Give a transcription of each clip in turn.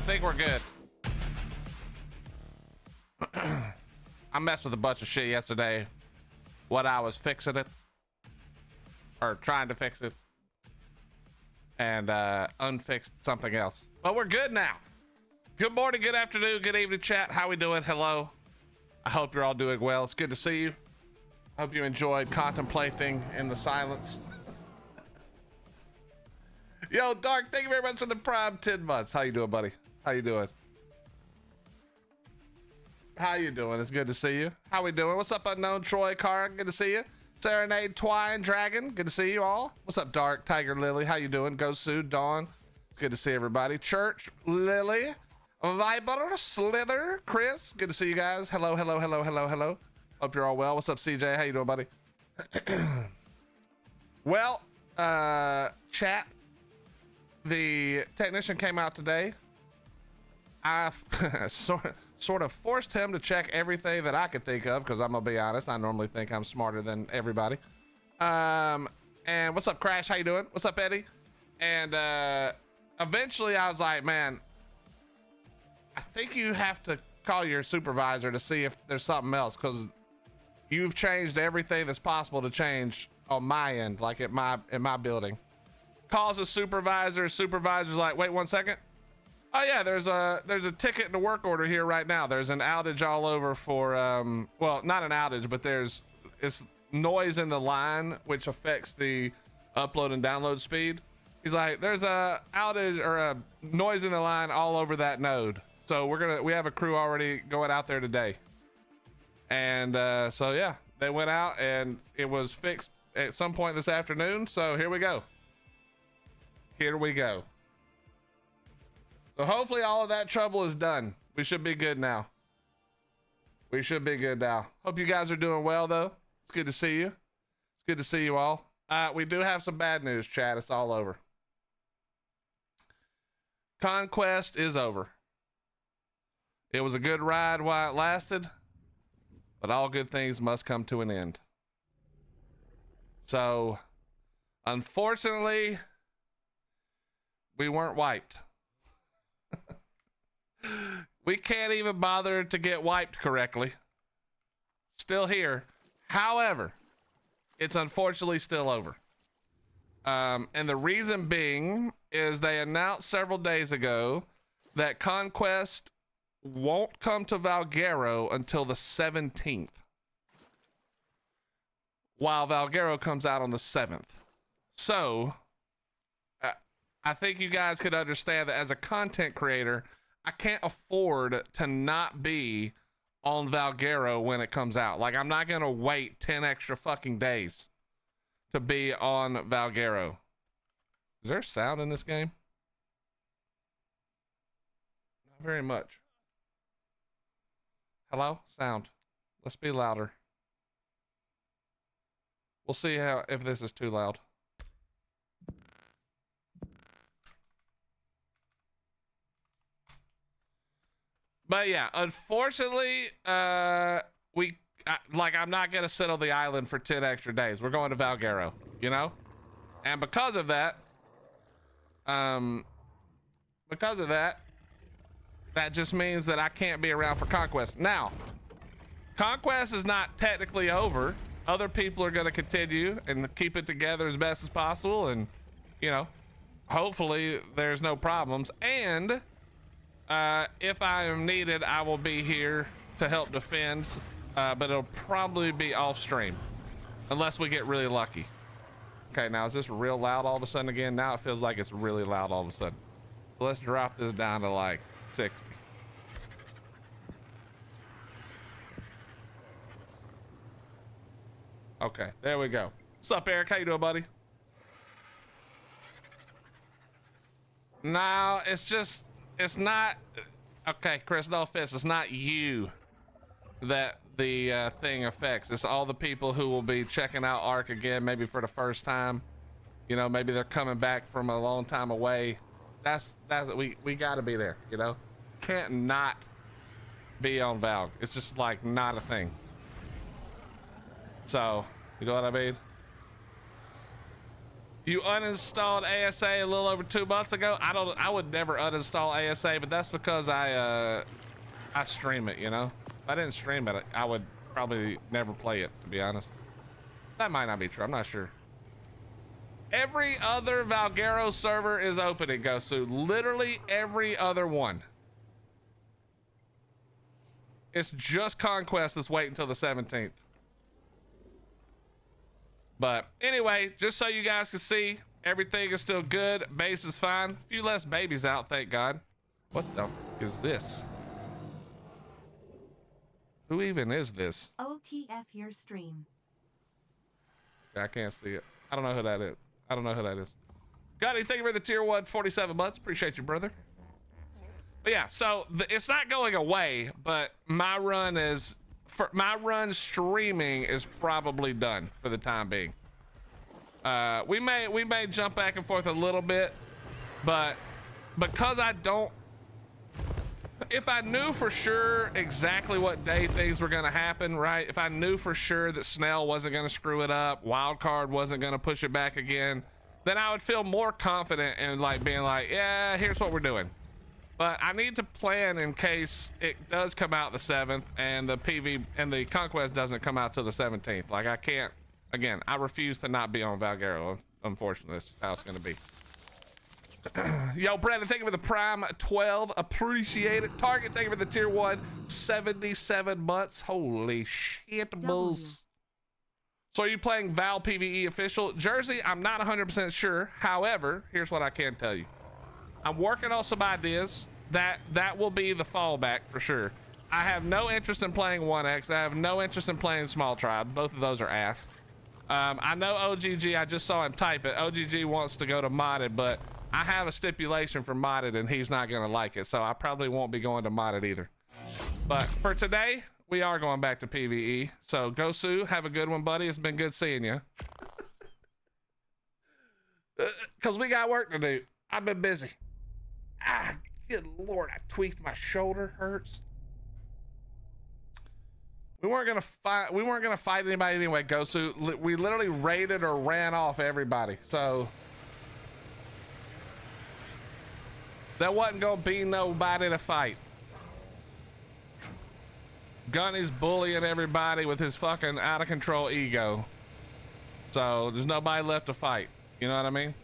think we're good. I messed with a bunch of shit yesterday. What I was fixing it, or trying to fix it, and unfixed something else. But we're good now. Good morning, good afternoon, good evening, chat. How we doing? Hello. I hope you're all doing well. It's good to see you. I hope you enjoyed contemplating in the silence. Yo, Dark, thank you very much for the prime 10 months. How you doing, buddy? How you doing? How you doing? It's good to see you. How we doing? What's up, Unknown Troy Carr? Good to see you. Serenade Twine Dragon. Good to see you all. What's up, Dark Tiger Lily? How you doing? Gosu Dawn. It's good to see everybody. Church Lily. Viper Slither Chris. Good to see you guys. Hello, hello, hello, hello, hello. Hope you're all well. What's up, CJ? How you doing, buddy? Well, chat. The technician came out today. I sort of forced him to check everything that I could think of, because I'm gonna be honest, I normally think I'm smarter than everybody. And what's up, Crash? How you doing? What's up, Eddie? And eventually I was like, man, I think you have to call your supervisor to see if there's something else, because you've changed everything that's possible to change on my end, like in my building. Calls a supervisor. Supervisor's like, wait 1 second. Oh yeah, there's a ticket in the work order here right now. There's an outage all over for well, not an outage, but it's noise in the line which affects the upload and download speed. He's like, there's a outage or a noise in the line all over that node. So we have a crew already going out there today. And so yeah, they went out and it was fixed at some point this afternoon. So here we go. Here we go. So hopefully all of that trouble is done. We should be good now. We should be good now. Hope you guys are doing well though. It's good to see you. It's good to see you all. We do have some bad news, chat. It's all over. Conquest is over. It was a good ride while it lasted, but all good things must come to an end. So, unfortunately, we weren't wiped. We can't even bother to get wiped correctly. Still here. However, it's unfortunately still over. And the reason being is they announced several days ago that Conquest won't come to Valguero until the 17th, while Valguero comes out on the 7th. So I think you guys could understand that as a content creator, I can't afford to not be on Valguero when it comes out. Like, I'm not gonna wait 10 extra fucking days to be on Valguero. Is there sound in this game? Not very much. Hello? Sound. Let's be louder. We'll see if this is too loud. But yeah, unfortunately, I'm not gonna sit on the island for 10 extra days. We're going to Valguero, you know? And because of that, that just means that I can't be around for Conquest. Now, Conquest is not technically over. Other people are gonna continue and keep it together as best as possible, and, you know, hopefully there's no problems. And if I am needed, I will be here to help defend, but it'll probably be off stream unless we get really lucky. Okay, now is this real loud all of a sudden again? Now it feels like it's really loud all of a sudden. So let's drop this down to like 60. Okay, there we go. What's up, Eric? How you doing, buddy? No, it's not. Okay, Chris, no offense. It's not you that the thing affects. It's all the people who will be checking out Ark again, maybe for the first time. You know, maybe they're coming back from a long time away. That's we got to be there. You know, can't not be on Valve. It's just like not a thing. So, you know what I mean? You uninstalled ASA a little over 2 months ago. I would never uninstall ASA, but that's because I stream it, you know? If I didn't stream it, I would probably never play it, to be honest. That might not be true, I'm not sure. Every other Valguero server is open in Gosu. Literally every other one. It's just Conquest that's waiting until the 17th. But anyway, just so you guys can see, everything is still good. Base is fine. A few less babies out, thank God. What the f is this? Who even is this? OTF your stream. I can't see it. I don't know who that is. I don't know who that is. Gotti, thank you for the tier 1, 47 months. Appreciate you, brother. But yeah, so it's not going away, but my run streaming is probably done for the time being. We may jump back and forth a little bit, but because if I knew for sure exactly what day things were going to happen, right? If I knew for sure that Snell wasn't going to screw it up, Wildcard wasn't going to push it back again, then I would feel more confident in like being like, yeah, here's what we're doing. But I need to plan in case it does come out the 7th and the PV and the Conquest doesn't come out till the 17th. Like I can't, again, I refuse to not be on Valguero. Unfortunately, that's just how it's going to be. Yo, Brandon, thank you for the Prime 12. Appreciate it. Target, thank you for the tier 1, 77 months. Holy shit, bulls. So are you playing Val PVE official? Jersey, I'm not 100% sure. However, here's what I can tell you. I'm working on some ideas. That will be the fallback for sure. I have no interest in playing 1X. I have no interest in playing Small Tribe. Both of those are ass. I know OGG, I just saw him type it. OGG wants to go to modded, but I have a stipulation for modded and he's not gonna like it, so I probably won't be going to modded either. But for today, we are going back to PVE. So Gosu, have a good one, buddy. It's been good seeing you. Cause we got work to do. I've been busy. Ah, good Lord, I tweaked my shoulder, hurts. We weren't gonna fight anybody anyway, Gosu. We literally raided or ran off everybody. So there wasn't gonna be nobody to fight. Gunny's bullying everybody with his fucking out of control ego. So there's nobody left to fight. You know what I mean?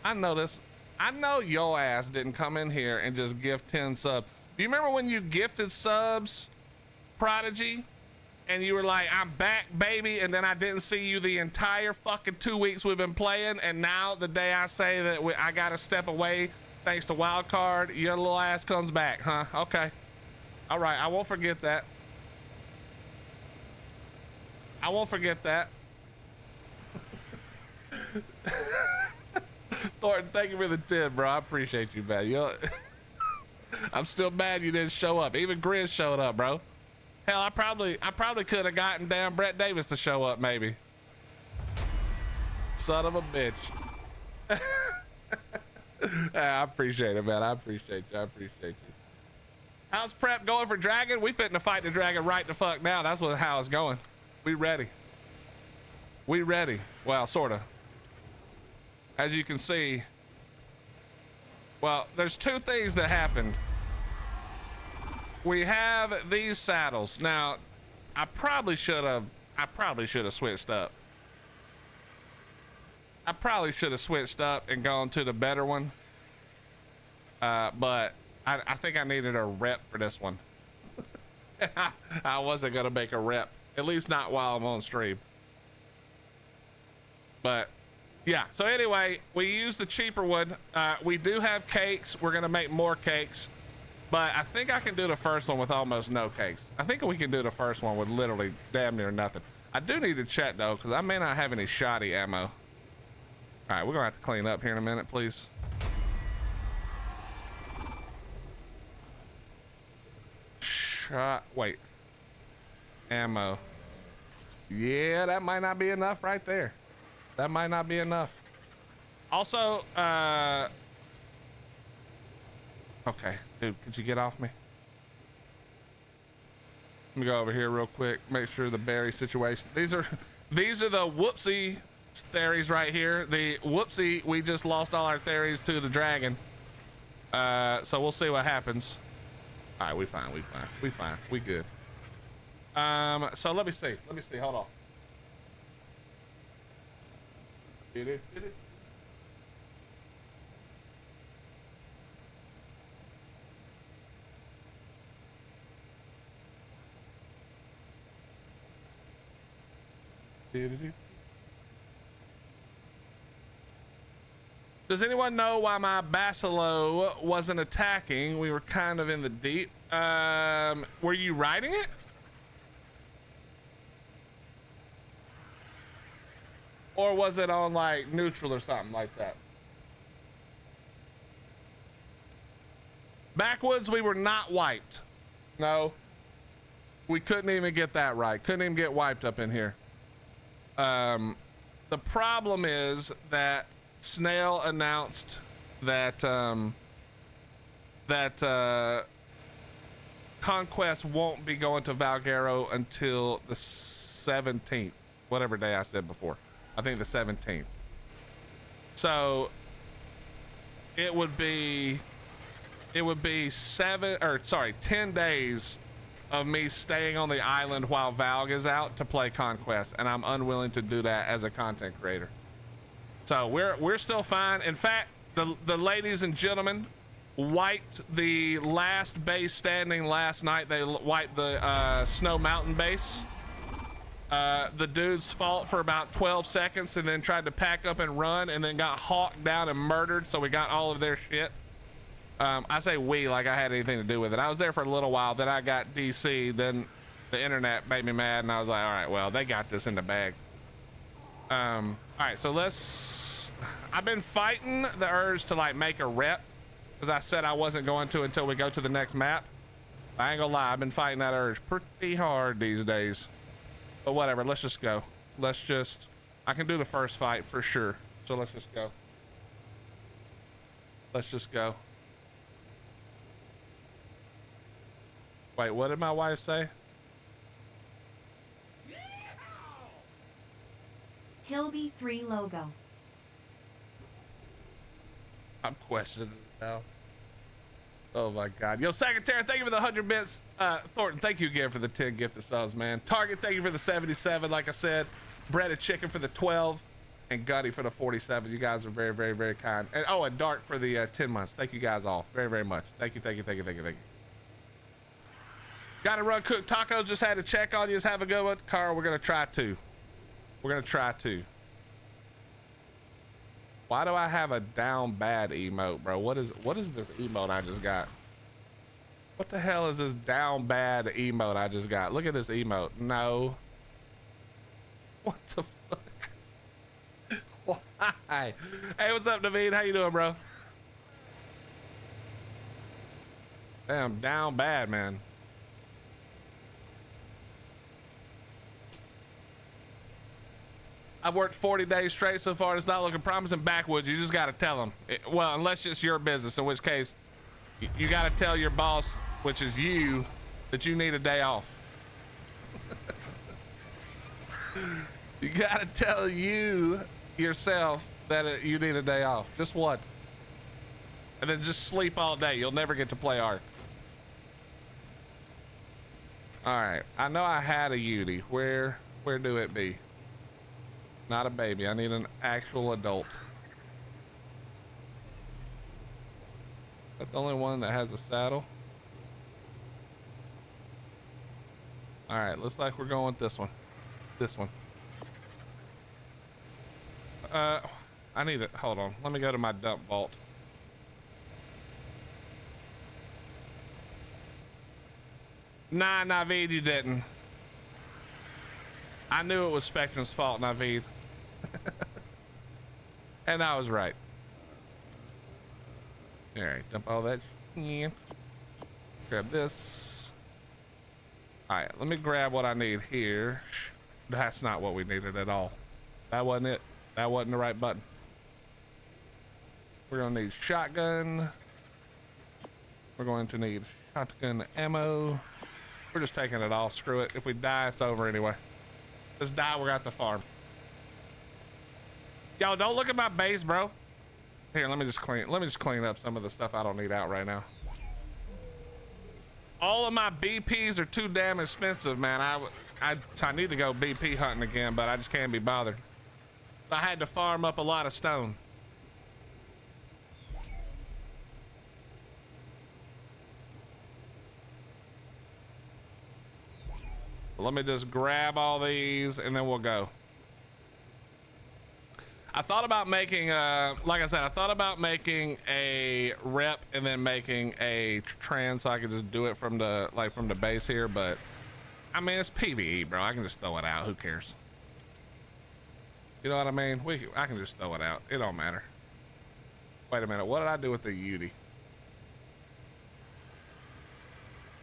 I know this. I know your ass didn't come in here and just gift 10 subs. Do you remember when you gifted subs, Prodigy? And you were like, I'm back, baby. And then I didn't see you the entire fucking 2 weeks we've been playing. And now the day I say that I got to step away thanks to Wildcard, your little ass comes back, huh? Okay. All right. I won't forget that. I won't forget that. Thornton, thank you for the 10, bro. I appreciate you, man. I'm still mad you didn't show up. Even Grizz showed up, bro. Hell, I probably could have gotten damn Brett Davis to show up, maybe. Son of a bitch. I appreciate it, man. I appreciate you. I appreciate you. How's prep going for Dragon? We fitting to fight the Dragon right the fuck now. That's how it's going. We ready. We ready. Well, sorta. As you can see, well, there's 2 things that happened. We have these saddles. Now, I probably should have switched up. I probably should have switched up and gone to the better one. But I think I needed a rep for this one. I wasn't gonna make a rep, at least not while I'm on stream. But yeah, so anyway, we use the cheaper one. We do have cakes. We're gonna make more cakes, but I think I can do the first one with almost no cakes. I think we can do the first one with literally damn near nothing. I do need to check though, because I may not have any shoddy ammo. All right, we're gonna have to clean up here in a minute, please. Wait. Ammo. Yeah, that might not be enough right there. That might not be enough. Also, okay, dude, could you get off me? me go over here real quick, make sure the berry situation. These are the whoopsie theories right here. The whoopsie, we just lost all our theories to the dragon. So we'll see what happens. All right, we fine. We good. So let me see. Hold on. Did it? Does anyone know why my Basilo wasn't attacking? We were kind of in the deep. Were you riding it? Or was it on like neutral or something like that? Backwoods, we were not wiped. No. We couldn't even get that right. Couldn't even get wiped up in here. The problem is that Snail announced that Conquest won't be going to Valguero until the 17th, whatever day I said before. I think the 17th. So it would be 10 days of me staying on the island while Valg is out to play Conquest, and I'm unwilling to do that as a content creator. So we're still fine. In fact, the ladies and gentlemen wiped the last base standing last night. They wiped the Snow Mountain base. The dudes fought for about 12 seconds and then tried to pack up and run, and then got hawked down and murdered. So we got all of their shit. I say we like I had anything to do with it. I was there for a little while, then I got DC, then the internet made me mad, and I was like, all right, well, they got this in the bag. All right, so I've been fighting the urge to like make a rep, because I said I wasn't going to until we go to the next map. I ain't gonna lie, I've been fighting that urge pretty hard these days. But whatever, let's just go. I can do the first fight for sure. So let's just go. Wait, what did my wife say? Hilby 3 logo. I'm questioning it now. Oh my God. Yo, Secretary, thank you for the 100 bits. Thornton, thank you again for the 10 gifted subs, man. Target, thank you for the 77. Like I said, Breaded Chicken for the 12, and Gutty for the 47. You guys are very, very, very kind. And oh, and Dark for the 10 months. Thank you guys all very, very much. Thank you. Gotta run cook tacos. Just had to check on you. Have a good one. Carl, we're gonna try to. Why do I have a down bad emote, bro? What is this emote I just got? What the hell is this down bad emote I just got? Look at this emote. No. What the fuck? Why? Hey, what's up, Naveed? How you doing, bro? Damn, down bad, man. I've worked 40 days straight so far. It's not looking promising. Backwoods, you just got to tell them. Well, unless it's your business, in which case you got to tell your boss, which is you, that you need a day off. You got to tell yourself that you need a day off. Just one. And then just sleep all day. You'll never get to play Ark. All right. I know I had a Yudi. Where do it be? Not a baby. I need an actual adult. That's the only one that has a saddle. All right, looks like we're going with this one. I need it. Hold on. Let me go to my dump vault. Nah, Naveed, you didn't. I knew it was Spectrum's fault, Naveed. And I was right. All right, dump all that. Yeah. Grab this. All right, let me grab what I need here. That's not what we needed at all. That wasn't it. That wasn't the right button. We're gonna need shotgun. We're going to need shotgun ammo. We're just taking it all. Screw it. If we die, it's over anyway. Just die, we're at the farm. Yo, don't look at my base, bro. Here, let me just clean up some of the stuff I don't need out right now. All of my BPs are too damn expensive, man. I need to go BP hunting again, but I just can't be bothered. I had to farm up a lot of stone. Let me just grab all these and then we'll go. I thought about making, like I said, I thought about making a rep and then making a trans so I could just do it from the, from the base here, but I mean, it's PVE, bro. I can just throw it out. Who cares? You know what I mean? I can just throw it out. It don't matter. Wait a minute. What did I do with the Yudi?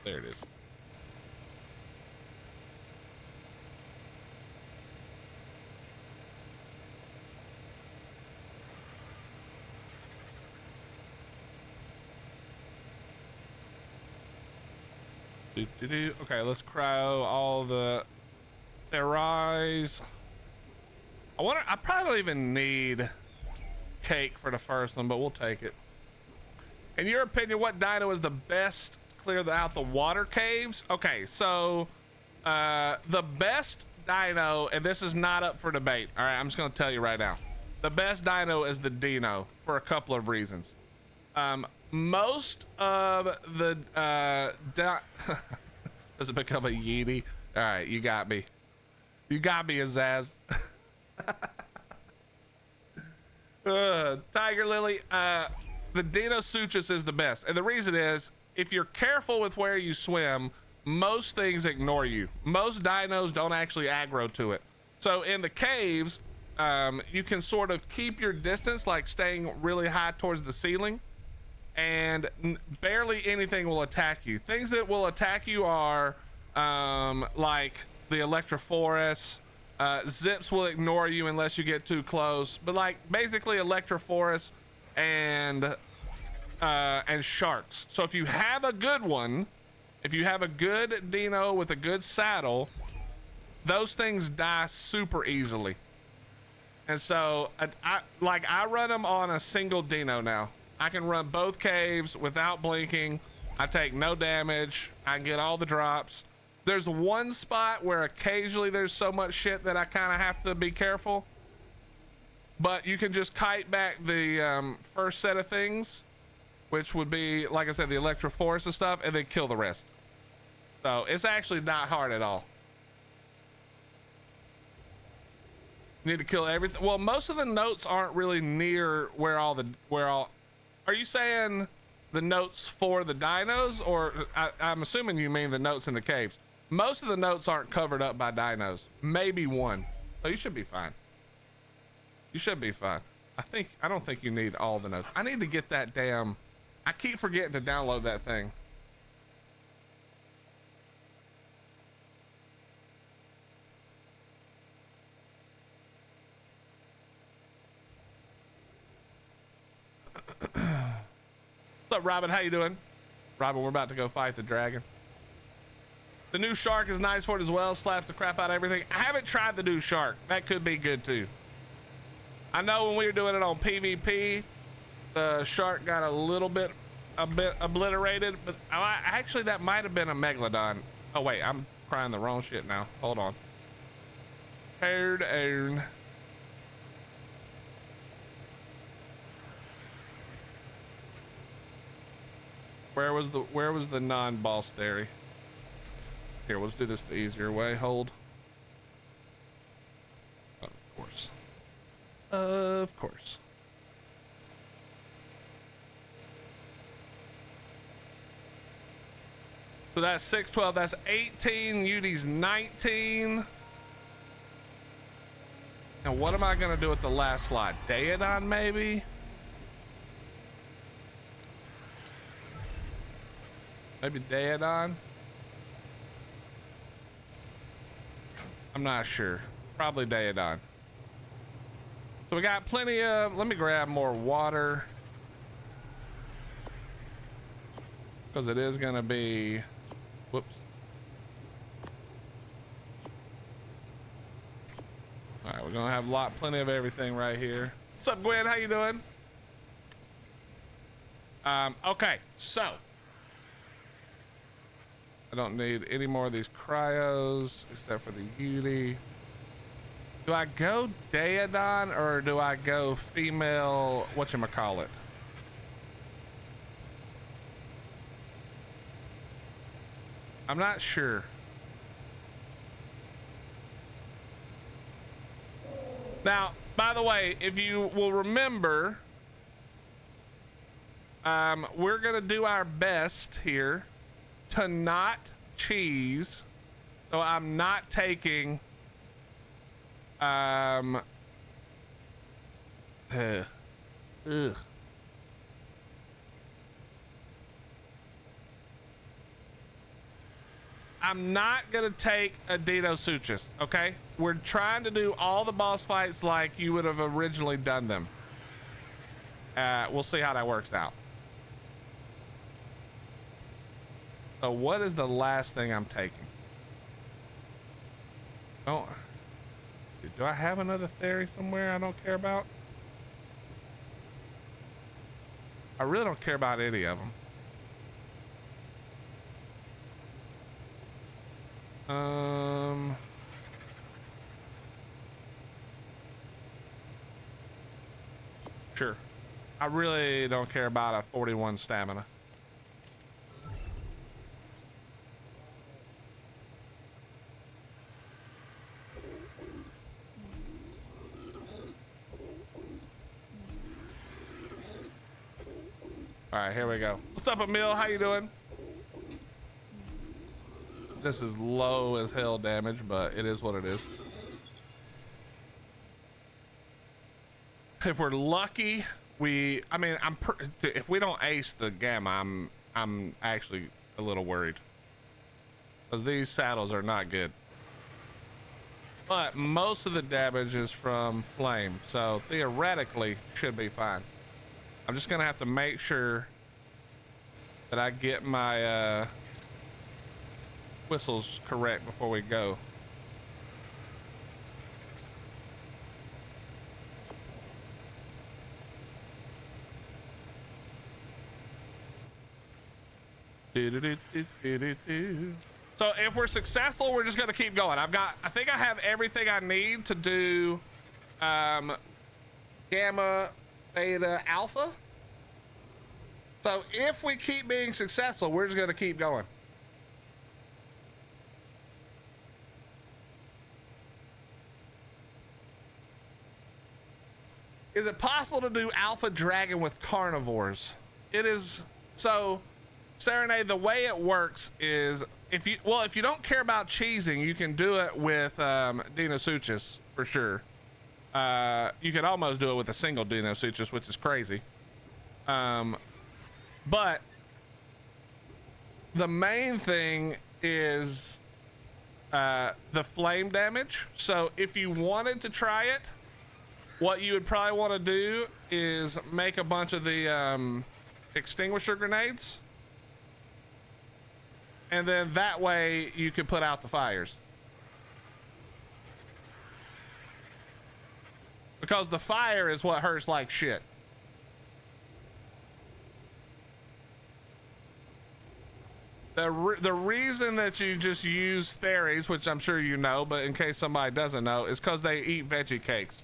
There it is. Okay, let's cryo all the steroids. I probably don't even need cake for the first one, but we'll take it. In your opinion, what dino is the best to clear out the water caves? Okay, so the best dino, and this is not up for debate. All right, I'm just gonna tell you right now. The best dino is the dino for a couple of reasons. Most of the does it become a Yeti? All right, you got me. You got me, Azaz. Tiger Lily, the Deinosuchus is the best, and the reason is if you're careful with where you swim, most things ignore you. Most dinos don't actually aggro to it. So in the caves, you can sort of keep your distance, like staying really high towards the ceiling, and barely anything will attack you. Things that will attack you are like the Electrophorus. Zips will ignore you unless you get too close, but like basically Electrophorus and sharks. So if you have a good one, if you have a good dino with a good saddle, those things die super easily. And so I run them on a single dino now. I can run both caves without blinking. I take no damage. I get all the drops. There's one spot where occasionally there's so much shit that I kind of have to be careful. But you can just kite back the first set of things, which would be, like I said, the Electrophorus and stuff, and then kill the rest. So it's actually not hard at all. You need to kill everything. Well, most of the notes aren't really near where all. Are you saying the notes for the dinos, or I'm assuming you mean the notes in the caves? Most of the notes aren't covered up by dinos. Maybe one. So you should be fine. You should be fine. I don't think you need all the notes. I need to get that damn. I keep forgetting to download that thing. What's up, Robin? How you doing? Robin, we're about to go fight the dragon. The new shark is nice for it as well. Slaps the crap out of everything. I haven't tried the new shark. That could be good too. I know when we were doing it on PvP, the shark got a bit obliterated, but actually that might have been a megalodon. Oh wait, I'm crying the wrong shit now. Hold on. Paired own. Where was the non-boss theory? Here, let's do this the easier way. Hold. Of course. Of course. So that's 6, 12, that's 18, Udi's 19. And what am I gonna do with the last slide? Daedon maybe? Maybe Daedon? I'm not sure. Probably Daedon. So we got plenty of, let me grab more water. Because it is gonna be, whoops. we're gonna have plenty of everything right here. What's up, Gwen? How you doing? Okay, so I don't need any more of these cryos except for the Uni. Do I go Daedon or do I go female whatchamacallit? I'm not sure. Now, by the way, if you will remember, we're gonna do our best here to not cheese. So I'm not taking ugh. I'm not gonna take a Dino Suchus, okay? We're trying to do all the boss fights like you would have originally done them. We'll see how that works out. So what is the last thing I'm taking? Oh, do I have another theory somewhere I don't care about? I really don't care about any of them. Sure. I really don't care about a 41 stamina. All right, here we go. What's up, Emil? How you doing? This is low as hell damage, but it is what it is. If we're lucky, if we don't ace the gamma, I'm actually a little worried because these saddles are not good. But most of the damage is from flame, so theoretically should be fine. I'm just gonna have to make sure that I get my whistles correct before we go. So if we're successful, we're just gonna keep going. I think I have everything I need to do gamma, beta, alpha. So if we keep being successful, we're just gonna keep going. Is it possible to do alpha dragon with carnivores? It is. So Serenade, the way it works is if you don't care about cheesing, you can do it with Dino Suchus for sure. You could almost do it with a single Dino Suchus, which is crazy. But the main thing is the flame damage. So if you wanted to try it, what you would probably want to do is make a bunch of the extinguisher grenades. And then that way you can put out the fires. Because the fire is what hurts like shit. The reason that you just use Theres, which I'm sure you know, but in case somebody doesn't know, is because they eat veggie cakes.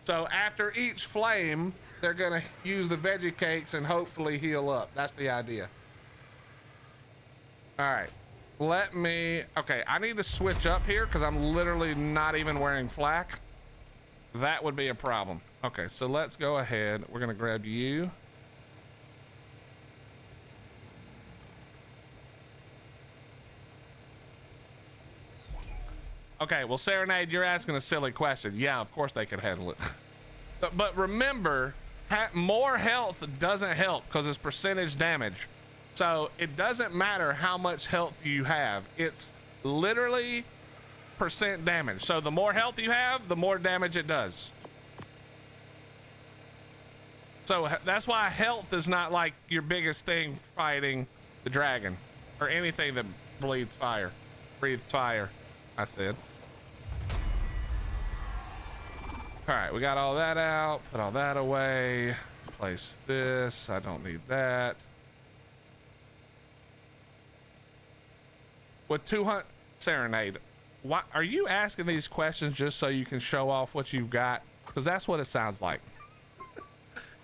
So after each flame, they're gonna use the veggie cakes and hopefully heal up. That's the idea. All right, okay, I need to switch up here because I'm literally not even wearing flak. That would be a problem. Okay, so let's go ahead. We're gonna grab you. Okay, well, Serenade, you're asking a silly question. Yeah, of course they can handle it. But remember, more health doesn't help because it's percentage damage. So it doesn't matter how much health you have. It's literally percent damage. So the more health you have, the more damage it does. So that's why health is not like your biggest thing fighting the dragon or anything that breathes fire, I said. All right, we got all that out. Put all that away. Place this. I don't need that. With 200 Serenade, why are you asking these questions just so you can show off what you've got? Because that's what it sounds like.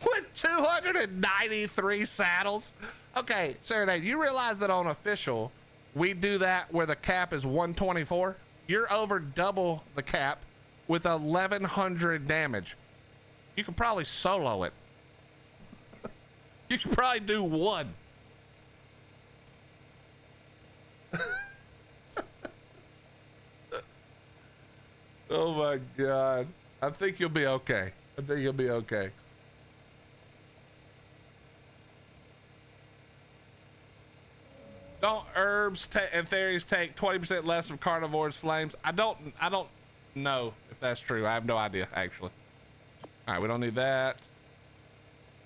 With 293 saddles. Okay, Serenade, you realize that on official, we do that where the cap is 124? You're over double the cap with 1100 damage. You could probably solo it. You could probably do one. Oh my God. I think you'll be okay. I think you'll be okay. Don't herbs and fairies take 20% less of carnivores' flames? I don't know if that's true. I have no idea, actually. All right, we don't need that.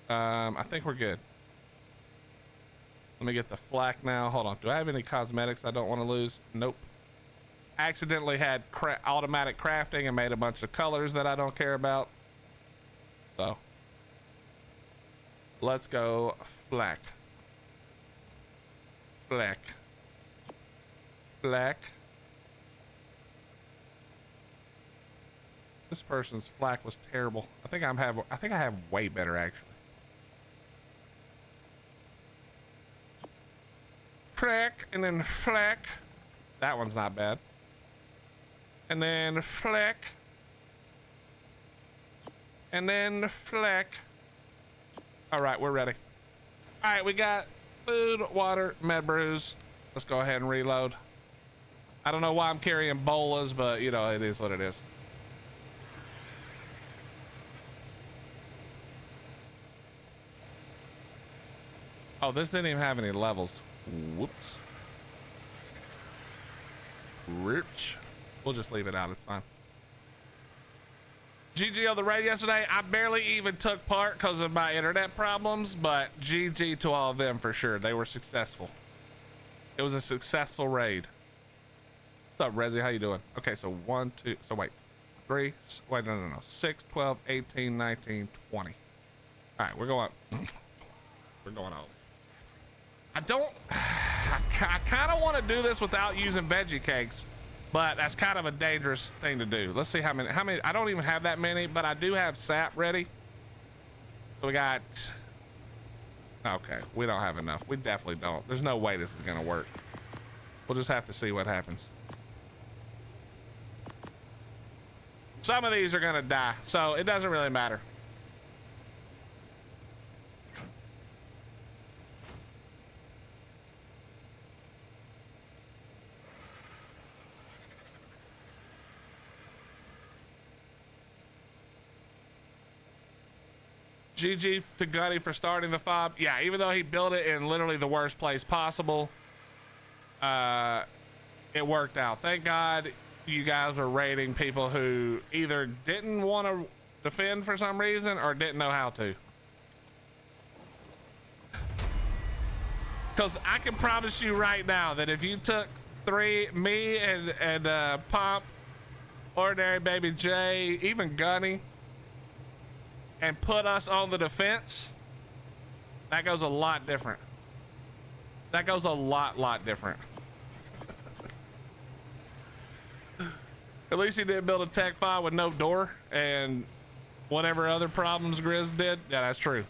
I think we're good. Let me get the flak now. Hold on. Do I have any cosmetics I don't want to lose? Nope. Accidentally had automatic crafting and made a bunch of colors that I don't care about. So let's go flak. Flak. Flak. This person's flak was terrible. I think I have way better actually. Flak and then flak. That one's not bad. And then flak. And then flak. All right, we're ready. All right, we got food, water, med brews. Let's go ahead and reload. I don't know why I'm carrying bolas, but you know, it is what it is. Oh, this didn't even have any levels. Whoops. Rich. We'll just leave it out. It's fine. GG on the raid yesterday. I barely even took part because of my internet problems, but GG to all of them for sure. They were successful. It was a successful raid. What's up, Rezi? How you doing? Okay, so 1, 2, so wait. 3, wait, no. 6, 12, 18, 19, 20. All right, we're going. We're going out. I kind of want to do this without using veggie cakes, but that's kind of a dangerous thing to do. Let's see how many, I don't even have that many, but I do have sap ready. So we got, okay, we don't have enough. We definitely don't. There's no way this is going to work. We'll just have to see what happens. Some of these are going to die, so it doesn't really matter. GG to Gunny for starting the fob. Yeah, even though he built it in literally the worst place possible, it worked out. Thank God you guys were raiding people who either didn't want to defend for some reason or didn't know how to. Because I can promise you right now that if you took me and Pomp, Ordinary Baby J, even Gunny, and put us on the defense, that goes a lot different. That goes a lot different. At least he didn't build a tech file with no door and whatever other problems Grizz did. Yeah, that's true.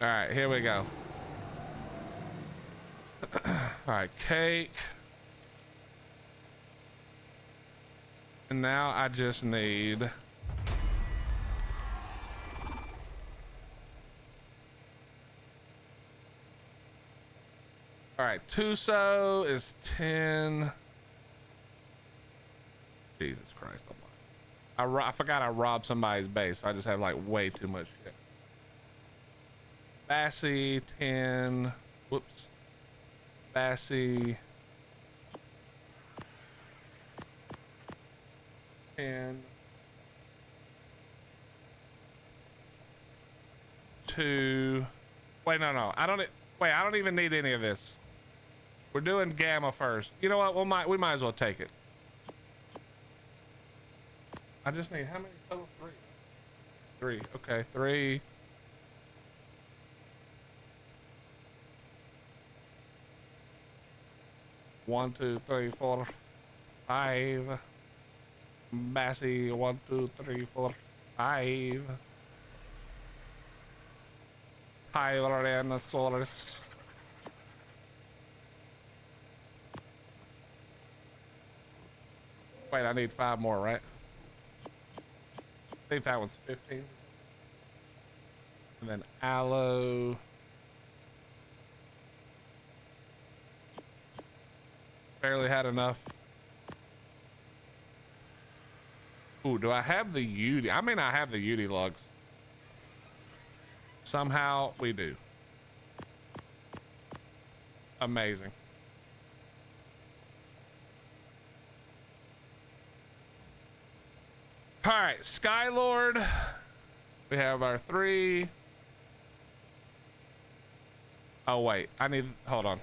All right, here we go. All right, cake. And now I just need all right, Tuso is 10. Jesus Christ. I forgot I robbed somebody's base, so I just have like way too much shit. Bassy 10. Whoops. Bassy 10. 2. Wait, no. I don't even need any of this. We're doing gamma first. You know what? We might as well take it. I just need how many total? Three. Three. Okay, three. One, two, three, four, five. Massey, 1, 2, 3, 4, 5. Tyrannosaurus. Wait, I need 5 more, right? I think that one's 15. And then aloe. Barely had enough. Ooh, do I have the Udi? I may not have the Udi logs. Somehow we do. Amazing. All right, Skylord. We have our 3. Oh wait, I need, hold on.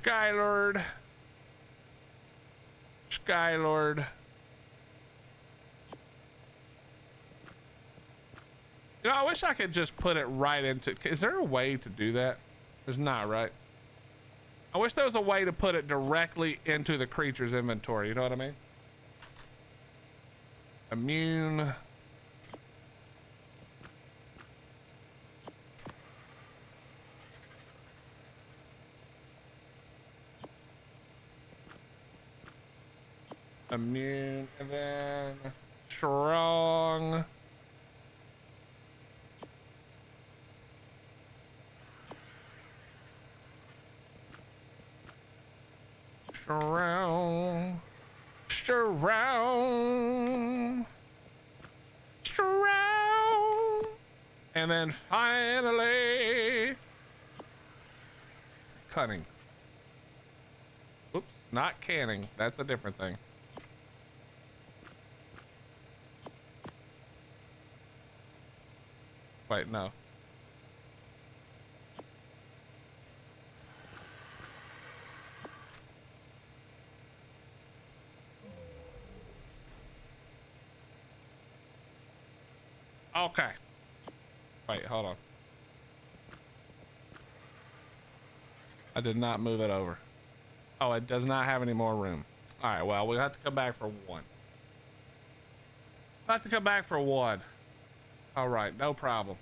Skylord. Skylord. You know, I wish I could just put it right into, is there a way to do that? There's not, right? I wish there was a way to put it directly into the creature's inventory, you know what I mean? Immune. Immune, and then strong. Strong. Strong. Strong. And then finally, cunning. Oops, not canning. That's a different thing. Wait, no. Okay. Wait, hold on. I did not move it over. Oh, it does not have any more room. All right, well, we'll have to come back for 1. We'll have to come back for 1. All right, no problem.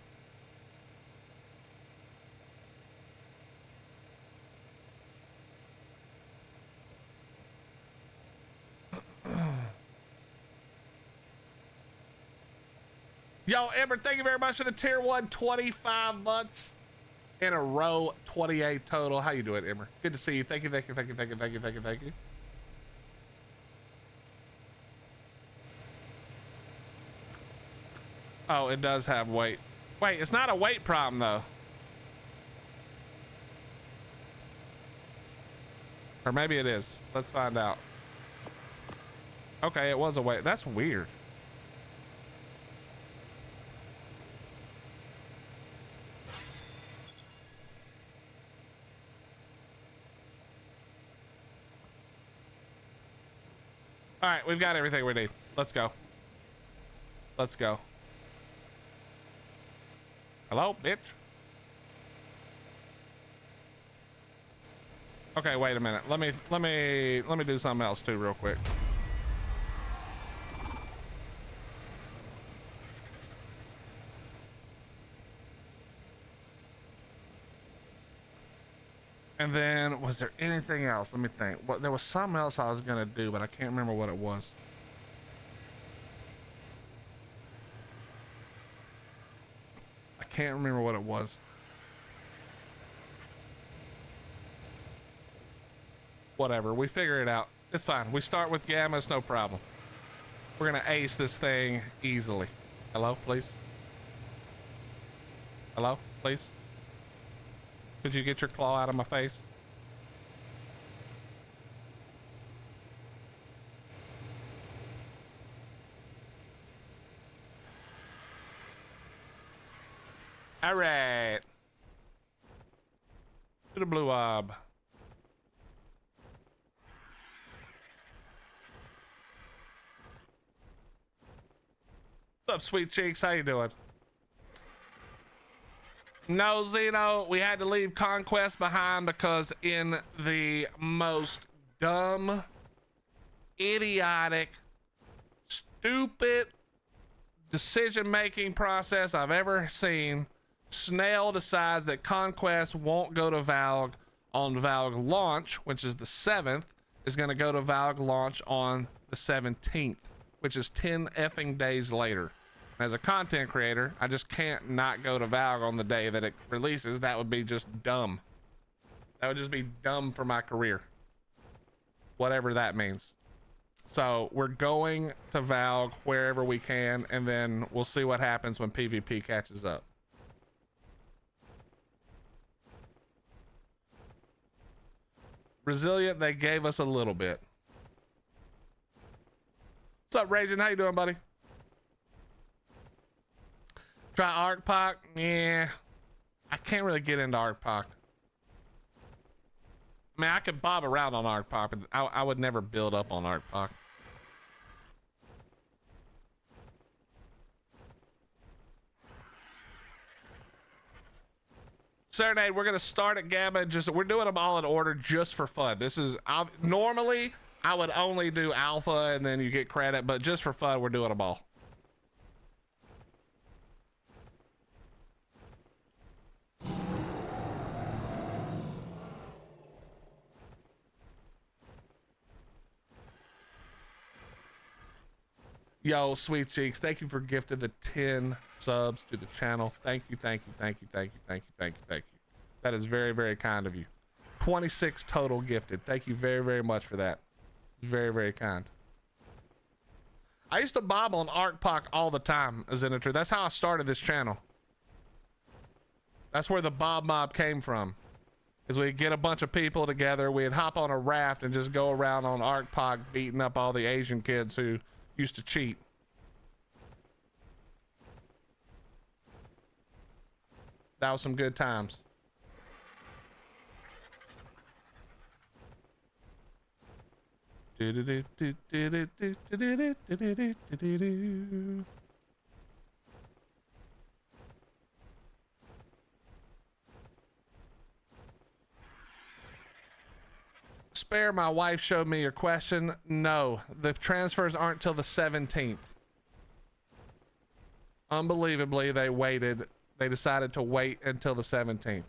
Yo, Ember, thank you very much for the tier 1, 25 months in a row, 28 total. How you doing, Ember? Good to see you. Thank you, thank you, thank you, thank you, thank you, thank you, thank you. Oh, it does have weight. Wait, it's not a weight problem though. Or maybe it is. Let's find out. Okay, it was a weight. That's weird. All right, we've got everything we need. Let's go. Let's go. Hello, bitch. Okay, wait a minute. Let me do something else too real quick. And then, was there anything else? Let me think. Well, there was something else I was gonna do, but I can't remember what it was. I can't remember what it was. Whatever, we figure it out. It's fine. We start with Gamma, it's no problem. We're gonna ace this thing easily. Hello, please? Hello, please? Could you get your claw out of my face? All right. To the blue ob. What's up, sweet cheeks? How you doing? No, Zeno, we had to leave Conquest behind because in the most dumb, idiotic, stupid decision-making process I've ever seen, Snail decides that Conquest won't go to Valg on Valg launch, which is the 7th, is going to go to Valg launch on the 17th, which is 10 effing days later. As a content creator, I just can't not go to Valg on the day that it releases. That would be just dumb. That would just be dumb for my career. Whatever that means. So we're going to Valg wherever we can, and then we'll see what happens when PvP catches up. Resilient, they gave us a little bit. What's up, Raging? How you doing, buddy? Try Arcpoc? Yeah. I can't really get into Arcpoc. I mean, I could bob around on Arcpoc, but I would never build up on Arcpoc. Serenade, we're gonna start at Gamma. We're doing them all in order just for fun. This is normally I would only do Alpha and then you get credit, but just for fun, we're doing them all. Yo, sweet cheeks, thank you for gifting the 10 subs to the channel. Thank you, thank you, thank you, thank you, thank you, thank you, thank you. That is very, very kind of you. 26 total gifted. Thank you very, very much for that. Very, very kind. I used to bob on Arcpoc all the time, Zenitr. That's how I started this channel. That's where the Bob Mob came from. Is we'd get a bunch of people together, we'd hop on a raft and just go around on Arcpoc beating up all the Asian kids who used to cheat. That was some good times. Spare, my wife showed me your question. No, the transfers aren't till the 17th. Unbelievably, they decided to wait until the 17th.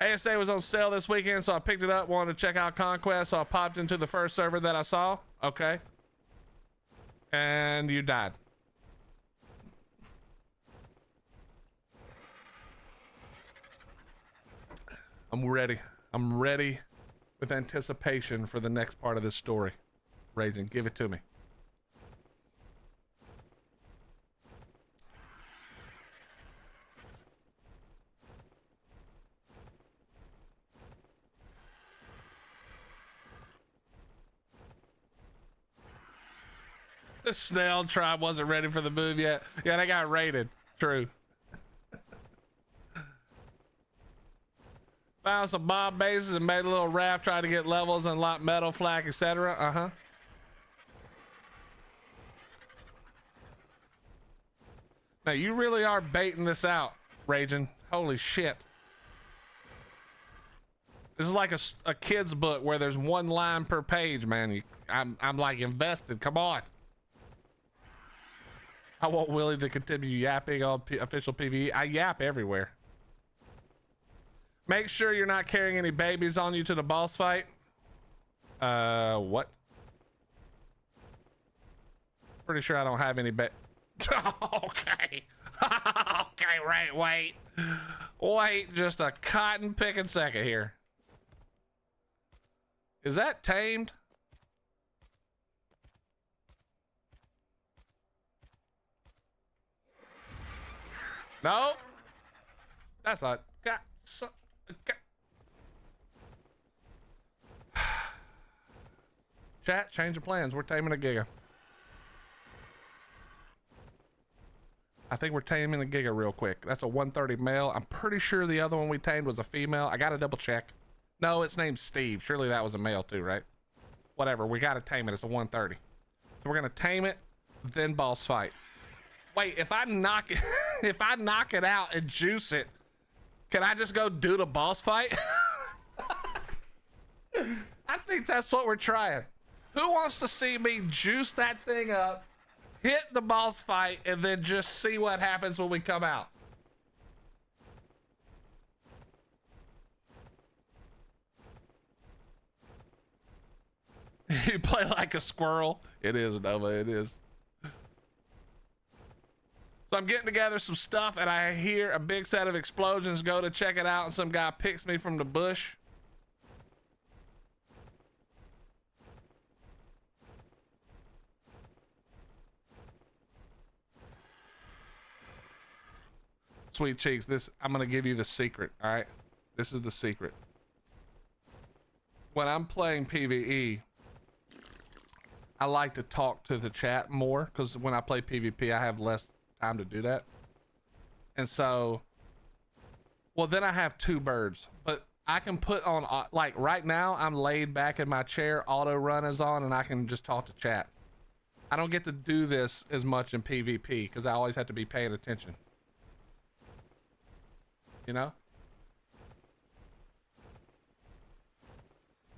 ASA was on sale this weekend, so I picked it up, wanted to check out Conquest, so I popped into the first server that I saw. Okay. And you died. I'm ready. I'm ready with anticipation for the next part of this story. Raging, give it to me. The Snail tribe wasn't ready for the move yet. Yeah, they got raided. True. Found some bomb bases and made a little raft, tried to get levels, unlock metal, flak, etc. Uh-huh. Now you really are baiting this out, Raging. Holy shit. This is like a kid's book where there's one line per page, man. I'm like invested. Come on. I want Willie to continue yapping on official PVE. I yap everywhere. Make sure you're not carrying any babies on you to the boss fight. What? Pretty sure I don't have any Okay. Okay, right, wait just a cotton picking second here. Is that tamed? No, that's not. Chat, change of plans. We're taming a giga. I think we're taming a giga real quick. That's a 130 male. I'm pretty sure the other one we tamed was a female. I gotta double check. No, it's named Steve. Surely that was a male too, right? Whatever, we gotta tame it. It's a 130. So we're gonna tame it, then boss fight. Wait, if I knock it, if I knock it out and juice it, can I just go do the boss fight? I think that's what we're trying. Who wants to see me juice that thing up, hit the boss fight, and then just see what happens when we come out? You play like a squirrel. It is, Nova, it is. So I'm getting together some stuff and I hear a big set of explosions, go to check it out, and some guy picks me from the bush. Sweet cheeks, this, I'm gonna give you the secret, all right? This is the secret. When I'm playing PVE, I like to talk to the chat more, because when I play PvP, I have less time to do that. And so, well, then I have two birds, but I can put on, like right now, I'm laid back in my chair, auto run is on, and I can just talk to chat. I don't get to do this as much in PvP, because I always have to be paying attention. You know?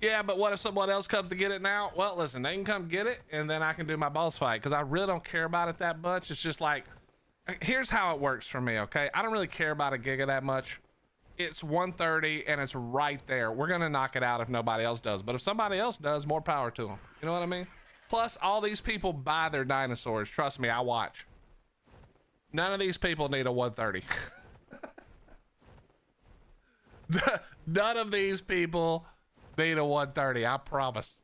Yeah, but what if someone else comes to get it now? Well, listen, they can come get it, and then I can do my boss fight, because I really don't care about it that much. It's just like, here's how it works for me, okay? I don't really care about a giga that much. It's 130, and it's right there. We're going to knock it out if nobody else does, but if somebody else does, more power to them. You know what I mean? Plus, all these people buy their dinosaurs. Trust me, I watch. None of these people need a 130. None of these people need a 130, I promise.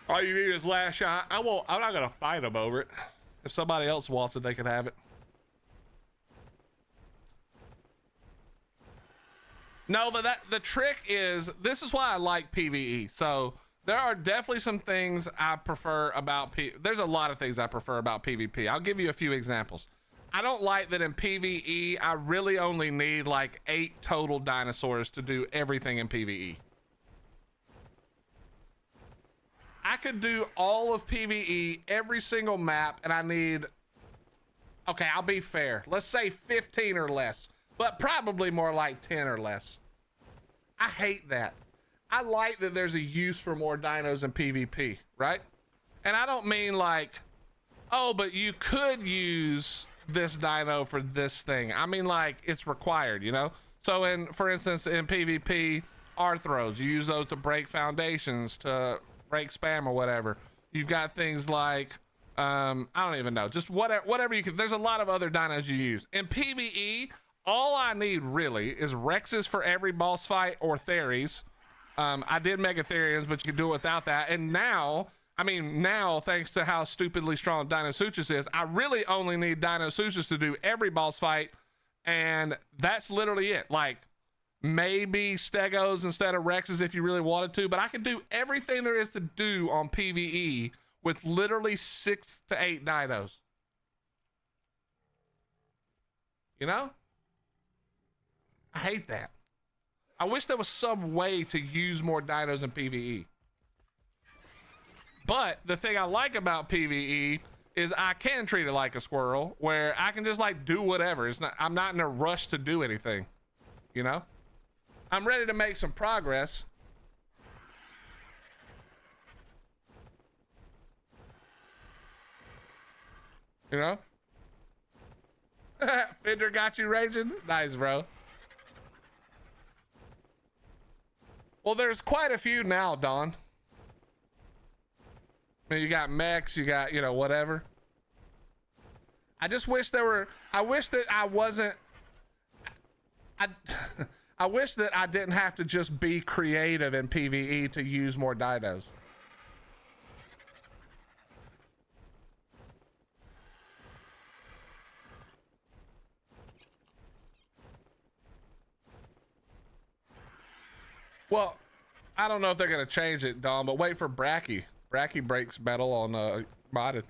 All you need is last shot. I'm not gonna fight them over it. If somebody else wants it, they can have it. No, but the trick is, this is why I like PvE. So there are definitely some things I prefer about there's a lot of things I prefer about PvP. I'll give you a few examples. I don't like that in PvE, I really only need like 8 total dinosaurs to do everything in PvE. I could do all of PvE, every single map, and I need, okay, I'll be fair. Let's say 15 or less, but probably more like 10 or less. I hate that. I like that there's a use for more dinos in PvP, right? And I don't mean like, oh, but you could use this dino for this thing. I mean like it's required, you know? So for instance, in PvP, Arthros, you use those to break foundations, to break spam or whatever. You've got things like, I don't even know, just whatever you can, there's a lot of other dinos you use. In PvE, all I need really is Rexes for every boss fight or Theries. I did Megatherians, but you can do it without that. And now, I mean, now, thanks to how stupidly strong Dinosuchus is, I really only need Dinosuchus to do every boss fight, and that's literally it. Like, maybe Stegos instead of Rexes if you really wanted to, but I can do everything there is to do on PvE with literally 6 to 8 dinos. You know? I hate that. I wish there was some way to use more dinos in PvE. But the thing I like about PvE is I can treat it like a squirrel, where I can just like do whatever. I'm not in a rush to do anything, you know? I'm ready to make some progress. You know? Fender got you raging? Nice, bro. Well, there's quite a few now, Don. I mean, you got mechs, you got, you know, whatever. I just wish there were, I wish that I wasn't, I wish that I didn't have to just be creative in PvE to use more dinos. Well, I don't know if they're gonna change it, Dom, but wait for Bracky. Bracky breaks metal on modded.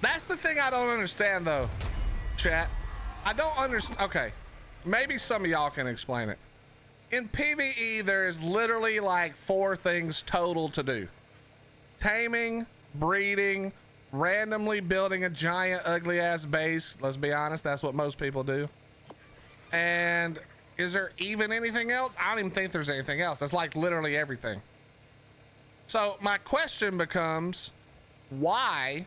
That's the thing I don't understand though, chat. I don't understand. Okay, maybe some of y'all can explain it. In PVE, there is literally like 4 things total to do. Taming, breeding, randomly building a giant ugly ass base. Let's be honest, that's what most people do. And is there even anything else? I don't even think there's anything else. That's like literally everything. So my question becomes, why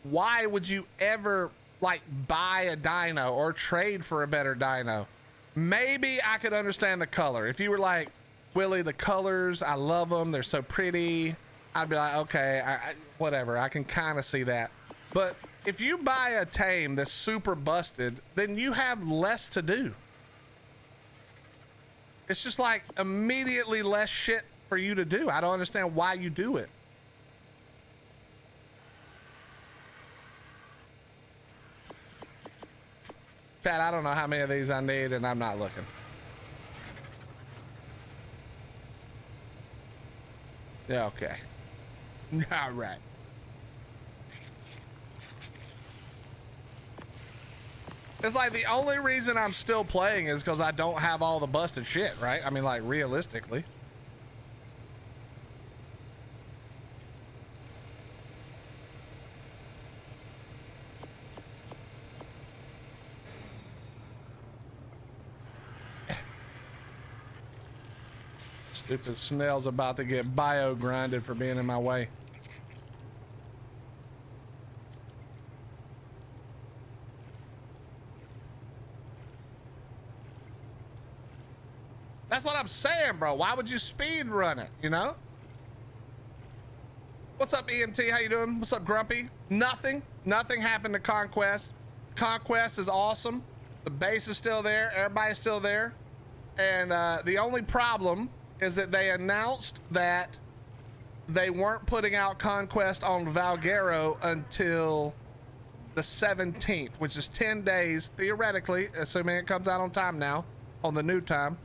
why would you ever like buy a dino or trade for a better dino? Maybe I could understand the color. If you were like, Willie, the colors, I love them, they're so pretty, I'd be like, okay, whatever, I can kind of see that. But if you buy a tame that's super busted, then you have less to do. It's just like immediately less shit for you to do. I don't understand why you do it. Pat, I don't know how many of these I need, and I'm not looking. Yeah, okay. All right. It's like the only reason I'm still playing is because I don't have all the busted shit, right? I mean, like, realistically. Stupid snail's about to get bio grinded for being in my way. That's what I'm saying, bro. Why would you speed run it, you know? What's up, EMT? How you doing? What's up, Grumpy? Nothing happened to Conquest. Conquest is awesome. The base is still there. Everybody's still there. And the only problem is that they announced that they weren't putting out Conquest on Valguero until the 17th, which is 10 days, theoretically, assuming it comes out on time now, on the new time.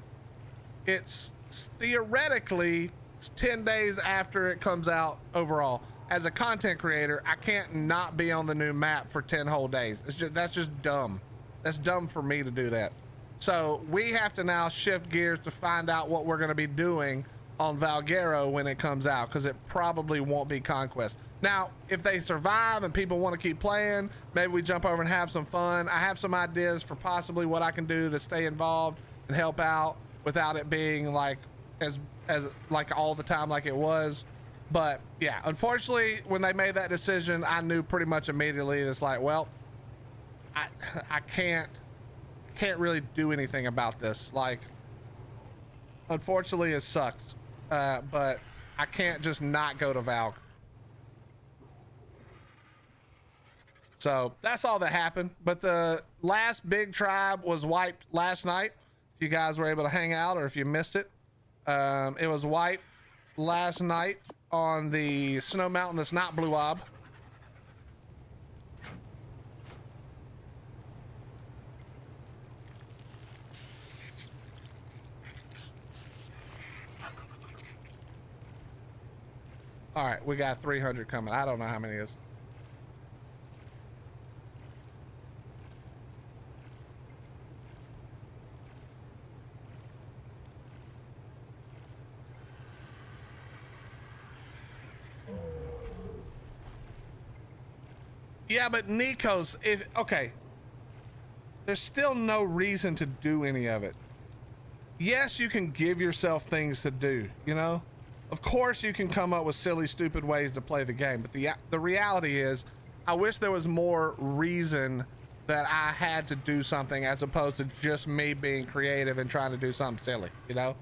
It's theoretically 10 days after it comes out overall. As a content creator, I can't not be on the new map for 10 whole days. That's just dumb. That's dumb for me to do that. So we have to now shift gears to find out what we're going to be doing on Valguero when it comes out, because it probably won't be Conquest. Now, if they survive and people want to keep playing, maybe we jump over and have some fun. I have some ideas for possibly what I can do to stay involved and help out without it being like as like all the time like it was. But yeah, unfortunately, when they made that decision, I knew pretty much immediately. It's like, well, I can't really do anything about this. Like, unfortunately, it sucks, but I can't just not go to Valk. So that's all that happened. But the last big tribe was wiped last night. If you guys were able to hang out, or if you missed it, it was wiped last night on the snow mountain that's not Blue Ob. All right, we got 300 coming. I don't know how many it is. Yeah, but Nikos, okay, there's still no reason to do any of it. Yes, you can give yourself things to do, you know? Of course you can come up with silly, stupid ways to play the game, but the reality is, I wish there was more reason that I had to do something as opposed to just me being creative and trying to do something silly, you know?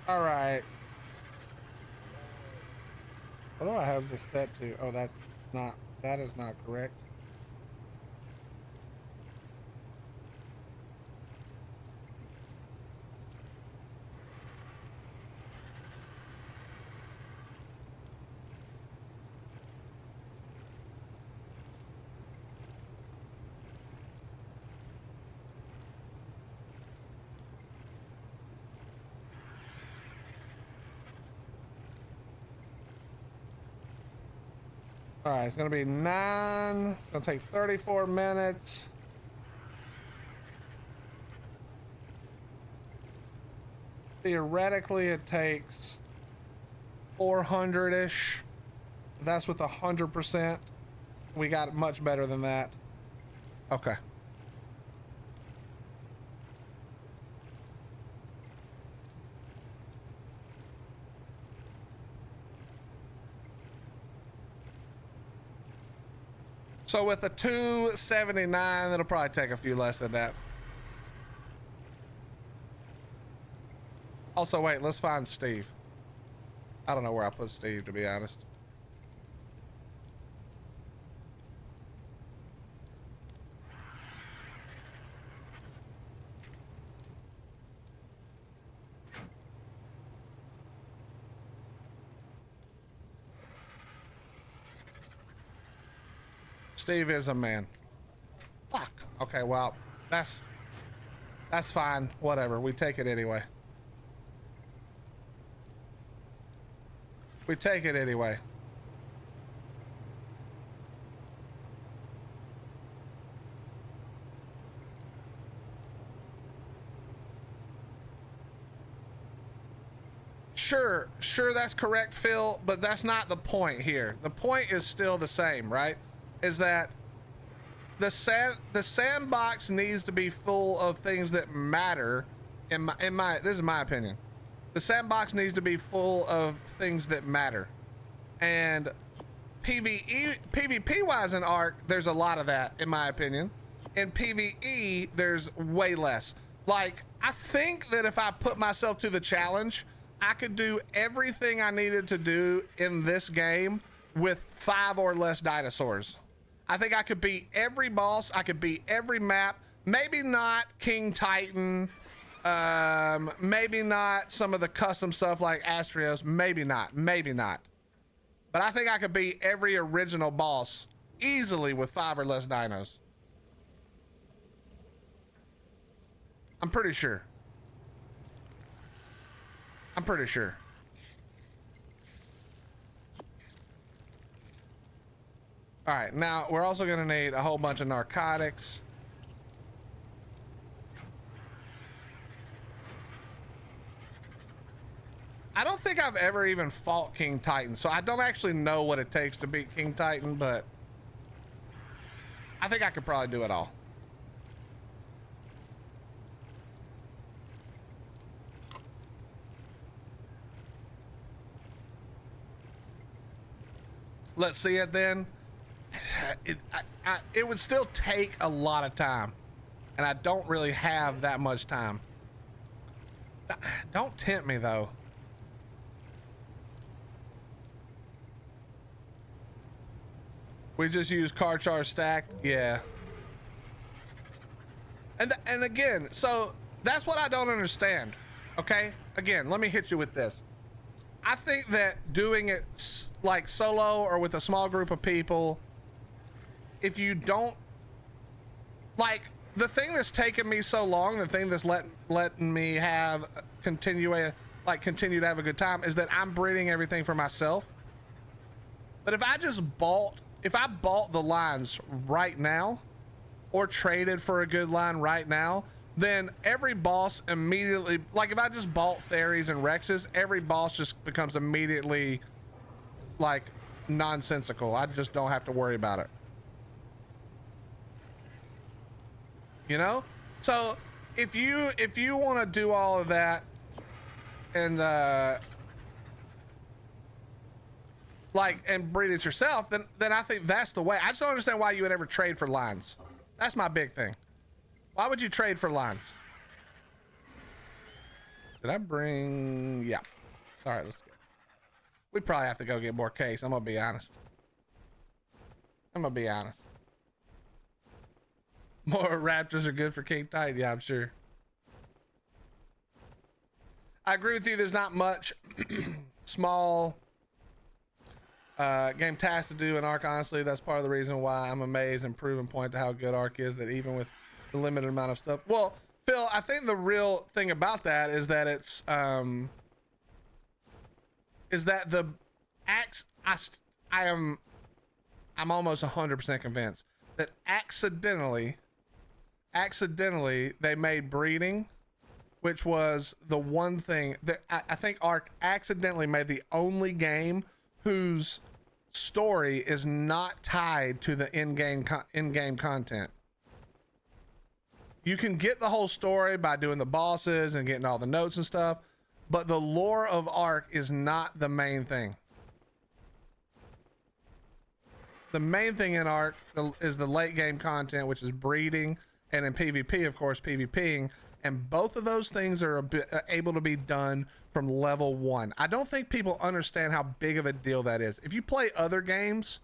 All right. What do I have this set to? Oh, that is not correct. All right, it's gonna be 9. It's gonna take 34 minutes. Theoretically, it takes 400-ish. That's with 100%. We got much better than that. Okay. So with a 279, it'll probably take a few less than that. Also, wait, let's find Steve. I don't know where I put Steve, to be honest. Steve is a man. Fuck. Okay, well, that's fine. Whatever. We take it anyway. We take it anyway. Sure, that's correct, Phil, but that's not the point here. The point is still the same, right? Is that the sandbox needs to be full of things that matter. This is my opinion. The sandbox needs to be full of things that matter, and PvP wise in Ark, there's a lot of that, in my opinion. In PvE, there's way less. Like, I think that if I put myself to the challenge, I could do everything I needed to do in this game with 5 or less dinosaurs. I think I could beat every boss. I could beat every map. Maybe not King Titan. Maybe not some of the custom stuff like Astrios. Maybe not. But I think I could beat every original boss easily with 5 or less dinos. I'm pretty sure. All right, now we're also gonna need a whole bunch of narcotics. I don't think I've ever even fought King Titan, so I don't actually know what it takes to beat King Titan, but I think I could probably do it all. Let's see it then. It would still take a lot of time, and I don't really have that much time. Don't tempt me though. We just use car charge stacked, yeah. And again, so that's what I don't understand. Okay, again, let me hit you with this. I think that doing it like solo or with a small group of people, if you don't like, the thing that's taken me so long, the thing that's letting me have continue to have a good time is that I'm breeding everything for myself. But if I bought the lines right now or traded for a good line right now, then every boss immediately, like if I just bought Theries and Rexes, every boss just becomes immediately like nonsensical. I just don't have to worry about it. You know? So if you want to do all of that and and breed it yourself, then I think that's the way. I just don't understand why you would ever trade for lines. That's my big thing. Why would you trade for lines? Did I bring? Yeah. All right, let's go. We probably have to go get more case. I'm gonna be honest. More raptors are good for King Titan. Yeah, I'm sure. I agree with you. There's not much small game tasks to do in Ark. Honestly, that's part of the reason why I'm amazed and proving point to how good Ark is, that even with the limited amount of stuff. Well, Phil, I think the real thing about that is that it's is that the axe I'm almost 100% convinced that accidentally they made breeding, which was the one thing that I think Ark accidentally made the only game whose story is not tied to the in-game content. You can get the whole story by doing the bosses and getting all the notes and stuff, but the lore of Ark is not the main thing. The main thing in Ark is the late game content, which is breeding, and in PvP, of course, PvPing, and both of those things are able to be done from level 1. I don't think people understand how big of a deal that is. If you play other games,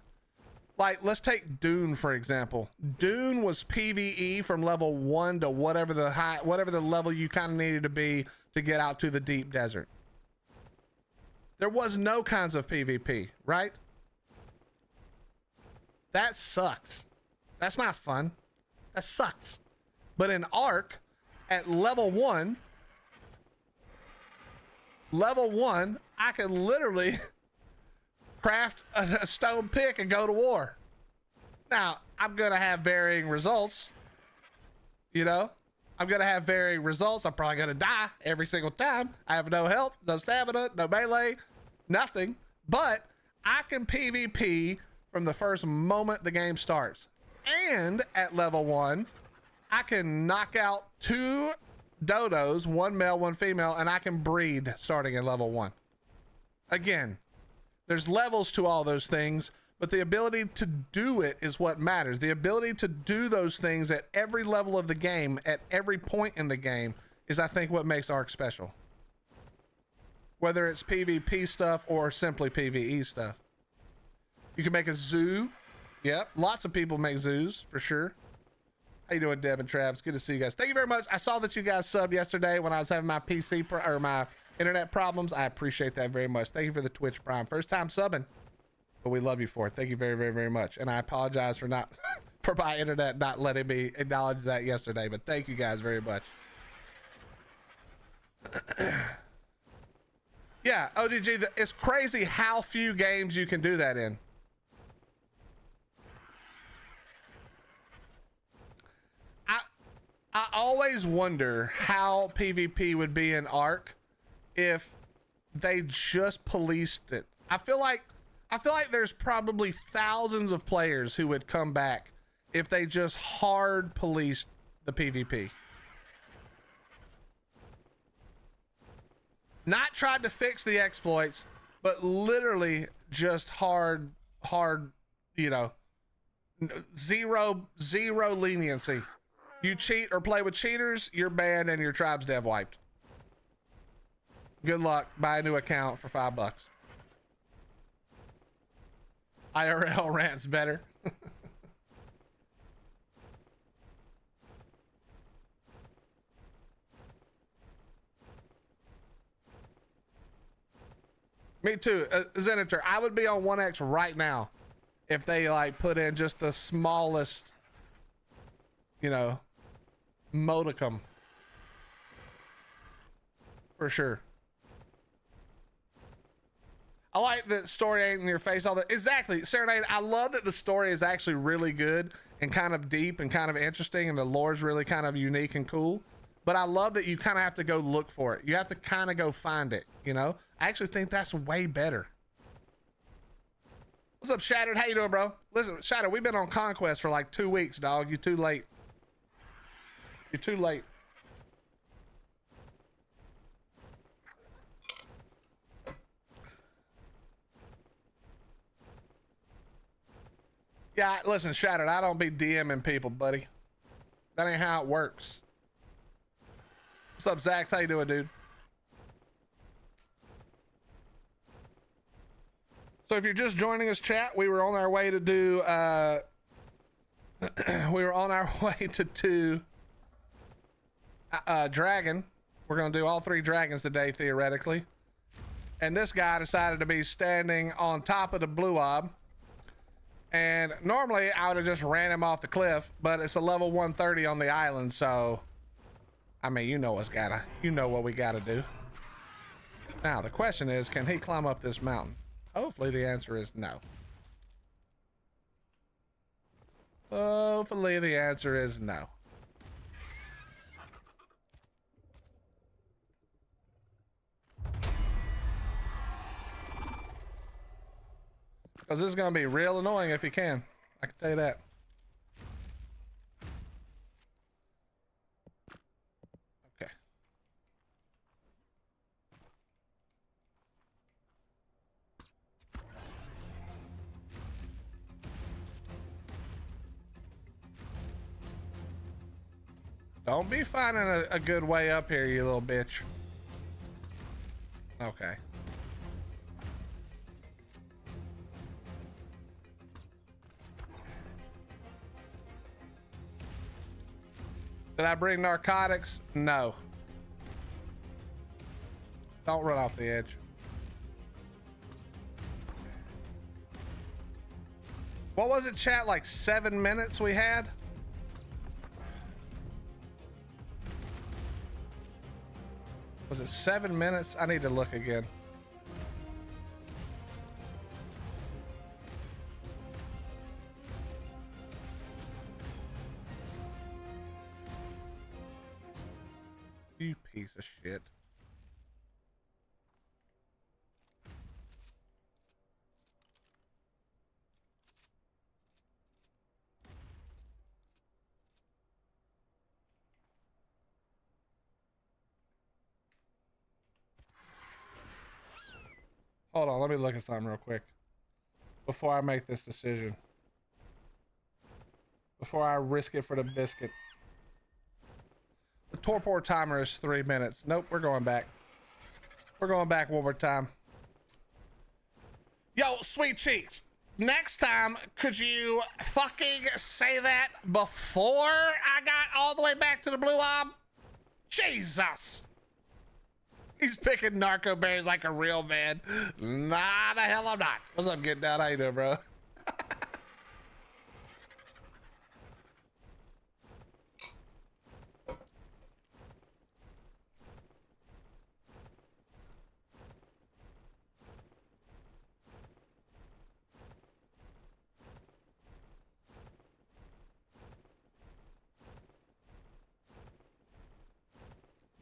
like let's take Dune for example. Dune was PvE from level 1 to whatever the level you kind of needed to be to get out to the deep desert. There was no kinds of PvP, right? That sucks. That's not fun. That sucks. But in Ark, at level 1, I could literally craft a stone pick and go to war. Now, I'm going to have varying results. You know? I'm going to have varying results. I'm probably going to die every single time. I have no health, no stamina, no melee, nothing. But I can PvP from the first moment the game starts. And at level 1, I can knock out 2 dodos, 1 male, 1 female, and I can breed starting at level 1. Again, there's levels to all those things, but the ability to do it is what matters. The ability to do those things at every level of the game, at every point in the game, is I think what makes Ark special. Whether it's PvP stuff or simply PvE stuff. You can make a zoo. Yep, lots of people make zoos, for sure. How you doing, Deb and Travis? Good to see you guys. Thank you very much. I saw that you guys subbed yesterday when I was having my PC or my internet problems. I appreciate that very much. Thank you for the Twitch Prime. First time subbing, but we love you for it. Thank you very, very, very much. And I apologize for not for my internet not letting me acknowledge that yesterday, but thank you guys very much. Yeah, OGG, it's crazy how few games you can do that in. I always wonder how PvP would be in Ark if they just policed it. I feel like there's probably thousands of players who would come back if they just hard policed the PvP. Not tried to fix the exploits, but literally just hard, you know, zero leniency. You cheat or play with cheaters, you're banned and your tribe's dev wiped. Good luck. Buy a new account for $5. IRL rants better. Me too, Zenator. I would be on 1X right now if they like put in just the smallest, you know, modicum. For sure. I like that story ain't in your face all that. Exactly, Serenade. I love that the story is actually really good and kind of deep and kind of interesting, and the lore's really kind of unique and cool. But I love that you kind of have to go look for it. You have to kind of go find it, you know? I actually think that's way better. What's up, Shattered? How you doing, bro? Listen, Shattered, we've been on Conquest for like 2 weeks, dog. You too late. You're too late. Yeah, listen, Shattered, I don't be DMing people, buddy. That ain't how it works. What's up, Zax? How you doing, dude? So if you're just joining us, chat, we were on our way to do dragon. We're gonna do all 3 dragons today, theoretically. And this guy decided to be standing on top of the blue ob. And normally I would have just ran him off the cliff, but it's a level 130 on the island, so I mean, you know what we gotta do. Now the question is, can he climb up this mountain? Hopefully the answer is no. Hopefully the answer is no. Because this is going to be real annoying if he can. I can tell you that. Okay. Don't be finding a good way up here, you little bitch. Okay. Did I bring narcotics? No. Don't run off the edge. What was it, chat? Like 7 minutes we had? Was it 7 minutes? I need to look again. You piece of shit. Hold on, let me look at something real quick before I make this decision. Before I risk it for the biscuit. The torpor timer is 3 minutes. Nope, we're going back. We're going back one more time. Yo, sweet cheeks. Next time, could you fucking say that before I got all the way back to the blue ob? Jesus. He's picking narco berries like a real man. Nah, the hell I'm not. What's up, Get Down? How you doing, bro?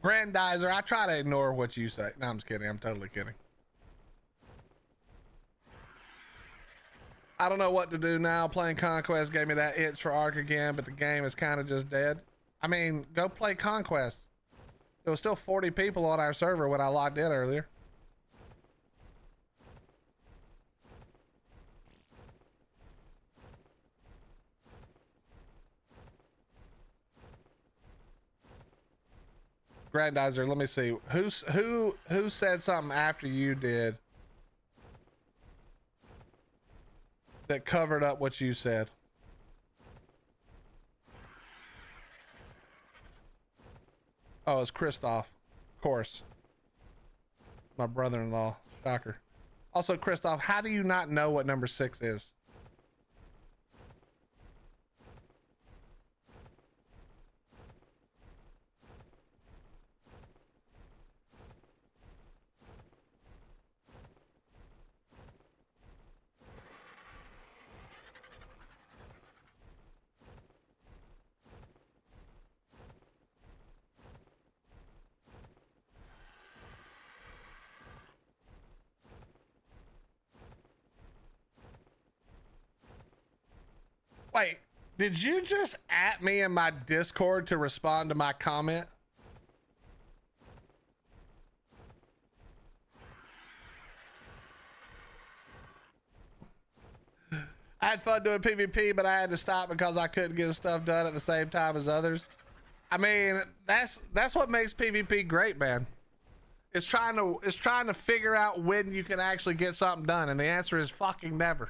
Grandizer, I try to ignore what you say. No, I'm just kidding. I'm totally kidding. I don't know what to do now. Playing Conquest gave me that itch for Ark again, but the game is kind of just dead. I mean, go play Conquest. There was still 40 people on our server when I logged in earlier. Grandizer, let me see. Who said something after you did that covered up what you said? Oh, it's Christoph. Of course. My brother-in-law. Shocker. Also, Christoph, how do you not know what number 6 is? Wait, did you just at me in my Discord to respond to my comment? I had fun doing PvP, but I had to stop because I couldn't get stuff done at the same time as others. I mean, that's what makes PvP great, man. is trying to figure out when you can actually get something done, and the answer is fucking never.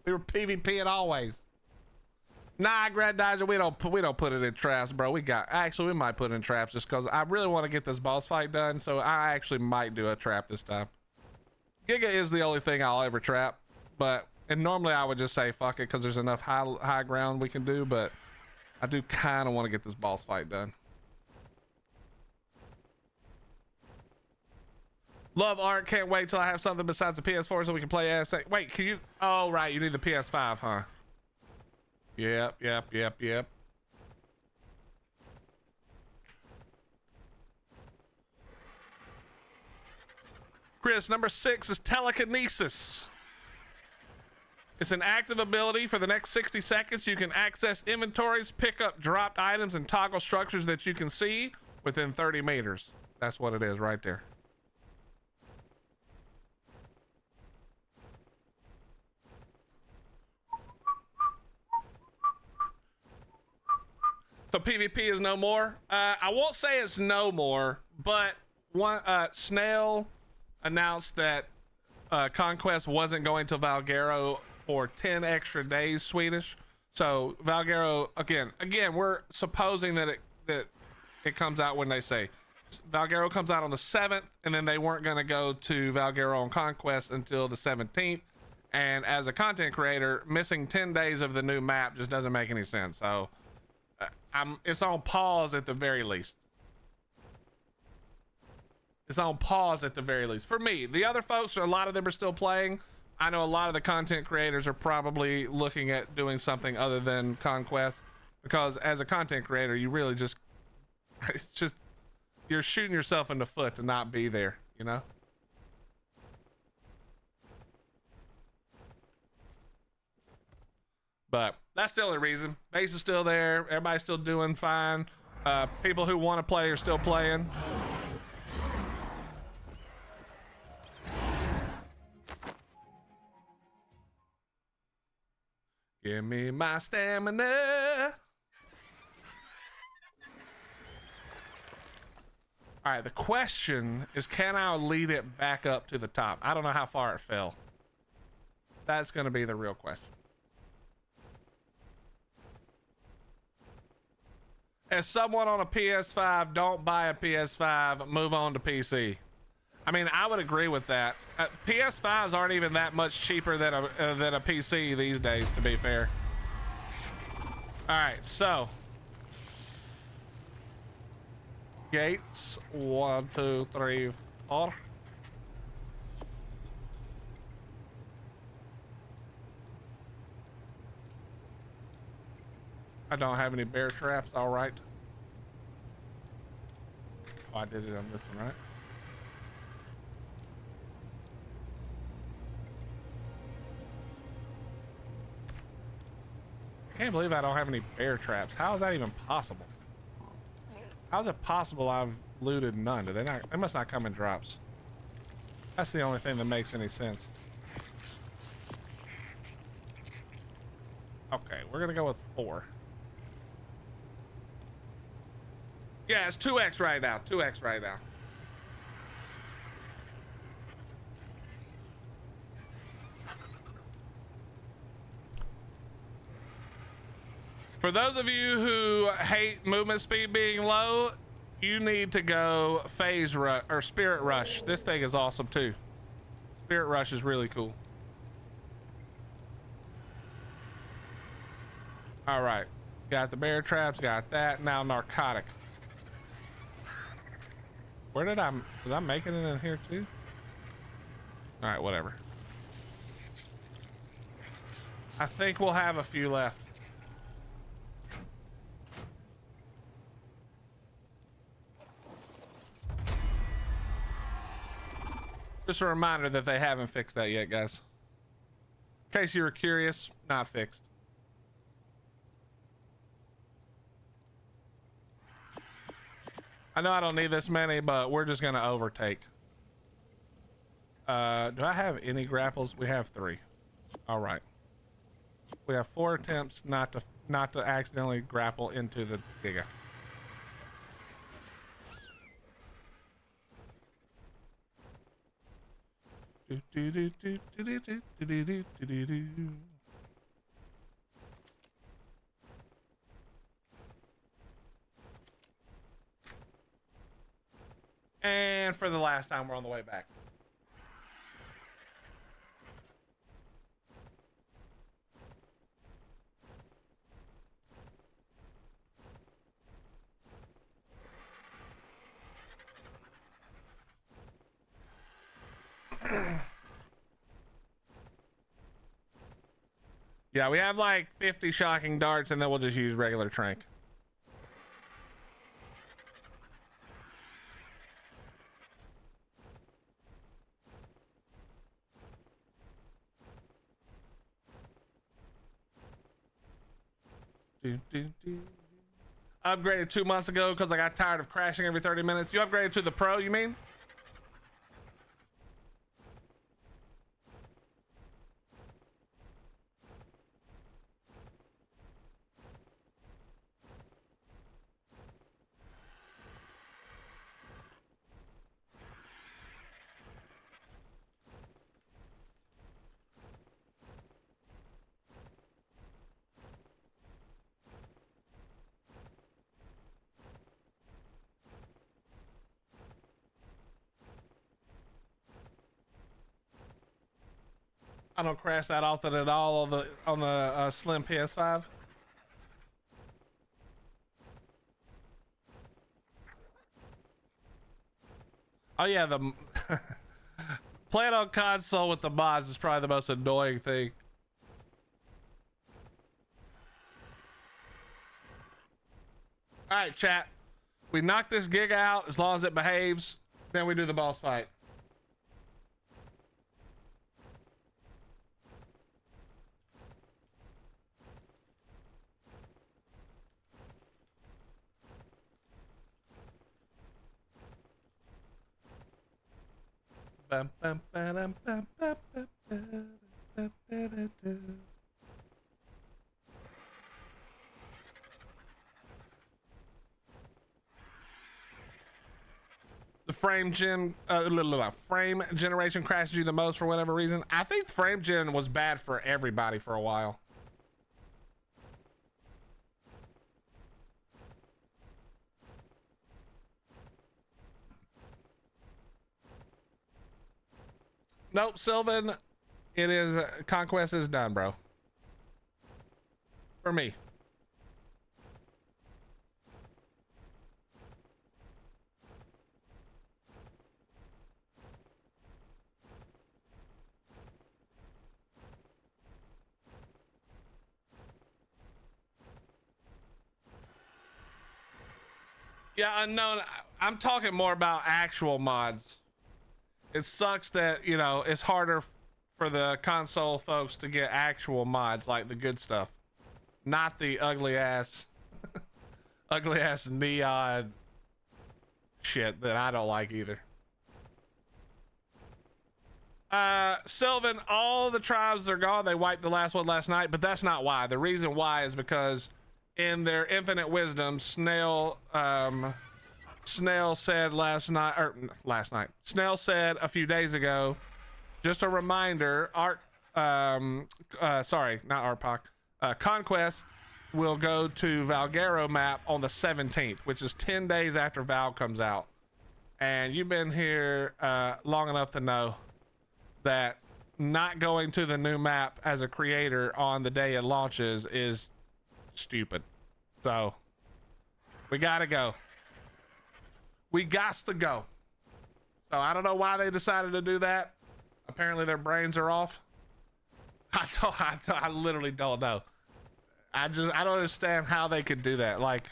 We were PvPing always. Nah, Grandizer, we don't put it in traps, bro. We might put it in traps just because I really want to get this boss fight done, so I actually might do a trap this time. Giga is the only thing I'll ever trap, and normally I would just say fuck it because there's enough high ground we can do, but I do kind of want to get this boss fight done. Love art, can't wait till I have something besides the PS4 so we can play ASA. Wait, can you? Oh, right, you need the PS5, huh? Yep. Chris, number 6 is telekinesis. It's an active ability. For the next 60 seconds, you can access inventories, pick up dropped items, and toggle structures that you can see within 30 meters. That's what it is right there. So PvP is no more. I won't say it's no more, but Snail announced that Conquest wasn't going to Valguero for 10 extra days Swedish. So Valguero again, we're supposing that it comes out when they say. Valguero comes out on the 7th, and then they weren't going to go to Valguero on Conquest until the 17th. And as a content creator, missing 10 days of the new map just doesn't make any sense. So it's on pause at the very least. It's on pause at the very least. For me, the other folks, a lot of them are still playing. I know a lot of the content creators are probably looking at doing something other than Conquest, because as a content creator, you really just, it's just, you're shooting yourself in the foot to not be there, you know? But that's the only reason. Base is still there. Everybody's still doing fine. People who want to play are still playing. Give me my stamina. All right, the question is, can I lead it back up to the top? I don't know how far it fell. That's going to be the real question. As someone on a PS5, don't buy a PS5, move on to PC. I mean, I would agree with that. PS5s aren't even that much cheaper than a PC these days, to be fair. All right, so gates 1, 2, 3, 4. I don't have any bear traps. All right. Oh, I did it on this one, right? I can't believe I don't have any bear traps. How is that even possible? How is it possible I've looted none? Do they not? They must not come in drops. That's the only thing that makes any sense. Okay, we're gonna go with 4. Yeah, it's 2x right now. 2x right now. For those of you who hate movement speed being low, you need to go phase rush or spirit rush. This thing is awesome too. Spirit rush is really cool. All right, got the bear traps, got that. Now narcotic. Where did was I making it in here too? All right, whatever. I think we'll have a few left. Just a reminder that they haven't fixed that yet, guys. In case you were curious, not fixed. I know I don't need this many, but we're just gonna overtake. Do I have any grapples? We have 3. All right. We have 4 attempts not to accidentally grapple into the Giga. Do, do, do, do, do, do, do, do, do, do, do. And for the last time, we're on the way back. Yeah, we have like 50 shocking darts, and then we'll just use regular trank. Do, do, do. Upgraded 2 months ago because I got tired of crashing every 30 minutes. You upgraded to the Pro, you mean? I don't crash that often at all on the slim PS5. Oh yeah, the playing on console with the mods is probably the most annoying thing. All right, chat. We knock this gig out as long as it behaves. Then we do the boss fight. Bum, bum, ba-dum, bum, ba, ba, ba, ba, ba, da, da. The frame generation crashed you the most for whatever reason. I think frame gen was bad for everybody for a while. Nope, Sylvan, it is Conquest is done, bro. For me. Yeah, unknown. I'm talking more about actual mods. It sucks that, you know, it's harder for the console folks to get actual mods, like the good stuff, not the ugly ass neon shit that I don't like either. Sylvan, all the tribes are gone. They wiped the last one last night, but that's not why. The reason why is because in their infinite wisdom, Snail said Snail said a few days ago, just a reminder, sorry, not Arpak, Conquest will go to Valguero map on the 17th, which is 10 days after Val comes out. And you've been here long enough to know that not going to the new map as a creator on the day it launches is stupid. So we gotta go. We gots to go. So I don't know why they decided to do that. Apparently their brains are off. I literally don't know. I don't understand how they could do that. Like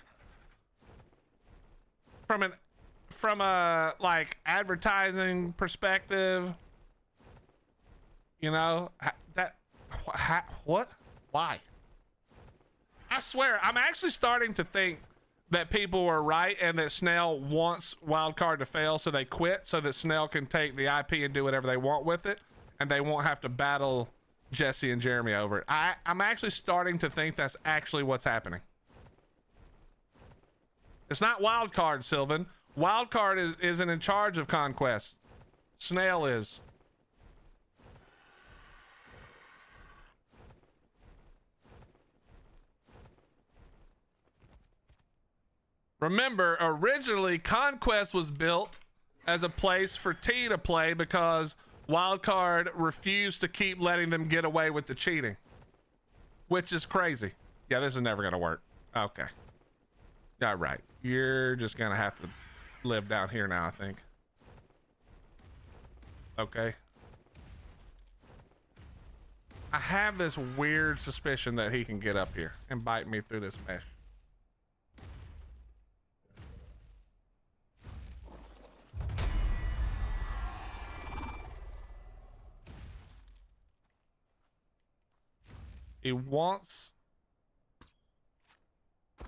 from a like advertising perspective, you know, what? Why? I swear, I'm actually starting to think that people were right and that Snail wants Wildcard to fail so they quit so that Snail can take the IP and do whatever they want with it and they won't have to battle Jesse and Jeremy over it. I'm actually starting to think that's actually what's happening. It's not Wildcard, Sylvan. Wildcard isn't in charge of Conquest. Snail is. Remember, originally Conquest was built as a place for T to play because Wildcard refused to keep letting them get away with the cheating, which is crazy. Yeah, this is never gonna work. Okay. Yeah, right. You're just gonna have to live down here now, I think. Okay. I have this weird suspicion that he can get up here and bite me through this mesh. He wants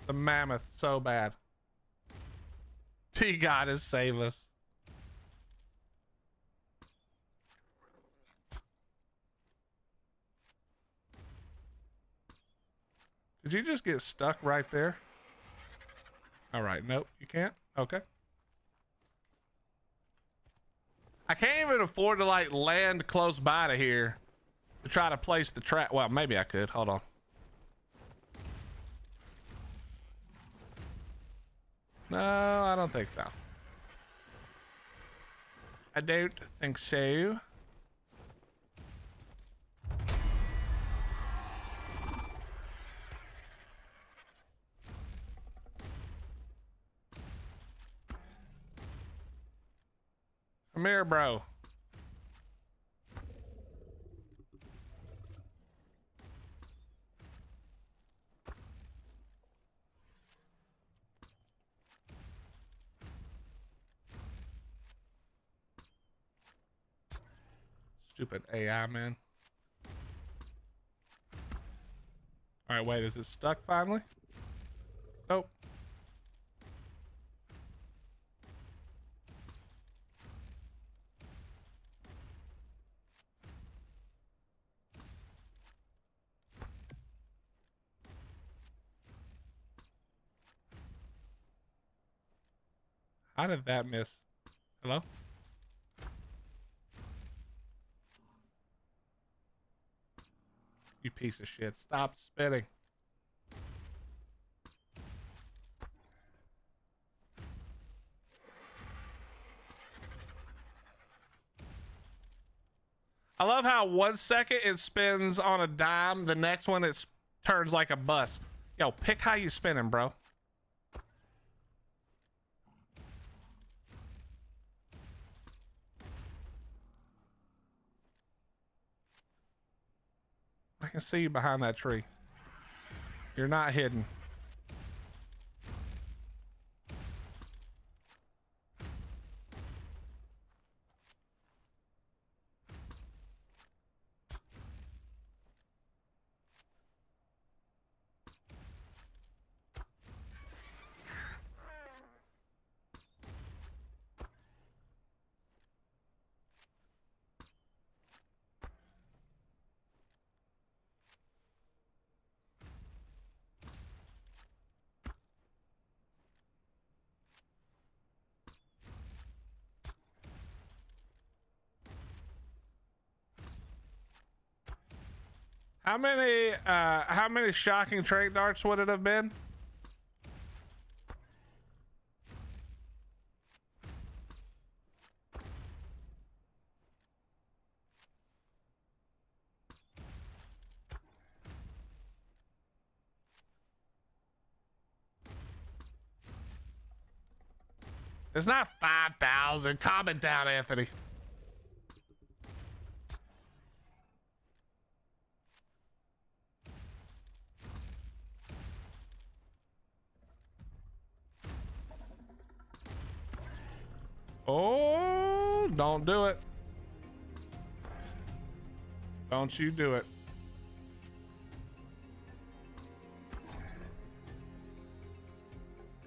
the mammoth so bad. He gotta save us. Did you just get stuck right there? All right, nope, you can't. Okay. I can't even afford to like land close by to here to try to place the trap. Well, maybe I could. Hold on. No, I don't think so. I don't think so. Come here, bro. Stupid AI, man. All right, wait, is it stuck finally? Nope. How did that miss? Hello? You piece of shit. Stop spitting. I love how 1 second it spins on a dime, the next one it turns like a bus. Yo, pick how you spinning, bro. I can see you behind that tree. You're not hidden. How many shocking trait darts would it have been? It's not 5,000. Calm it down, Anthony. Oh, don't do it. Don't you do it.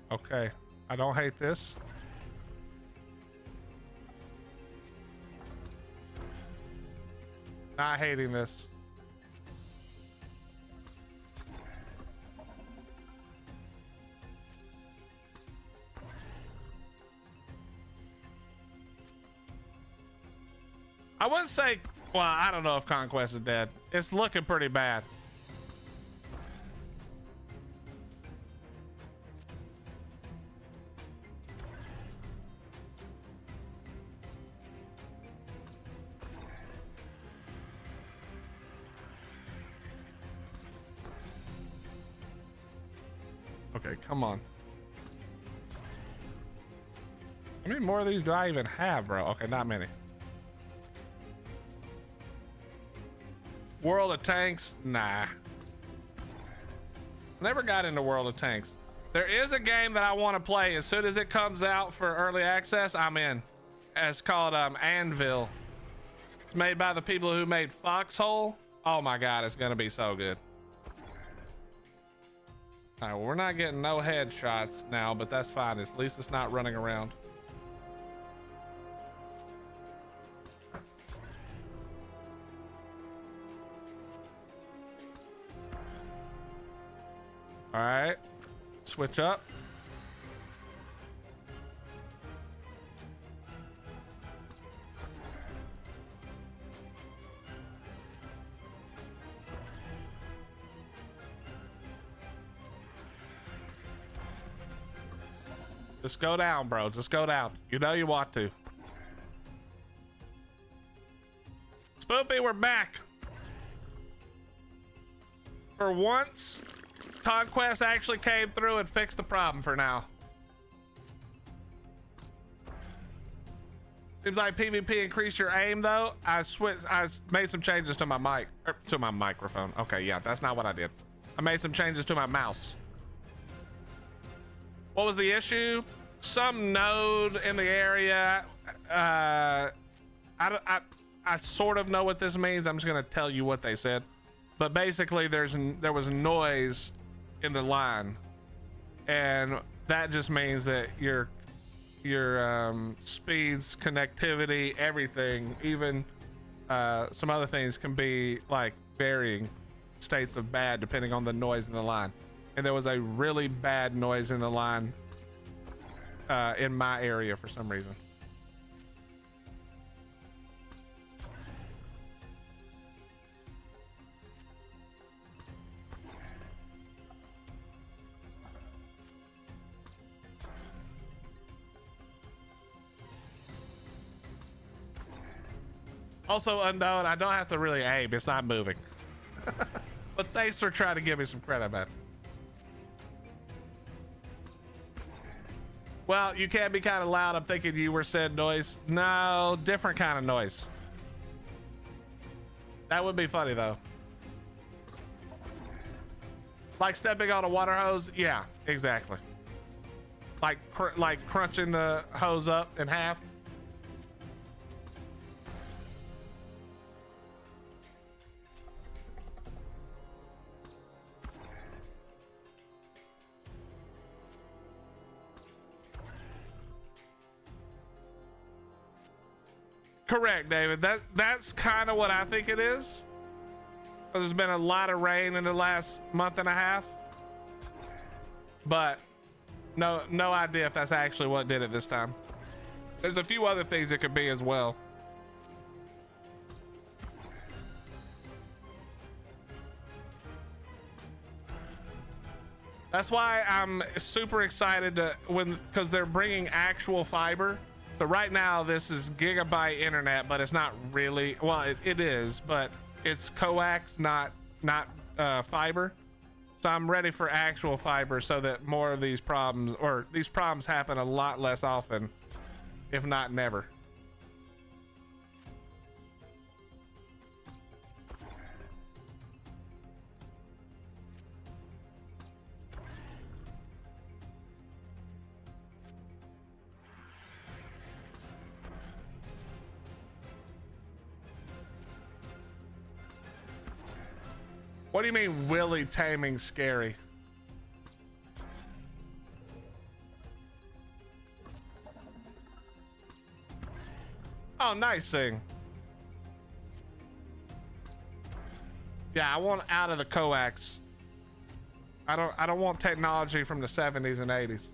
Okay, I don't hate this. Not hating this. I wouldn't say, well, I don't know if Conquest is dead. It's looking pretty bad. Okay, come on. How many more of these do I even have, bro? Okay, not many. World of Tanks? Nah. Never got into World of Tanks. There is a game that I want to play as soon as it comes out for early access. I'm in. It's called Anvil. It's made by the people who made Foxhole. Oh my god, it's gonna be so good. All right, well, we're not getting no headshots now, but that's fine. At least it's not running around. All right, switch up. Just go down, bro. Just go down. You know you want to. Spoopy, we're back. For once, Conquest actually came through and fixed the problem for now. Seems like PvP increased your aim though. I made some changes to my mic, to my microphone. Okay, yeah, that's not what I did. I made some changes to my mouse. What was the issue? Some node in the area. I sort of know what this means. I'm just gonna tell you what they said. But basically, there was noise in the line, and that just means that your speeds, connectivity, everything, even some other things can be like varying states of bad depending on the noise in the line. And there was a really bad noise in the line in my area for some reason. Also unknown, I don't have to really aim, it's not moving. But thanks for trying to give me some credit, man. Well, you can be kind of loud. I'm thinking you were said noise. No, different kind of noise. That would be funny though. Like stepping on a water hose? Yeah, exactly. Like crunching the hose up in half. Correct, David. That's kind of what I think it is. There's been a lot of rain in the last month and a half, but no idea if that's actually what did it this time. There's a few other things it could be as well. That's why I'm super excited because they're bringing actual fiber. So right now this is gigabyte internet, but it's not really, well, it is, but it's coax, not fiber. So I'm ready for actual fiber so that more of these problems, or these problems happen a lot less often, if not never. What do you mean Willy taming scary? Oh, nice thing. Yeah, I want out of the coax. I don't want technology from the 70s and 80s.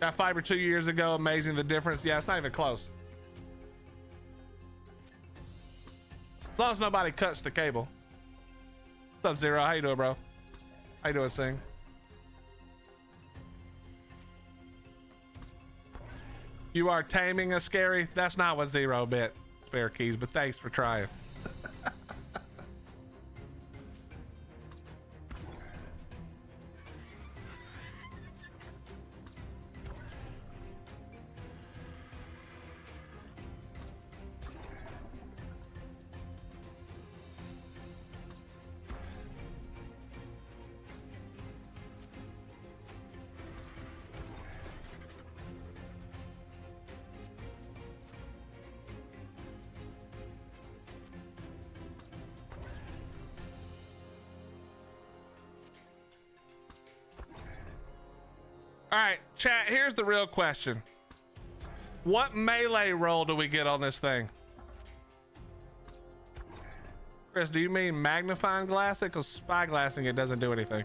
Got fiber 2 years ago. Amazing the difference. Yeah, it's not even close. As long as nobody cuts the cable. What's up, Zero? How you doing, bro? How you doing, Sing? You are taming a scary? That's not what Zero bit, Spare Keys, but thanks for trying. All right, chat, here's the real question. What melee roll do we get on this thing? Chris, do you mean magnifying glass it? Because spyglassing it doesn't do anything.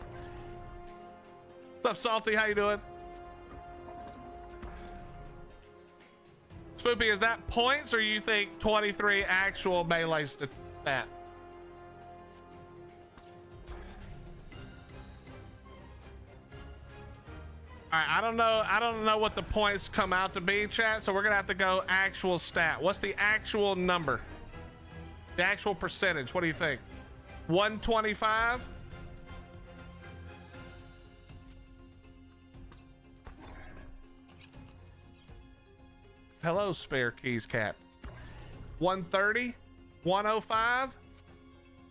What's up, Salty? How you doing? Spoopy, is that points or you think 23 actual melee stat? All right, I don't know what the points come out to be, chat, so we're gonna have to go actual stat. What's the actual number? The actual percentage, what do you think? 125? Hello, spare keys cat. 130? 105?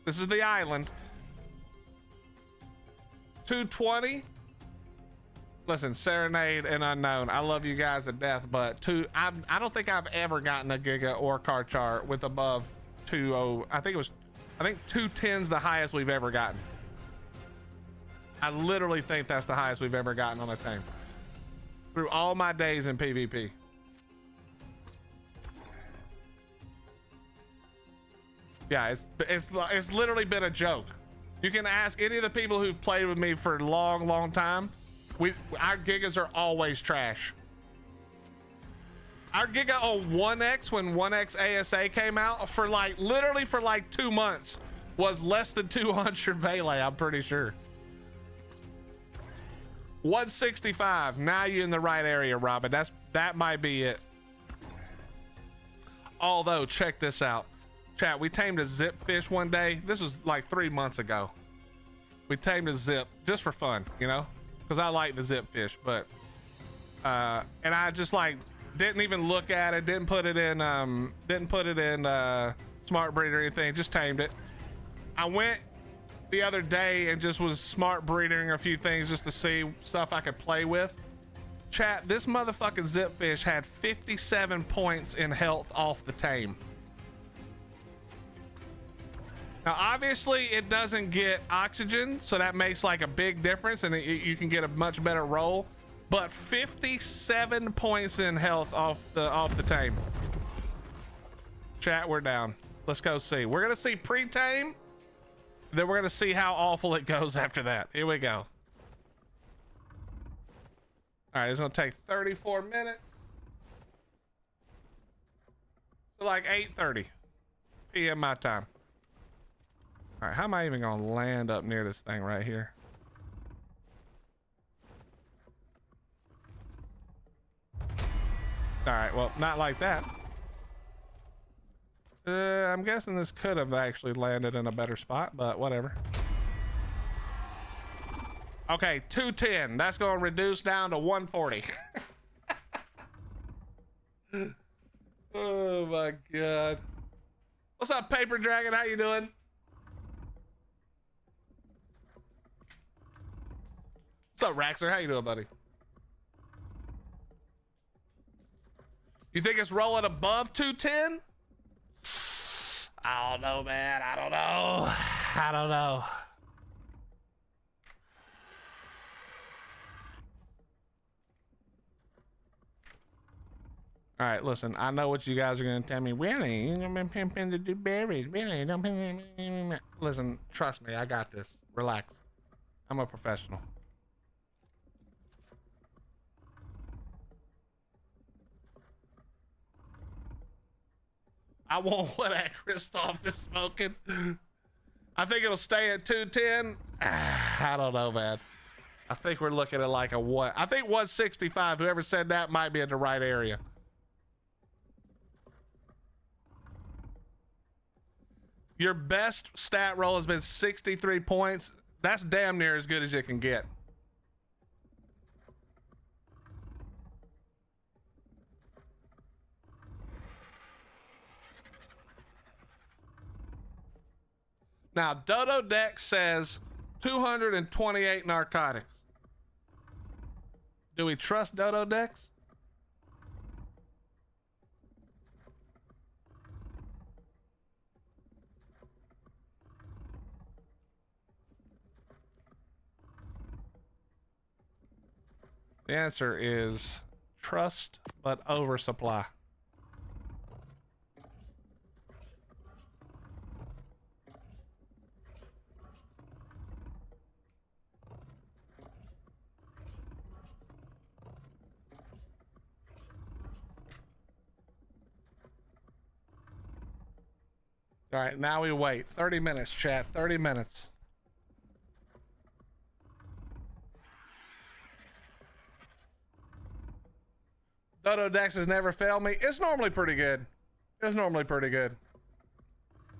This is the island. 220? Listen, Serenade and Unknown, I love you guys to death, but I don't think I've ever gotten a Giga or car chart with above 20. I think 210's the highest we've ever gotten. I literally think that's the highest we've ever gotten on a tame through all my days in PvP. Yeah, it's literally been a joke. You can ask any of the people who've played with me for a long time. Our gigas are always trash. Our giga on 1x when 1x ASA came out for literally for 2 months was less than 200 melee, I'm pretty sure. 165. Now you're in the right area, Robin. That might be it. Although, check this out. Chat, we tamed a zip fish one day. This was like 3 months ago. We tamed a zip just for fun, you know, because I like the zip fish, but and I just didn't even look at it, didn't put it in smart breed or anything, just tamed it. I went the other day and just was smart breeding a few things just to see stuff I could play with. Chat, this motherfucking zip fish had 57 points in health off the tame. Now, obviously, it doesn't get oxygen, so that makes a big difference, and you can get a much better roll. But 57 points in health off the tame. Chat, we're down. Let's go see. We're gonna see pre-tame, then we're gonna see how awful it goes after that. Here we go. All right, it's gonna take 34 minutes. So 8:30 p.m. my time. All right, how am I even gonna land up near this thing right here? All right, well, not like that. I'm guessing this could have actually landed in a better spot, but whatever. Okay, 210. That's gonna reduce down to 140. Oh my God. What's up, Paper Dragon? How you doing? What's up, Raxer? How you doing, buddy? You think it's rolling above 210? I don't know, man. I don't know. All right, listen, I know what you guys are going to tell me. Really? You're going to pimp into do berries. Really? Don't pimp. Listen, trust me. I got this. Relax. I'm a professional. I want what that Christoph is smoking. I think it'll stay at 210. I don't know, man. I think we're looking at a what? I think 165. Whoever said that might be in the right area. Your best stat roll has been 63 points. That's damn near as good as you can get. Now, Dodo Dex says 228 narcotics. Do we trust Dodo Dex? The answer is trust but oversupply. All right, now we wait 30 minutes, chat. 30 minutes. Dodo Dex has never failed me. It's normally pretty good. It's normally pretty good.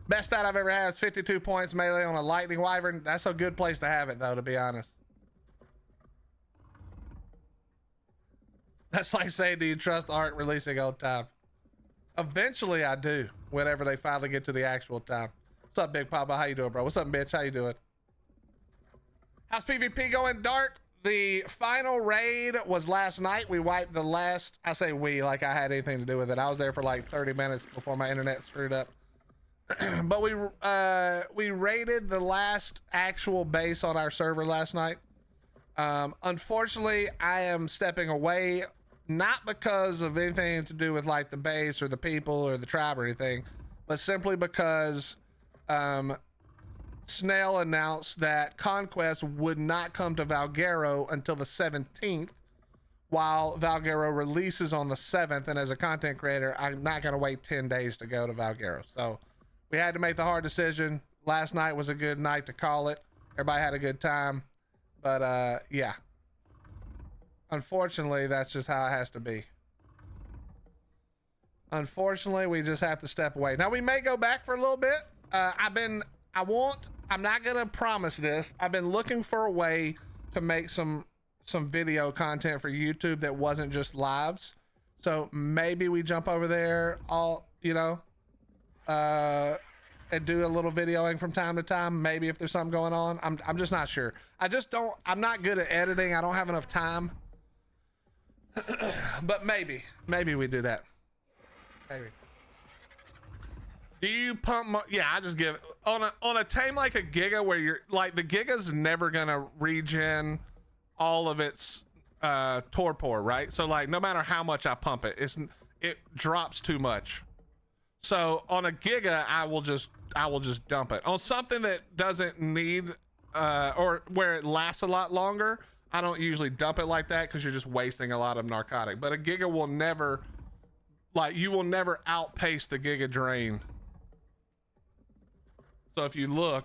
Best stat I've ever had is 52 points melee on a lightning wyvern. That's a good place to have it, though, to be honest. That's like saying, do you trust art releasing on time? Eventually I do, whenever they finally get to the actual time. What's up, Big Papa? How you doing, bro? What's up, bitch? How you doing? How's PvP going, Dark? The final raid was last night. We wiped the last, I say we, like I had anything to do with it. I was there for like 30 minutes before my internet screwed up. But we raided the last actual base on our server last night. Unfortunately, I am stepping away, not because of anything to do with like the base or the people or the tribe or anything, but simply because Snail announced that Conquest would not come to Valguero until the 17th, while Valguero releases on the 7th. And as a content creator, I'm not going to wait 10 days to go to Valguero. So we had to make the hard decision. Last night was a good night to call it. Everybody had a good time. But yeah, unfortunately, that's just how it has to be. Unfortunately, we just have to step away. Now we may go back for a little bit. I'm not gonna promise this. I've been looking for a way to make some video content for YouTube that wasn't just lives. So maybe we jump over there and do a little videoing from time to time. Maybe if there's something going on. I'm just not sure. I'm not good at editing. I don't have enough time. But maybe we do that. Maybe. Do you pump? Yeah, I just give it on a tame like a Giga, where you're like, the Giga's never gonna regen all of its torpor, right? So like, no matter how much I pump it, it drops too much. So on a Giga, I will just dump it. On something that doesn't need or where it lasts a lot longer, I don't usually dump it like that, because you're just wasting a lot of narcotic. But a Giga will never, like, you will never outpace the Giga drain. So if you look,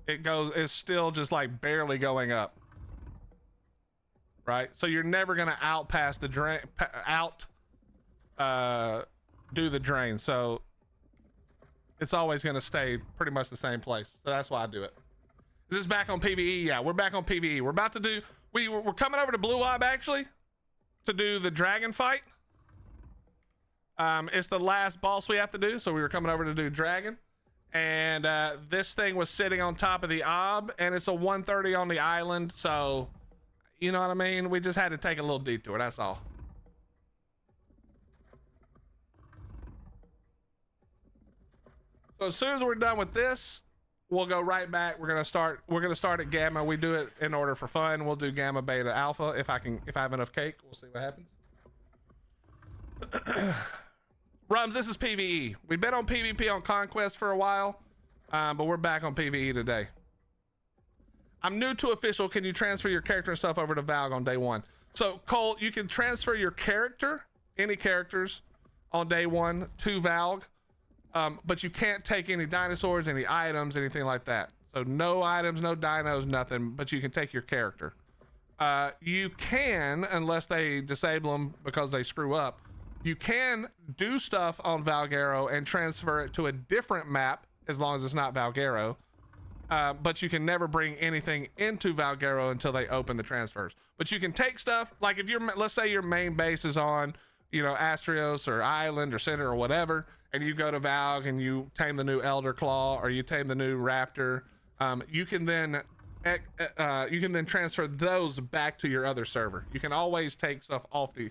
it's still just like barely going up, right? So you're never gonna outpass the drain, do the drain. So it's always gonna stay pretty much the same place. So that's why I do it. Is this back on PVE? Yeah, we're back on PVE. We're about to do, we're coming over to Blue Ob actually to do the dragon fight. It's the last boss we have to do. So we were coming over to do dragon. And this thing was sitting on top of the ob, and it's a 130 on the island. So, you know what I mean? We just had to take a little detour. That's all. So as soon as we're done with this, we'll go right back. We're gonna start at gamma. We do it in order for fun. We'll do gamma, beta, alpha. If I have enough cake, we'll see what happens. Rums, this is PvE. We've been on PvP on Conquest for a while, but we're back on PvE today. I'm new to official. Can you transfer your character and stuff over to Valg on day one? So Cole, you can transfer your character, any characters, on day one to Valg, but you can't take any dinosaurs, any items, anything like that. So no items, no dinos, nothing, but you can take your character. You can, unless they disable them because they screw up, you can do stuff on Valguero and transfer it to a different map, as long as it's not Valguero. But you can never bring anything into Valguero until they open the transfers. But you can take stuff, like if let's say your main base is on, Astrios or Island or Center or whatever, and you go to Valg and you tame the new Elder Claw or you tame the new Raptor, you can then transfer those back to your other server. You can always take stuff off the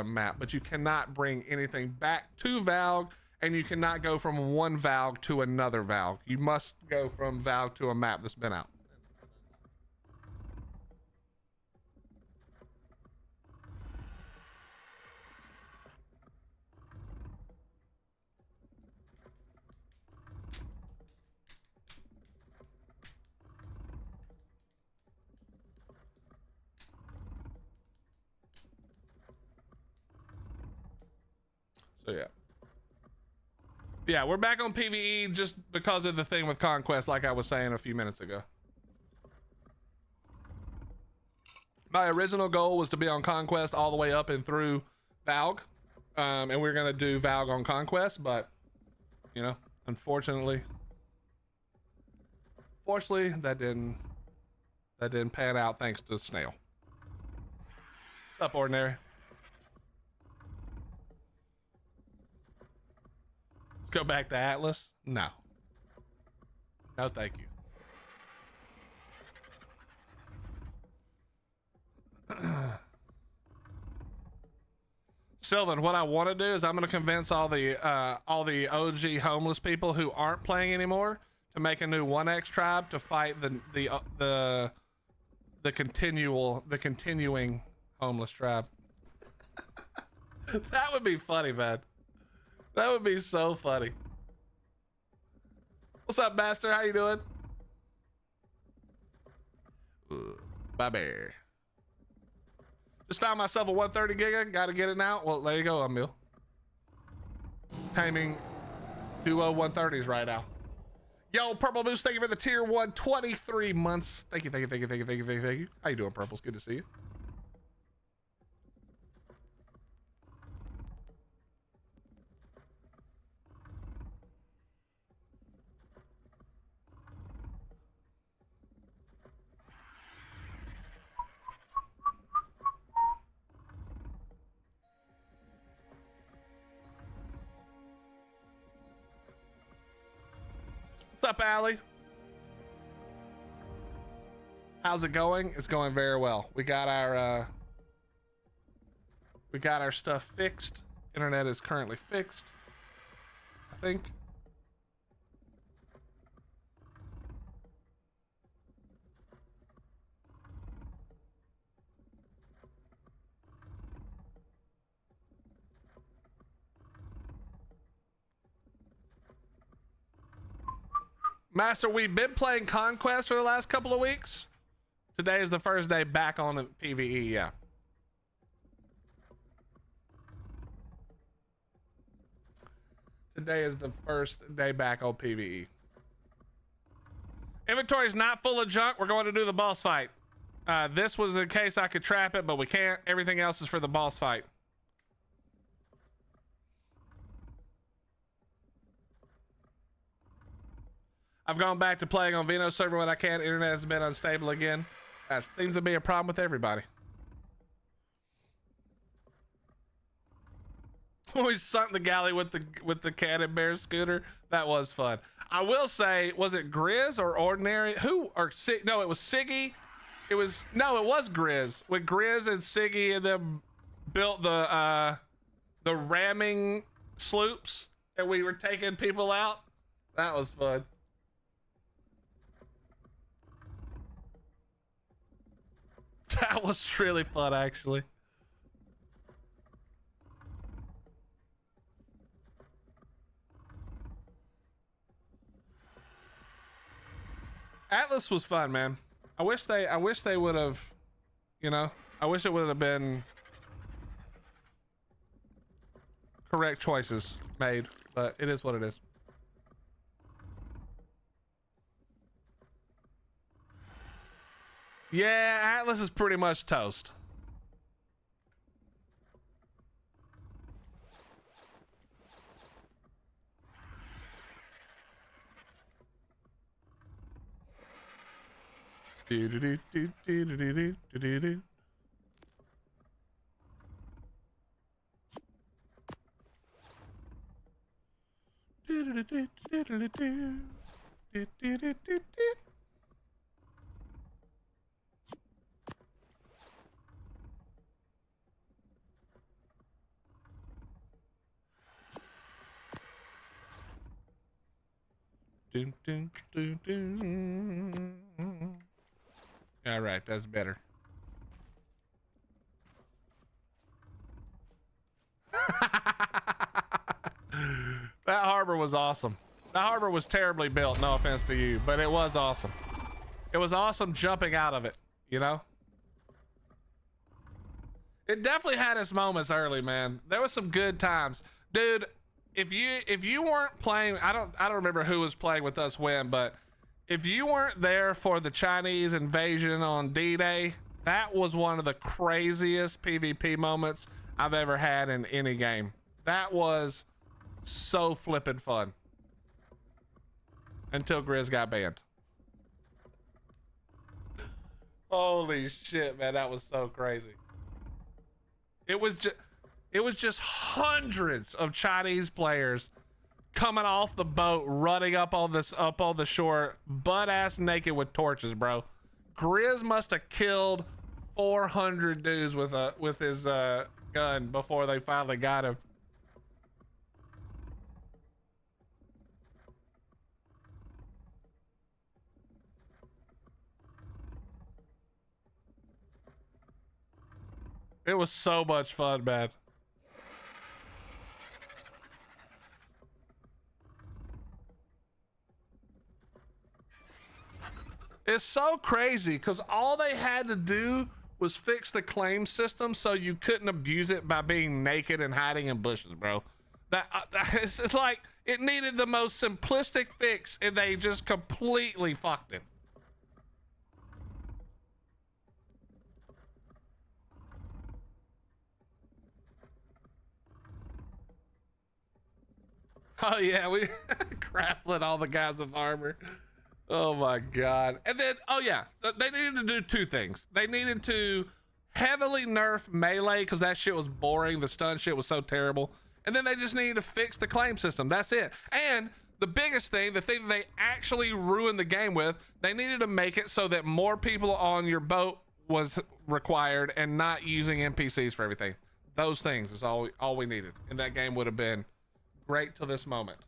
map, but you cannot bring anything back to Valg, and you cannot go from one Valg to another Valg. You must go from Valg to a map that's been out. So yeah. Yeah, we're back on PVE just because of the thing with Conquest, like I was saying a few minutes ago. My original goal was to be on Conquest all the way up and through Valg. And we're gonna do Valg on Conquest, but you know, unfortunately that didn't pan out thanks to Snail. What's up, Ordinary? Let's go back to Atlas. No, thank you. Sylvan, what I want to do is I'm going to convince all the OG homeless people who aren't playing anymore to make a new 1x tribe to fight the continuing homeless tribe. That would be funny, man. That would be so funny. What's up, Master? How you doing? Bye, bear. Just found myself a 130 giga. Gotta get it now. Well, there you go, Emil. Taming duo 130s right now. Yo, Purple Moose, thank you for the tier 1, 23 months. Thank you. How you doing, Purples? Good to see you. What's up, Allie? How's it going? It's going very well. We got our stuff fixed. Internet is currently fixed, I think. Master, we've been playing Conquest for the last couple of weeks. Today is the first day back on the PVE, yeah. Today is the first day back on PVE. Inventory is not full of junk. We're going to do the boss fight. This was in case I could trap it, but we can't. Everything else is for the boss fight. I've gone back to playing on Vino server when I can. Internet has been unstable again. That seems to be a problem with everybody. We sunk the galley with the cannon bear scooter. That was fun. I will say, was it Grizz or Ordinary? No, it was Siggy. It was Grizz. When Grizz and Siggy and them built the ramming sloops and we were taking people out. That was fun. That was really fun, actually. Atlas was fun, man. I wish they would have, you know, I wish it would have been correct choices made, but it is what it is. Yeah, Atlas is pretty much toast. Do do do do do do do do do do. Do do do do do do do do do do. Dun, dun, dun, dun. All right, that's better. That harbor was awesome. The harbor was terribly built, no offense to you, but it was awesome. It was awesome jumping out of it, you know? It definitely had its moments early, man. There was some good times. Dude, if you weren't playing, I don't remember who was playing with us when, but if you weren't there for the Chinese invasion on D-Day, that was one of the craziest PvP moments I've ever had in any game. That was so flippin' fun. Until Grizz got banned. Holy shit, man, that was so crazy. It was just hundreds of Chinese players coming off the boat, running up on the shore, butt ass naked with torches, bro. Grizz must have killed 400 dudes with his gun before they finally got him. It was so much fun, man. It's so crazy because all they had to do was fix the claim system so you couldn't abuse it by being naked and hiding in bushes, bro. It's like it needed the most simplistic fix and they just completely fucked it. Oh yeah, we grappling all the guys with armor. Oh my god. And then, oh yeah, they needed to do two things. They needed to heavily nerf melee because that shit was boring. The stun shit was so terrible. And then they just needed to fix the claim system. That's it. And the biggest thing, the thing that they actually ruined the game with, they needed to make it so that more people on your boat was required and not using NPCs for everything. Those things is all we needed. And that game would have been great till this moment.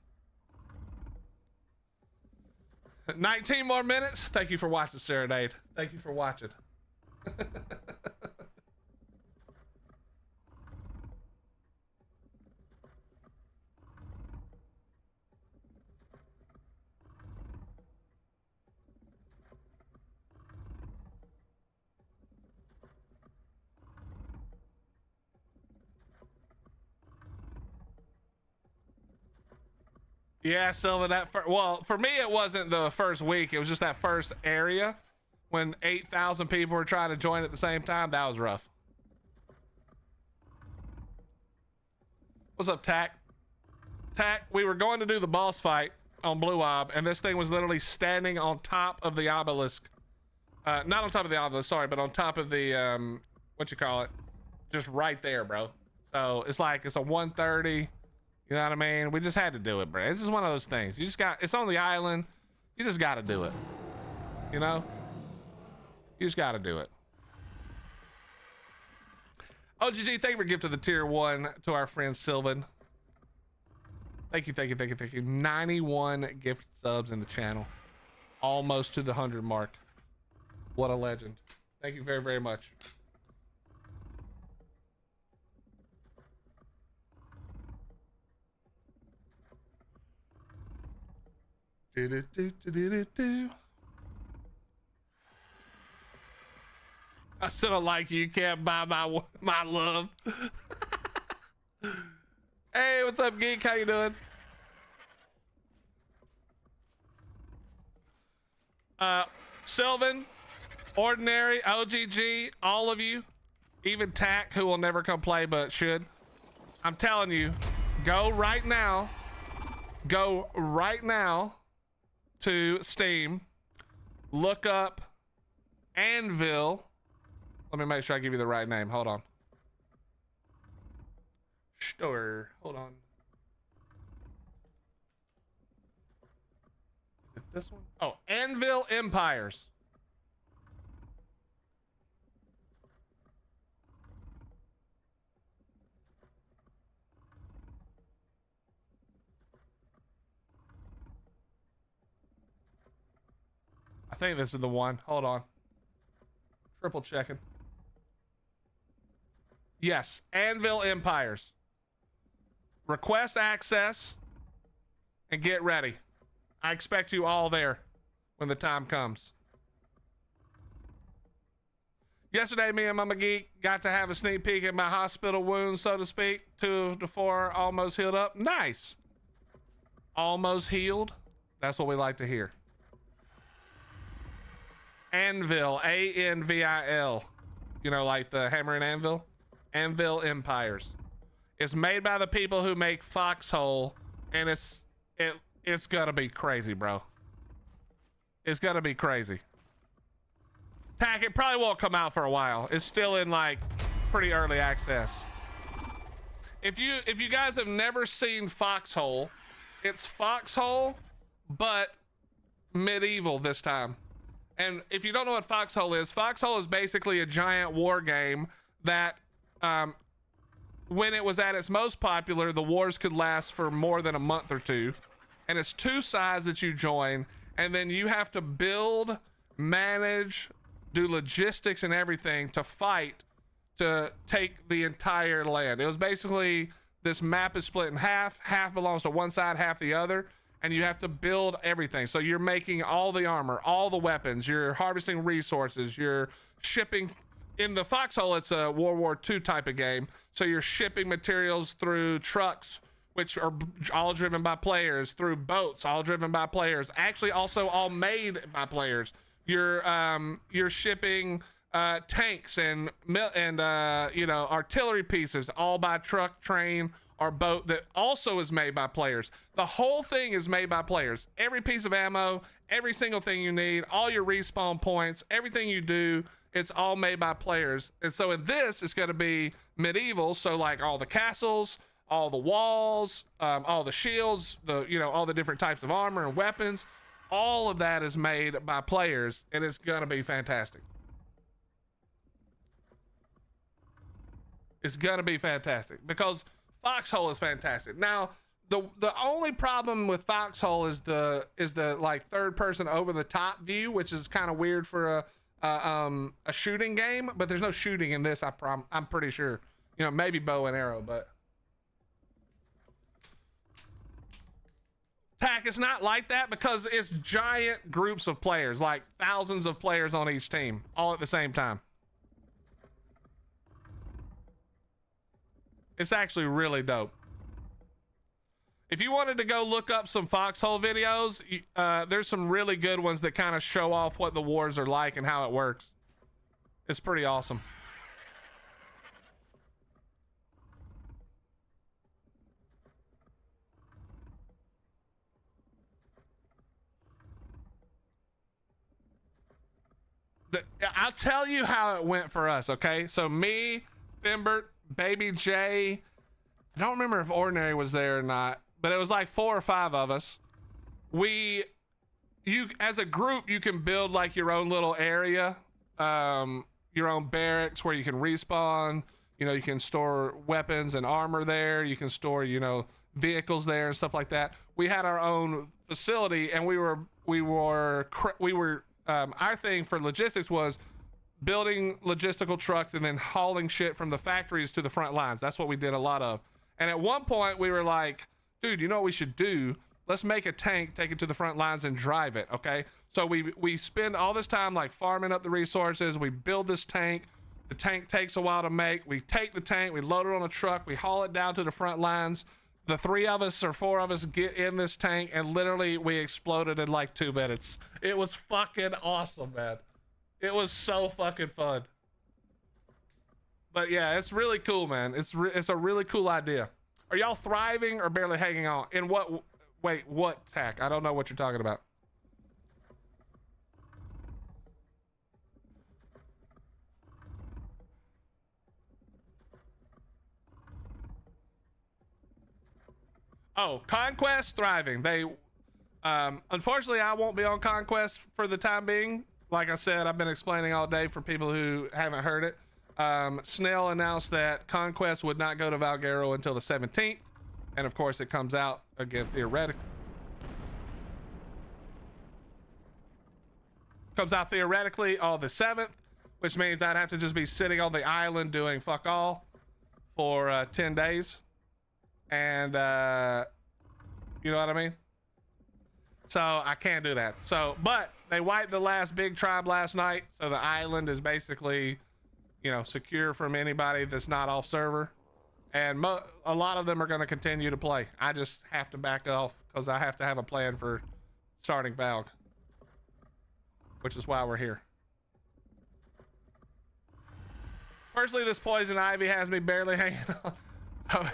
19 more minutes. Thank you for watching, Serenade. Thank you for watching. Yeah, Silva, well, for me, it wasn't the first week. It was just that first area when 8,000 people were trying to join at the same time. That was rough. What's up, Tack? Tack, we were going to do the boss fight on Blue Ob, and this thing was literally standing on top of the obelisk. Not on top of the obelisk, sorry, but on top of the, what you call it? Just right there, bro. So it's like, it's a 130. You know what I mean? We just had to do it, bro. It's just one of those things. You just got, it's on the island. You just got to do it. You know? You just got to do it. OGG, thank you for gifting the tier 1 to our friend Sylvan. Thank you, thank you, thank you, thank you. 91 gift subs in the channel. Almost to the 100 mark. What a legend. Thank you very, very much. I still don't like you. You can't buy my love. Hey, what's up, Geek? How you doing? Sylvan, Ordinary, OGG, all of you, even Tack, who will never come play but should. I'm telling you, go right now to Steam, look up Anvil. Let me make sure I give you the right name. Hold on. Store. Hold on. Is it this one? Oh, Anvil Empires. I think this is the one. Hold on. Triple checking. Yes, Anvil Empires. Request access and get ready. I expect you all there when the time comes. Yesterday, me and Mama Geek got to have a sneak peek at my hospital wounds, so to speak. 2 of the 4 almost healed up. Nice. Almost healed. That's what we like to hear. Anvil, A-N-V-I-L. You know, like the hammer and anvil. Anvil Empires. It's made by the people who make Foxhole, and it's gonna be crazy, bro. It's gonna be crazy. Tack, it probably won't come out for a while. It's still in like pretty early access. If you guys have never seen Foxhole, it's Foxhole, but medieval this time. And if you don't know what Foxhole is basically a giant war game that when it was at its most popular, the wars could last for more than a month or 2. And it's 2 sides that you join, and then you have to build, manage, do logistics and everything to fight to take the entire land. It was basically, this map is split in half belongs to one side, half the other, and you have to build everything. So you're making all the armor, all the weapons, you're harvesting resources, you're shipping. In the Foxhole, it's a World War II type of game, so you're shipping materials through trucks, which are all driven by players, through boats, all driven by players, actually also all made by players. You're shipping tanks and you know, artillery pieces, all by truck, train, or boat, that also is made by players. The whole thing is made by players. Every piece of ammo, every single thing you need, all your respawn points, everything you do, it's all made by players. And so in this, it's going to be medieval. So like all the castles, all the walls, all the shields, all the different types of armor and weapons, all of that is made by players, and it's going to be fantastic. It's going to be fantastic because Foxhole is fantastic. Now, the only problem with Foxhole is the like third person over the top view, which is kind of weird for a shooting game, but there's no shooting in this. I'm pretty sure, maybe bow and arrow, but Tack, it's not like that because it's giant groups of players, like thousands of players on each team, all at the same time. It's actually really dope. If you wanted to go look up some Foxhole videos, there's some really good ones that kind of show off what the wars are like and how it works. It's pretty awesome. I'll tell you how it went for us, okay? So me, Fimbert, Baby J, I don't remember if Ordinary was there or not, but it was like 4 or 5 of us. As a group, you can build like your own little area, your own barracks where you can respawn. You can store weapons and armor there. You can store, vehicles there and stuff like that. We had our own facility, and our thing for logistics was building logistical trucks and then hauling shit from the factories to the front lines. That's what we did a lot of. And at one point we were like, dude, you know what we should do? Let's make a tank, take it to the front lines and drive it. Okay. So we spend all this time like farming up the resources. We build this tank. The tank takes a while to make. We take the tank, we load it on a truck, we haul it down to the front lines. The 3 of us or 4 of us get in this tank, and literally we exploded in like 2 minutes. It was fucking awesome, man. It was so fucking fun. But yeah, it's really cool, man. It's a really cool idea. Are y'all thriving or barely hanging on? In what? Wait, what, Tack? I don't know what you're talking about. Oh, Conquest thriving. They unfortunately I won't be on Conquest for the time being. Like I said, I've been explaining all day for people who haven't heard it. Snell announced that Conquest would not go to Valguero until the 17th, and of course it comes out again theoretically. Comes out theoretically on the 7th, which means I'd have to just be sitting on the island doing fuck all for 10 days. And you know what I mean? So I can't do that. So, but they wiped the last big tribe last night, so the island is basically you know, secure from anybody that's not off server. And a lot of them are going to continue to play. I just have to back off because I have to have a plan for starting Valg, which is why we're here. Personally, this poison ivy has me barely hanging on.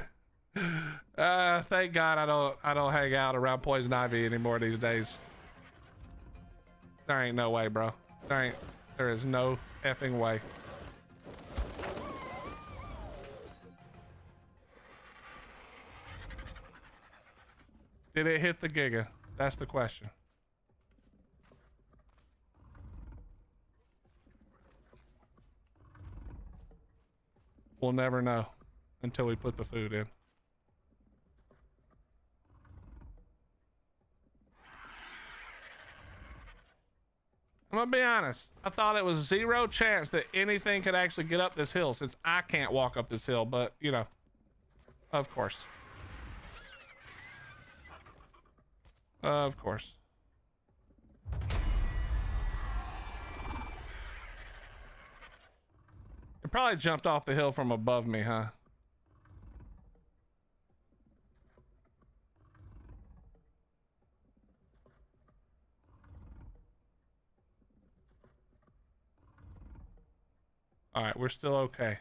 Thank God I don't hang out around poison ivy anymore these days. There ain't no way, bro. There is no effing way. Did it hit the Giga? That's the question. We'll never know until we put the food in. I'm gonna be honest. I thought it was 0 chance that anything could actually get up this hill since I can't walk up this hill, but you know, of course. Of course. It probably jumped off the hill from above me, huh? All right, we're still okay.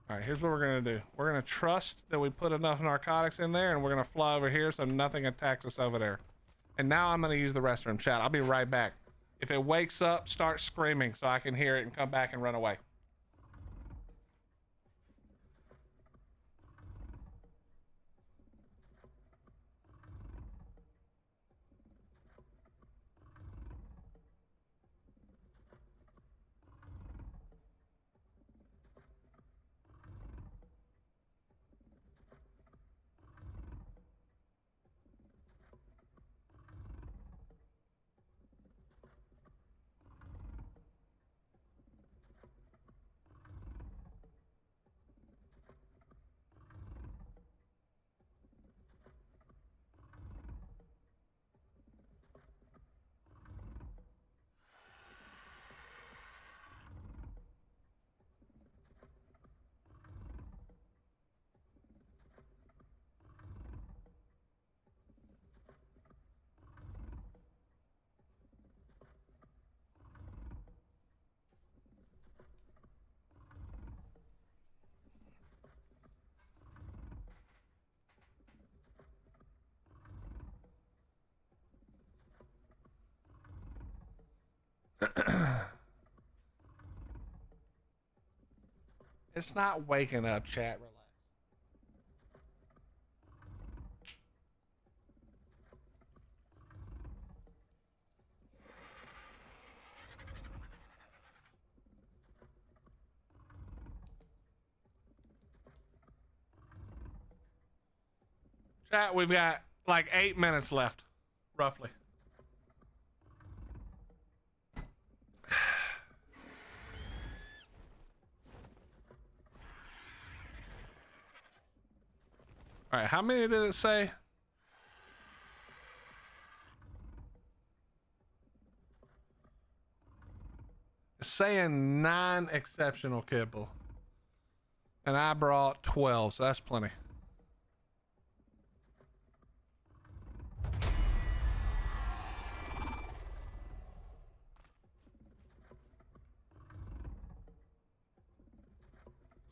All right, here's what we're gonna do. We're gonna trust that we put enough narcotics in there, and we're gonna fly over here so nothing attacks us over there. And now I'm gonna use the restroom, chat. I'll be right back. If it wakes up, start screaming so I can hear it and come back and run away. It's not waking up, chat. Relax. Chat, we've got like 8 minutes left, roughly. All right, how many did it say? It's saying 9 exceptional kibble. And I brought 12, so that's plenty.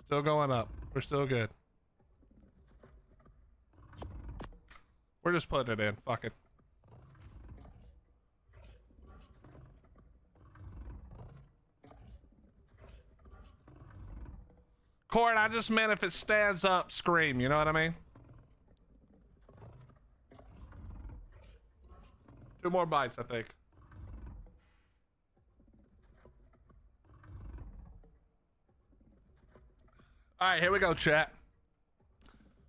Still going up. We're still good. We're just putting it in. Fuck it. Corin, I just meant if it stands up, scream. You know what I mean? 2 more bites, I think. All right, here we go, chat.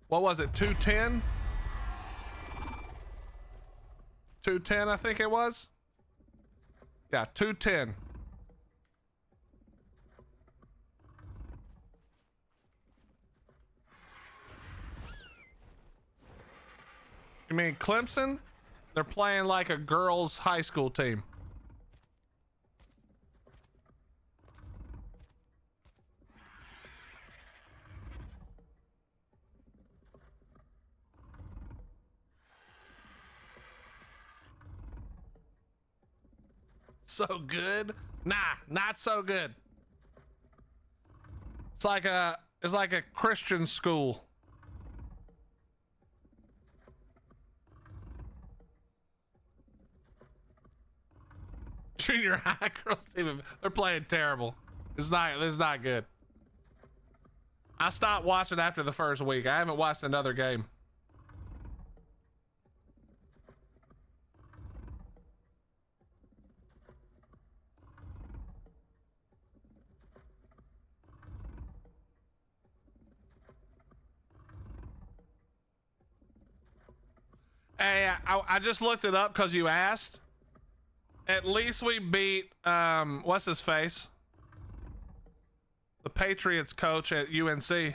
What was it? 210? 210, I think it was. Yeah, 210. You mean Clemson? They're playing like a girls' high school team. so good. Nah, not so good. It's like a Christian school. Junior high girls team, they're playing terrible. This is not good. I stopped watching after the first week. I haven't watched another game. Hey, I just looked it up because you asked. At least we beat what's his face? The Patriots coach at UNC.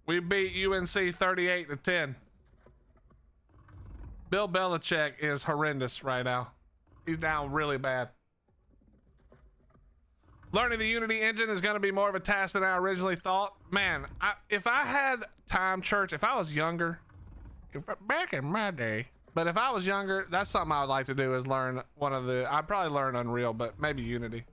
We beat UNC 38-10. Bill Belichick is horrendous right now. He's down really bad. Learning the Unity engine is going to be more of a task than I originally thought. Man, if I had time, church, if I was younger, back in my day, but if I was younger, that's something I would like to do is learn one of the, I'd probably learn Unreal, but maybe Unity.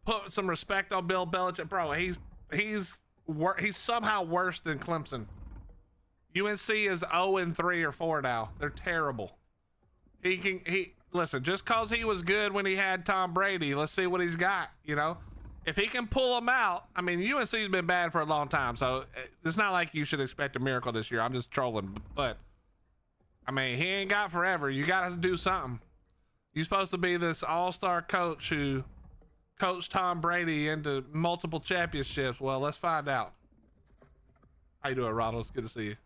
Put some respect on Bill Belichick, bro. He's somehow worse than Clemson. UNC is 0-3 or 4 now. They're terrible. Listen, just cause he was good when he had Tom Brady, let's see what he's got, you know? If he can pull them out, I mean, UNC's been bad for a long time, so it's not like you should expect a miracle this year. I'm just trolling, but I mean, he ain't got forever. You gotta do something. You're supposed to be this all-star coach who coached Tom Brady into multiple championships. Well, let's find out. How you doing, Ronald? It's good to see you.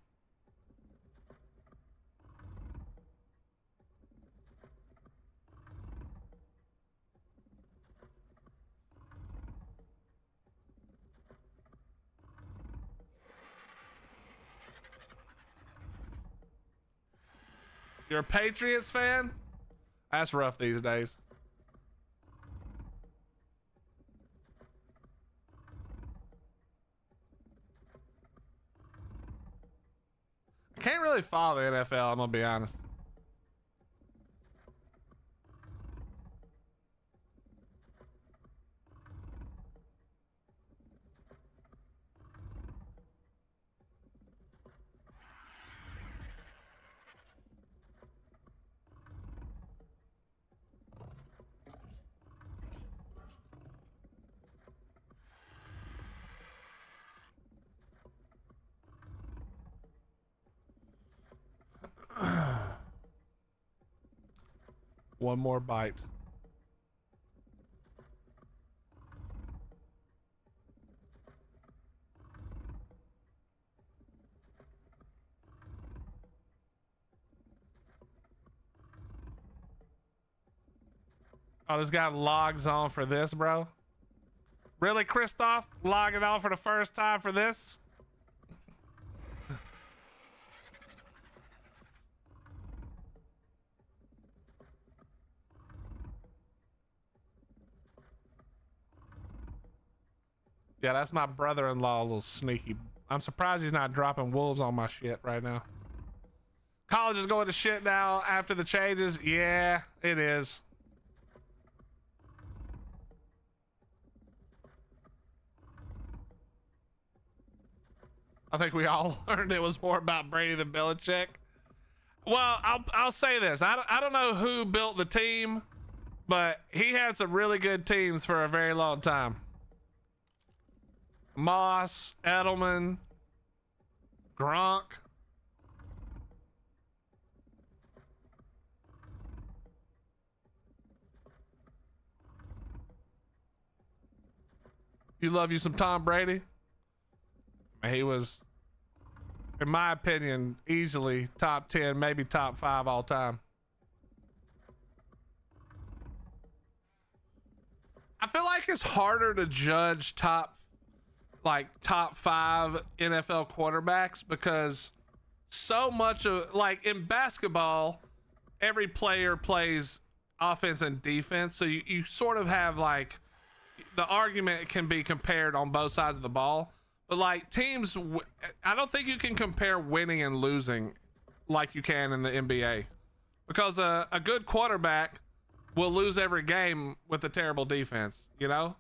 You're a Patriots fan? That's rough these days. I can't really follow the NFL, I'm gonna be honest. One more bite. Oh, this guy logs on for this, bro. Really, Christoph? Logging on for the first time for this? Yeah, that's my brother-in-law, a little sneaky. I'm surprised he's not dropping wolves on my shit right now. College is going to shit now after the changes. Yeah, it is. I think we all learned it was more about Brady than Belichick. Well, I'll say this. I don't know who built the team, but he had some really good teams for a very long time. Moss, Edelman, Gronk. You love you some Tom Brady? He was, in my opinion, easily top 10, maybe top 5 all time. I feel like it's harder to judge top 5 NFL quarterbacks because so much of, like in basketball, every player plays offense and defense. So you sort of have like the argument can be compared on both sides of the ball. But like teams, I don't think you can compare winning and losing like you can in the NBA, because a good quarterback will lose every game with a terrible defense, you know?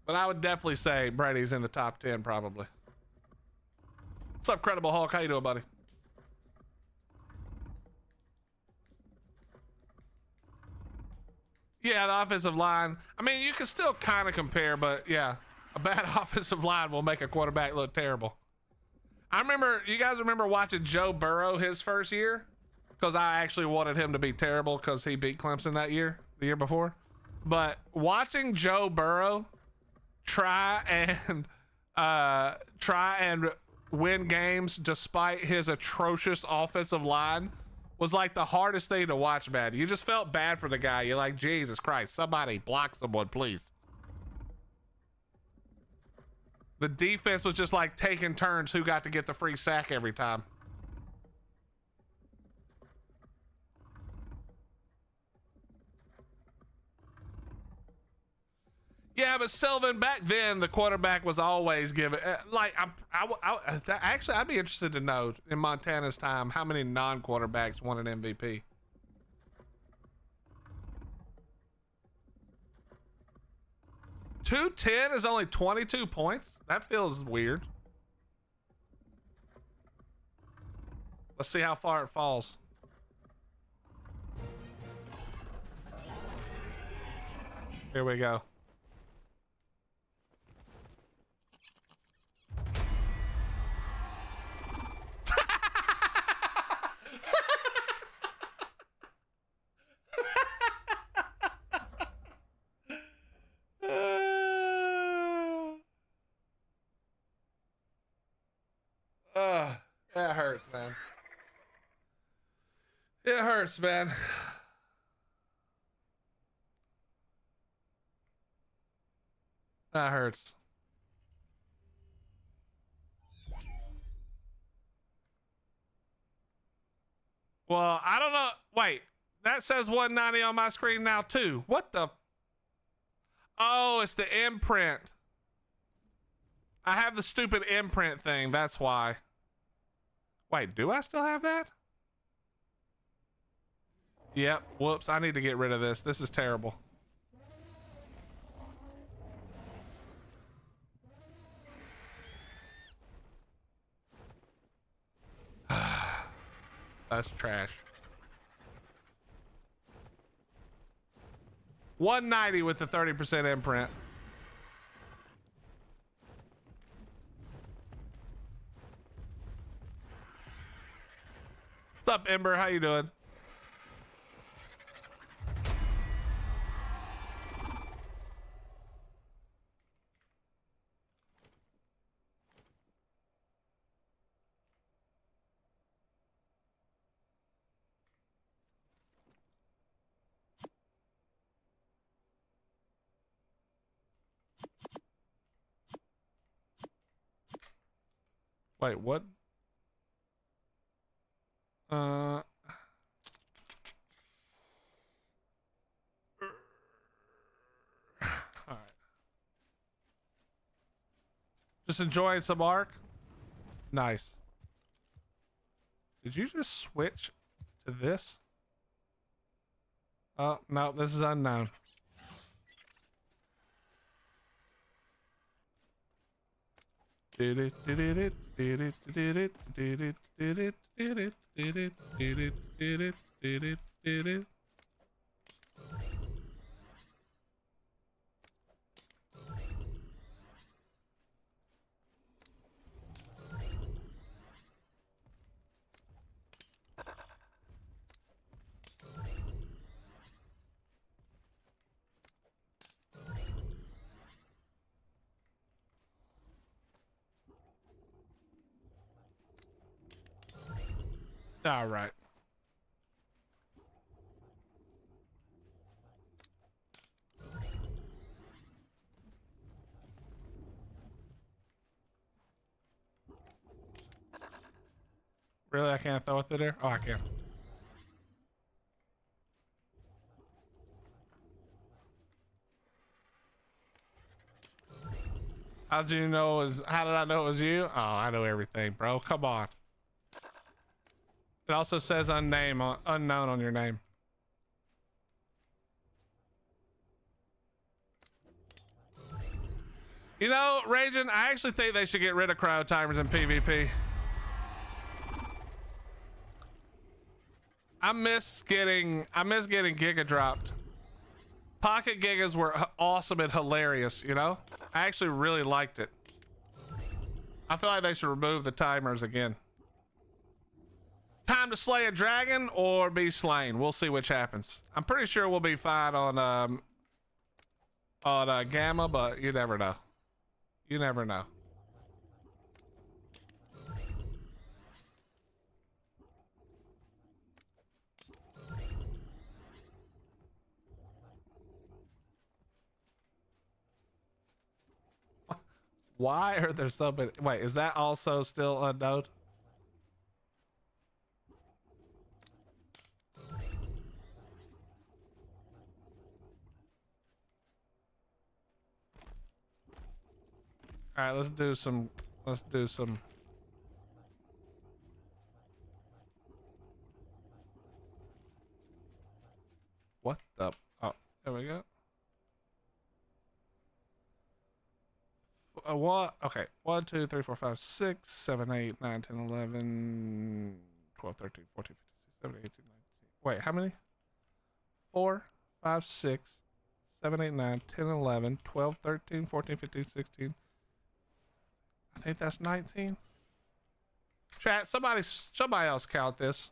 But I would definitely say Brady's in the top 10 probably. What's up, Credible Hulk? How you doing, buddy? Yeah, the offensive line. I mean, you can still kind of compare, but yeah, a bad offensive line will make a quarterback look terrible. I remember, you guys remember watching Joe Burrow his first year? Because I actually wanted him to be terrible because he beat Clemson that year, the year before. But watching Joe Burrow try and win games despite his atrocious offensive line was like the hardest thing to watch, man. You just felt bad for the guy. You're like, Jesus Christ, somebody block someone, please. The defense was just like taking turns who got to get the free sack every time. Yeah, but Sylvan, back then the quarterback was always given actually I'd be interested to know in Montana's time how many non-quarterbacks won an MVP. $210 is only 22 points. That feels weird. Let's see how far it falls. Here we go. That hurts, man. It hurts, man. That hurts. Well, I don't know. Wait, that says 190 on my screen now too. What the? Oh, it's the imprint. I have the stupid imprint thing. That's why. Wait, do I still have that? Yep. Whoops. I need to get rid of this. This is terrible. That's trash. 190 with the 30% imprint. What's up, Ember? How you doing? Wait, what? All right. Just enjoying some arc. Nice. Did you just switch to this? Oh, no, this is unknown. All right. Really? I can't throw it through there? Oh, I can. How did you know it was, how did I know it was you? Oh, I know everything, bro. Come on. It also says unknown on your name. You know, Raging, I actually think they should get rid of cryo timers in PvP. I miss getting Giga dropped. Pocket Gigas were awesome and hilarious, you know? I actually really liked it. I feel like they should remove the timers again. Time to slay a dragon or be slain. We'll see which happens. I'm pretty sure we'll be fine on Gamma, but you never know. You never know. Why are there so many? Wait, is that also still unknown? All right, let's do some. What the? Oh, there we go. What? Okay. 1, 2, 3, 4, 5, 6, 7, 8, 9, 10, 11, 12, 13, 14, 15, 16, 17, 18, 19. Wait, how many? 4, 5, 6, 7, 8, 9, 10, 11, 12, 13, 14, 15, 16. I think that's 19. Chat, somebody else count this.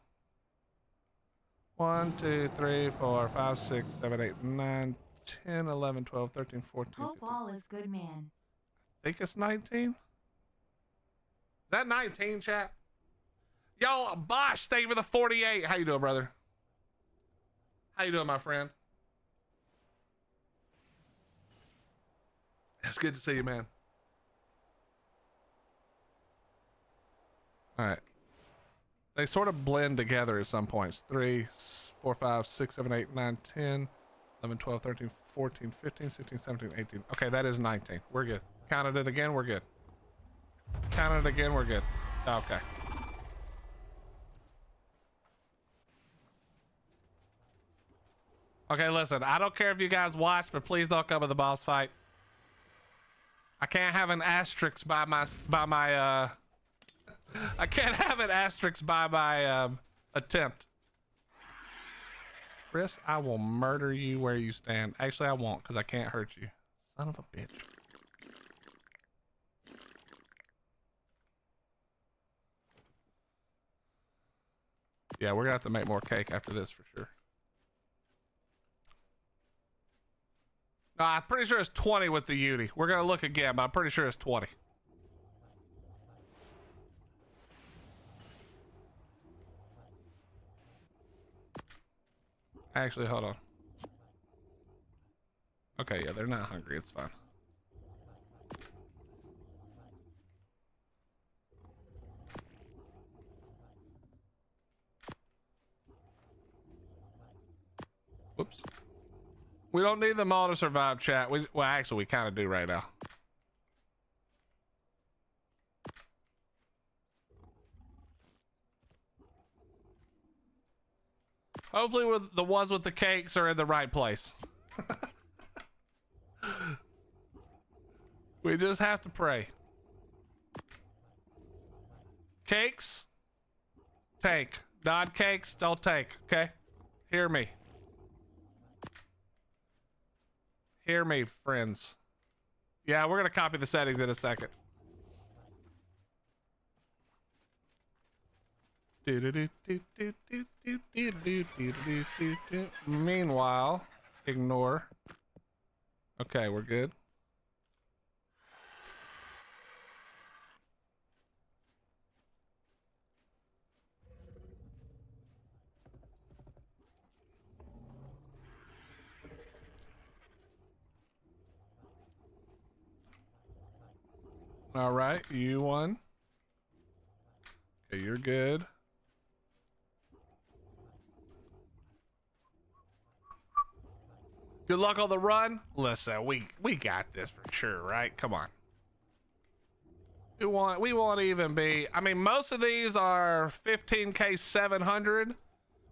1, 2, 3, 4, 5, 6, 7, 8, 9, 10, 11, 12, 13, 14, 15. Hope all is good, man. I think it's 19. Is that 19, chat? Yo, Bosch, thank you for the 48. How you doing, brother? How you doing, my friend? It's good to see you, man. All right. They sort of blend together at some points. 3, 4, 5, 6, 7, 8, 9, 10, 11, 12, 13, 14, 15, 16, 17, 18. Okay, that is 19. We're good. Counted it again, we're good. Counted it again, we're good. Okay. Okay, listen, I don't care if you guys watch, but please don't come to the boss fight. I can't have an asterisk by my I can't have an asterisk by my attempt. Chris, I will murder you where you stand. Actually, I won't, because I can't hurt you. Son of a bitch. Yeah, we're gonna have to make more cake after this for sure. No, I'm pretty sure it's 20 with the Uni. We're gonna look again, but I'm pretty sure it's 20. Actually, hold on. Okay, yeah, they're not hungry. It's fine. Whoops. We don't need them all to survive, chat. Well, actually, we kind of do right now. Hopefully the ones with the cakes are in the right place. We just have to pray. Cakes, take. Non-cakes, don't take, okay? Hear me. Hear me, friends. Yeah, we're gonna copy the settings in a second. Meanwhile, ignore. Okay, we're good. All right, you won. Okay, you're good. Good luck on the run. Listen, we got this for sure, right? Come on. We won't even be. I mean, most of these are 15K 700.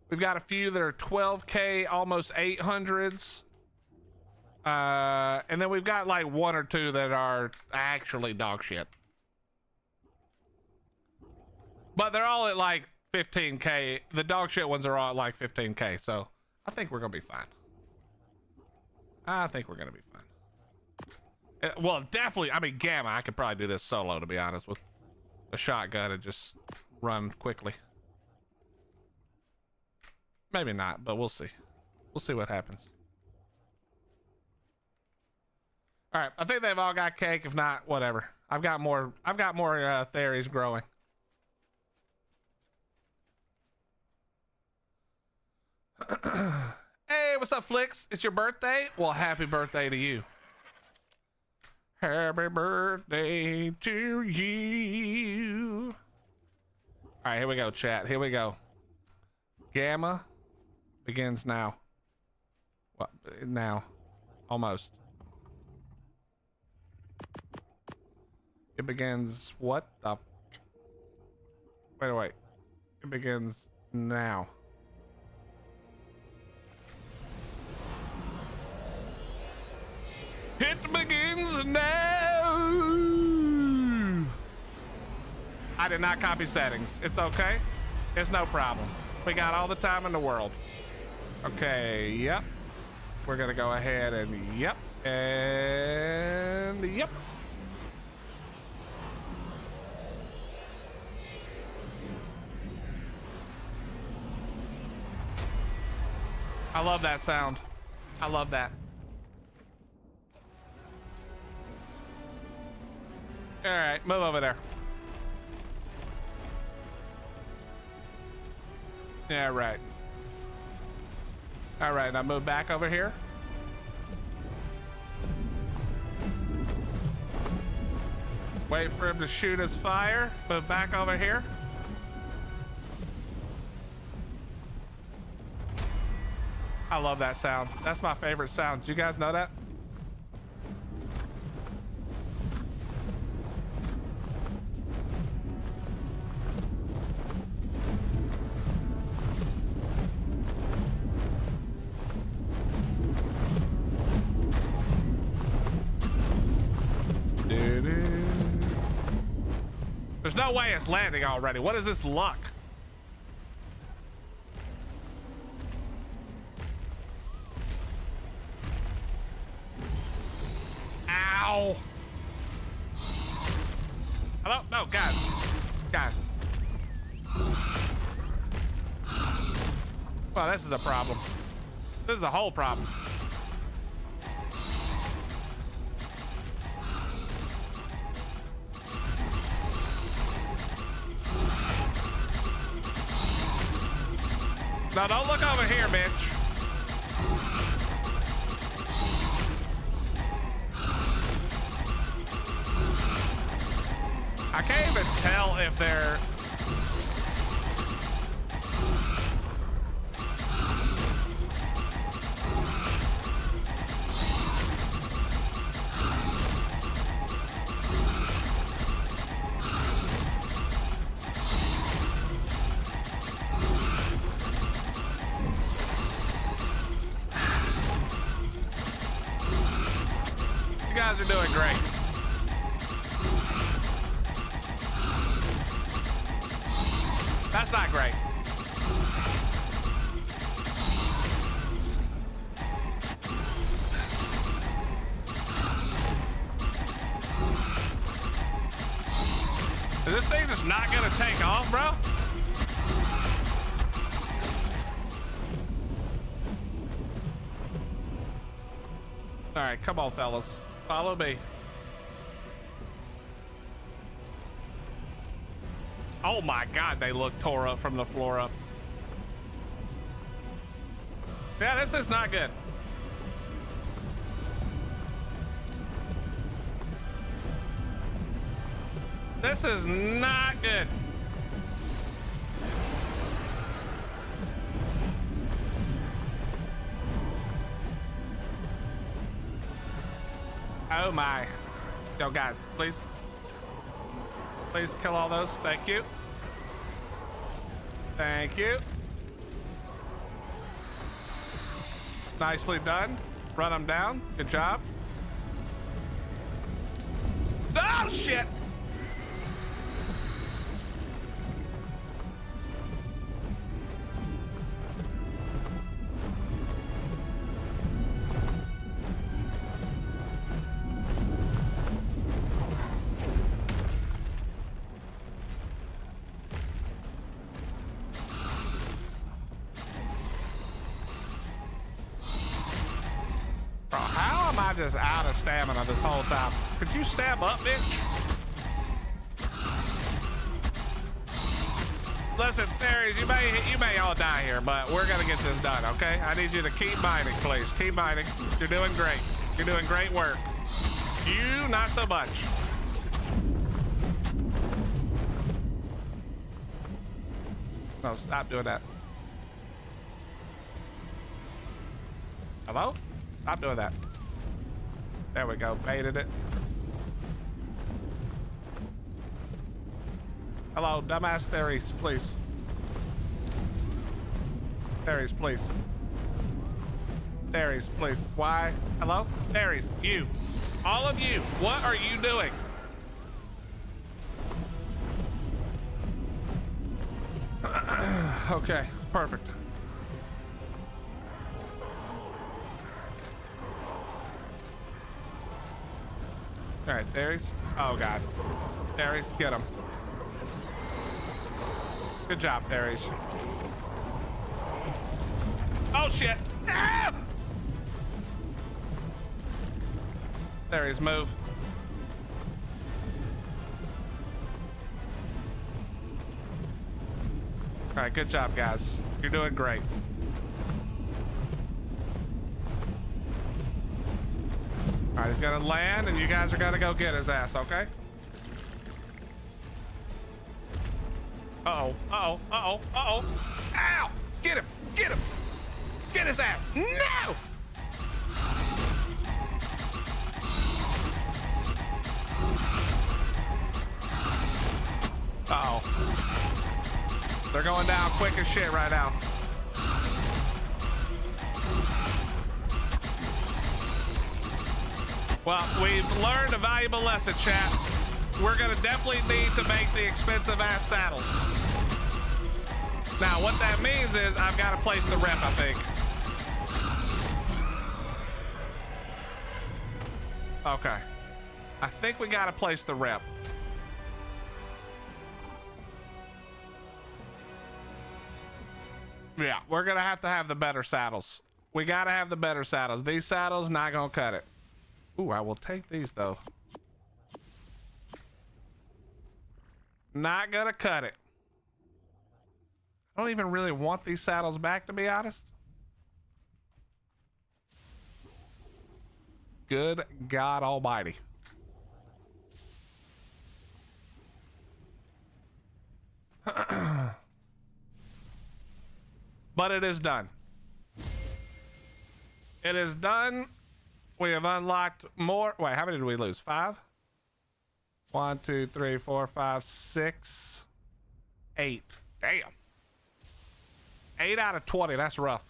We've got a few that are 12K, almost 800s. And then we've got like one or two that are actually dog shit. But they're all at like 15K. The dog shit ones are all at like 15K. So I think we're gonna be fine. I think we're gonna be fine. Well, definitely. I mean, Gamma. I could probably do this solo, to be honest, with a shotgun and just run quickly. Maybe not, but we'll see. We'll see what happens. All right, I think they've all got cake. If not, whatever. I've got more theories growing. Hey, what's up, Flicks? It's your birthday? Well, happy birthday to you. Happy birthday to you. All right, here we go, chat. Here we go. Gamma begins now. What? Now. Almost. It begins what the... Wait. It begins now. It begins now. I did not copy settings. It's okay. It's no problem. We got all the time in the world. Okay, yep. We're gonna go ahead and yep. And yep. I love that sound. I love that. All right, move over there. Yeah, right. All right, now move back over here. Wait for him to shoot his fire. Move back over here. I love that sound. That's my favorite sound. Do you guys know that? There's no way it's landing already. What is this luck? Ow. Hello? No, guys. Guys. Well, this is a problem. This is a whole problem. No, don't look over here, bitch. I can't even tell if they're... You guys are doing great. That's not great. Is this thing just not gonna take off, bro? All right, come on, fellas. Follow me. Oh my God, they look tore up from the floor up. Yeah, this is not good. This is not good. Oh my. Yo, guys, please. Please kill all those. Thank you. Thank you. Nicely done. Run them down. Good job. Oh, shit. Bro, how am I just out of stamina this whole time? Could you stab up, bitch? Listen, Theories, you may all die here, but we're gonna get this done, okay? I need you to keep mining, please. Keep mining. You're doing great. You're doing great work. You, not so much. No, stop doing that. Hello? Stop doing that. There we go. Baited it. Hello, dumbass Theories, please. Theories, please. Theories, please. Why? Hello? Theories, you. All of you, what are you doing? Okay, perfect. All right, Theories. Oh, God. Theories, get him. Good job, Theories. Oh, shit. Ah! Theories, move. All right, good job, guys. You're doing great. All right, he's gonna land, and you guys are gonna go get his ass, okay? Uh-oh, uh-oh, uh-oh, uh-oh. Ow! Get him! Get him! Get his ass! No! Uh-oh. They're going down quick as shit right now. Well, we've learned a valuable lesson, chat. We're gonna definitely need to make the expensive ass saddles. Now, what that means is I've got to place the rep, I think. Okay. I think we got to place the rep. Yeah, we're gonna have to have the better saddles. We gotta have the better saddles. These saddles not gonna cut it. Ooh, I will take these though. Not gonna cut it. I don't even really want these saddles back, to be honest. Good God Almighty. But it is done. It is done. We have unlocked more. Wait, how many did we lose? 5? 1, 2, 3, 4, 5, 6, 8. Damn. 8 out of 20. That's rough.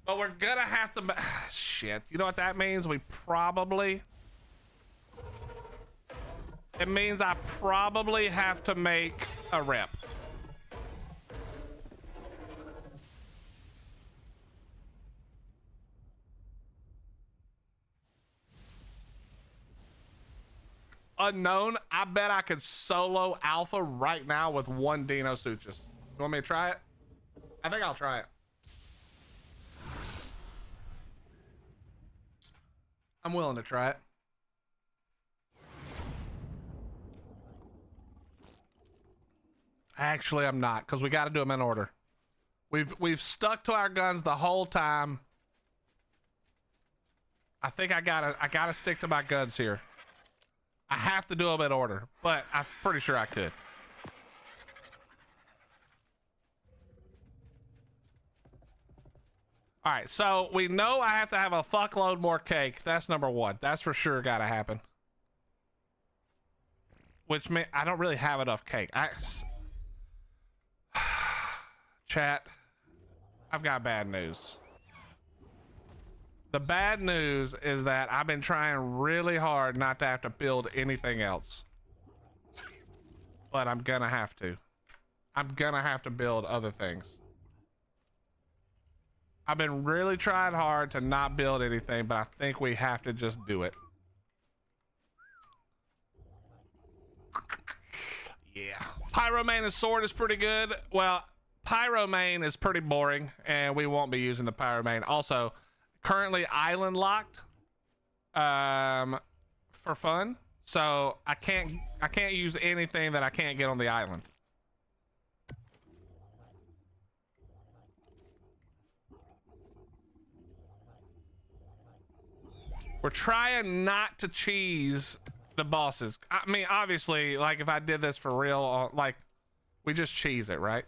But we're gonna have to. Shit. You know what that means? We probably. It means I probably have to make a rep. Unknown, I bet I could solo alpha right now with 1 Dino Suchus. You want me to try it? I think I'll try it. I'm willing to try it. Actually, I'm not, because we got to do them in order. We've stuck to our guns the whole time. I think I gotta stick to my guns here. I have to do them in order, but I'm pretty sure I could. All right, so we know I have to have a fuckload more cake. That's number one. That's for sure gotta happen. Which means I don't really have enough cake. Chat, I've got bad news. The bad news is that I've been trying really hard not to have to build anything else. But I'm gonna have to. I'm gonna have to build other things. I've been really trying hard to not build anything, but I think we have to just do it. Yeah. Pyromane sword is pretty good. Well, Pyromane is pretty boring, and we won't be using the Pyromane. Also, currently island locked for fun. So I can't use anything that I can't get on the island. We're trying not to cheese the bosses. I mean, obviously, like if I did this for real, like we just cheese it, right?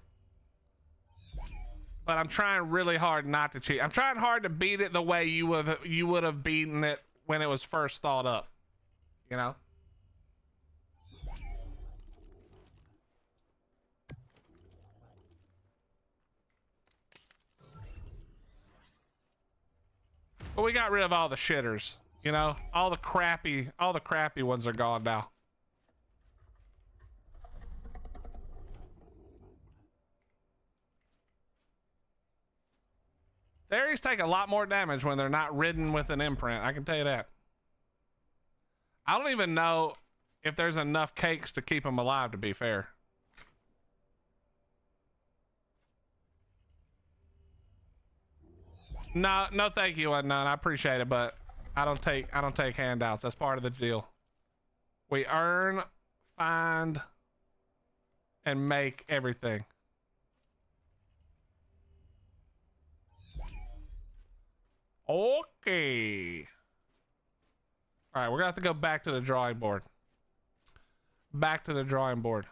But I'm trying really hard not to cheat. I'm trying hard to beat it the way you would have beaten it when it was first thought up. You know? But we got rid of all the shitters. You know, all the crappy ones are gone now. Fairies take a lot more damage when they're not ridden with an imprint. I can tell you that. I don't even know if there's enough cakes to keep them alive, to be fair. No, thank you, Unknown. I appreciate it, but I don't take handouts. That's part of the deal. We earn, find, and make everything. Okay. All right, we're gonna have to go back to the drawing board. Back to the drawing board.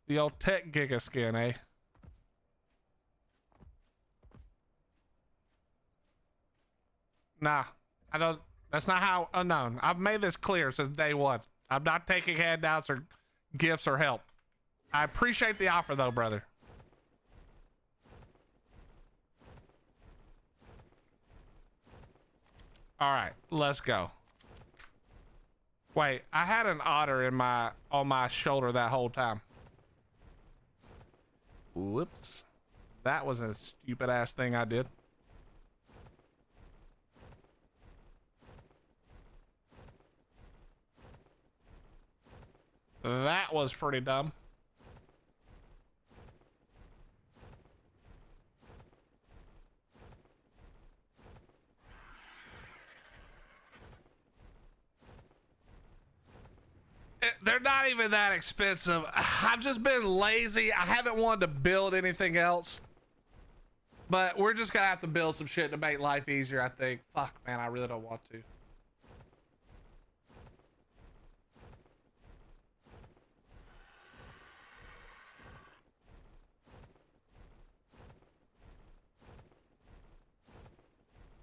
The old tech giga skin, eh? Nah, I don't. That's not how. Unknown. I've made this clear since day one. I'm not taking handouts or gifts or help. I appreciate the offer, though, brother. All right, let's go. Wait, I had an otter on my shoulder that whole time. Whoops. That was a stupid ass thing I did. That was pretty dumb. They're not even that expensive. I've just been lazy. I haven't wanted to build anything else. But we're just gonna have to build some shit to make life easier, I think. Fuck, man, I really don't want to.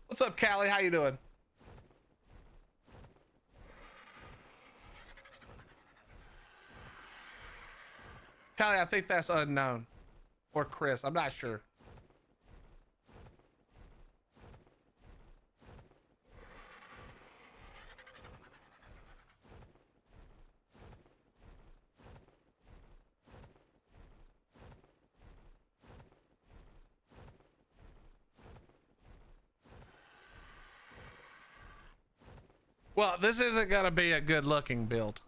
What's up, Callie? How you doing? Callie, I think that's Unknown. Or Chris, I'm not sure. Well, this isn't gonna be a good looking build.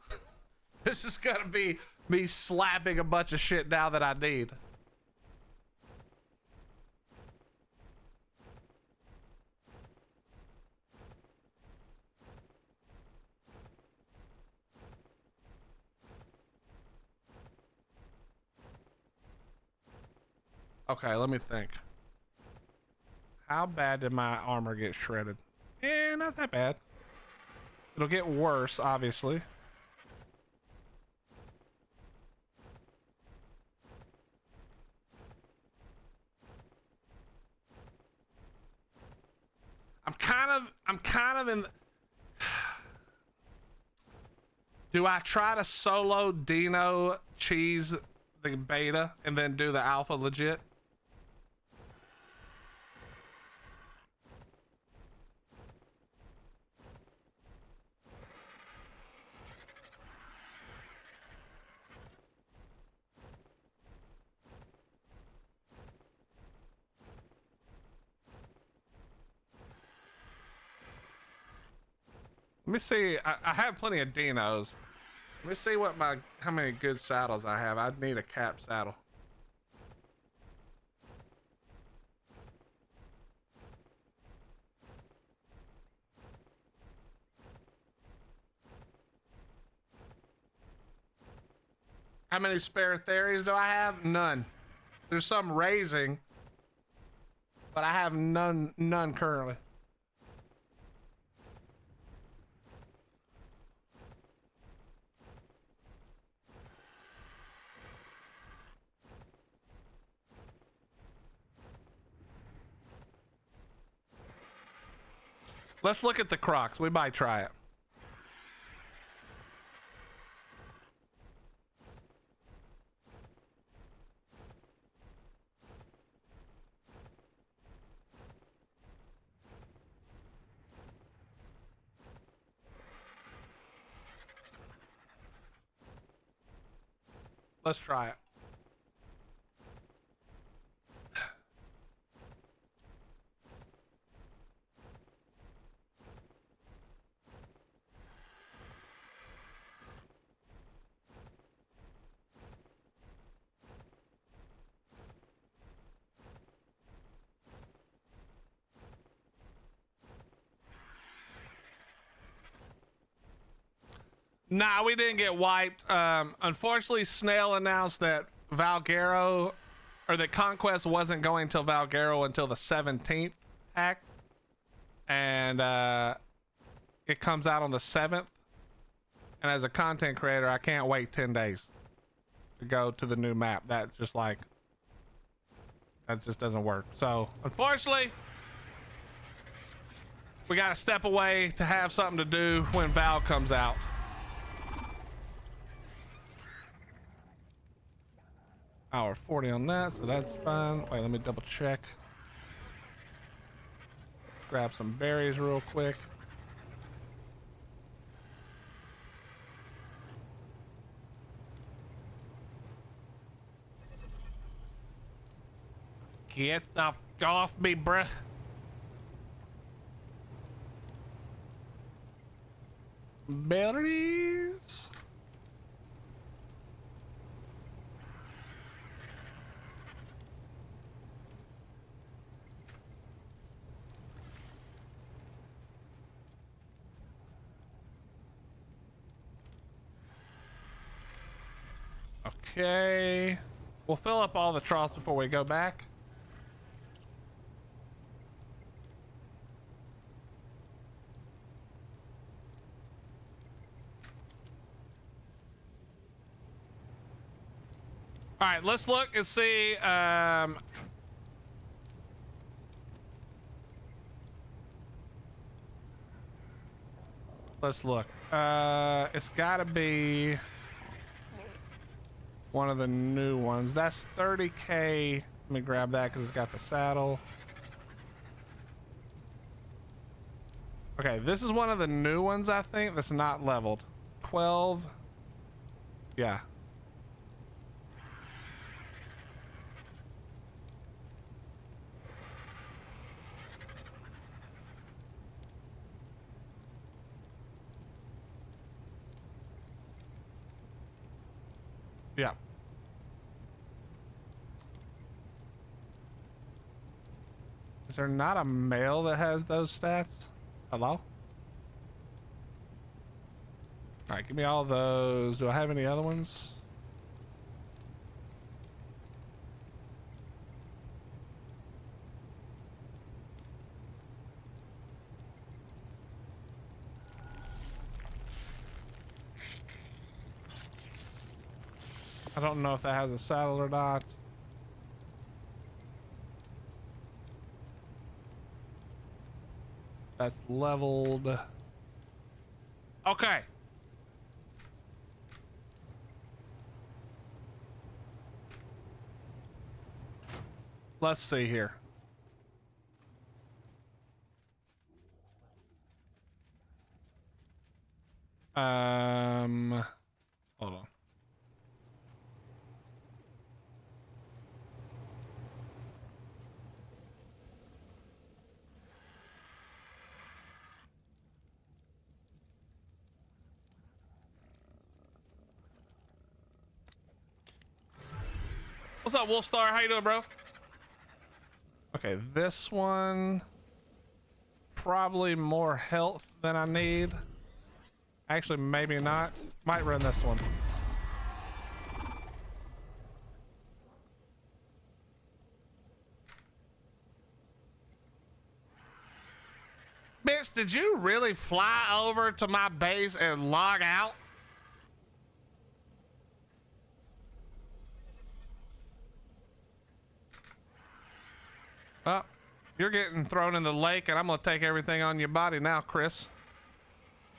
This is gonna be me slapping a bunch of shit down that I need. Okay, let me think. How bad did my armor get shredded? Eh, not that bad. It'll get worse, obviously. I'm kind of in. Do I try to solo Dino cheese the beta and then do the alpha legit? Let me see. I have plenty of Dinos. Let me see what how many good saddles I have. I'd need a cap saddle. How many spare theories do I have? None. There's some raising, but I have none currently. Let's look at the Crocs. We might try it. Let's try it. Nah, we didn't get wiped. Unfortunately, Snail announced that Valguero, or that Conquest wasn't going till Valguero until the 17th hack. And it comes out on the 7th. And as a content creator, I can't wait 10 days to go to the new map. That just doesn't work. So, unfortunately, we got to step away to have something to do when Val comes out. Hour 40 on that, so that's fine. Wait, let me double check. Grab some berries real quick. Get the f off me, bruh. Berries. Okay. We'll fill up all the troughs before we go back. All right, let's look and see. Let's look. It's gotta be one of the new ones. That's 30K. Let me grab that because it's got the saddle. Okay, this is one of the new ones, I think, that's not leveled. 12. Yeah. Yeah. Is there not a male that has those stats? Hello? All right, give me all those. Do I have any other ones? I don't know if that has a saddle or not. That's leveled. Okay. Let's see here. Hold on. What's up, Wolfstar? How you doing, bro? Okay, this one probably more health than I need. Actually, maybe not. Might run this one. Bitch, did you really fly over to my base and log out? Well, you're getting thrown in the lake, and I'm gonna take everything on your body now, Chris.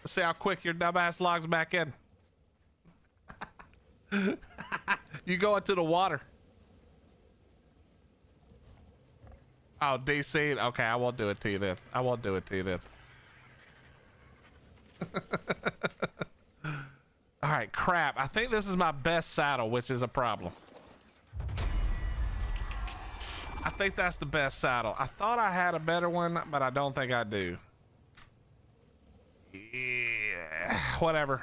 Let's see how quick your dumbass logs back in. You go into the water. Oh, DC. Okay, I won't do it to you then. I won't do it to you then. All right, crap. I think this is my best saddle, which is a problem. I think that's the best saddle. I thought I had a better one, but I don't think I do. Yeah, whatever.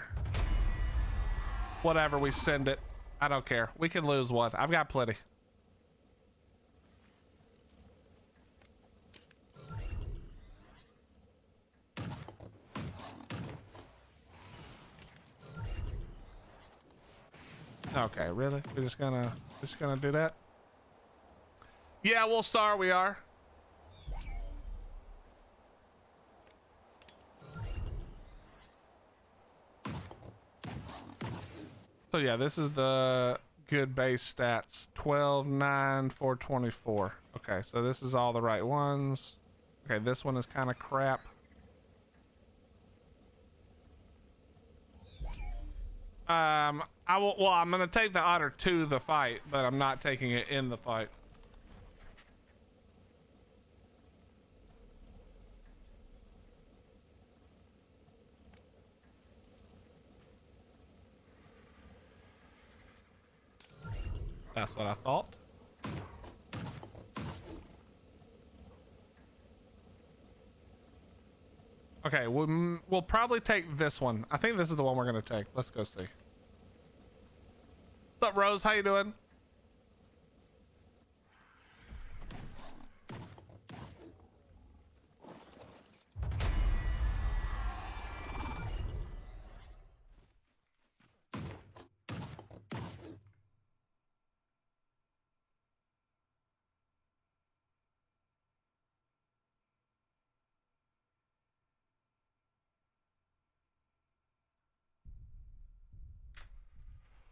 Whatever, we send it. I don't care. We can lose one. I've got plenty. Okay, really? We're just gonna do that? Yeah, we'll star, we are. So yeah, this is the good base stats. 12, 9, 424. Okay, so this is all the right ones. Okay, this one is kind of crap. I'm gonna take the otter to the fight, but I'm not taking it in the fight. That's what I thought. Okay, we'll probably take this one. I think this is the one we're gonna take. Let's go see. What's up, Rose? How you doing?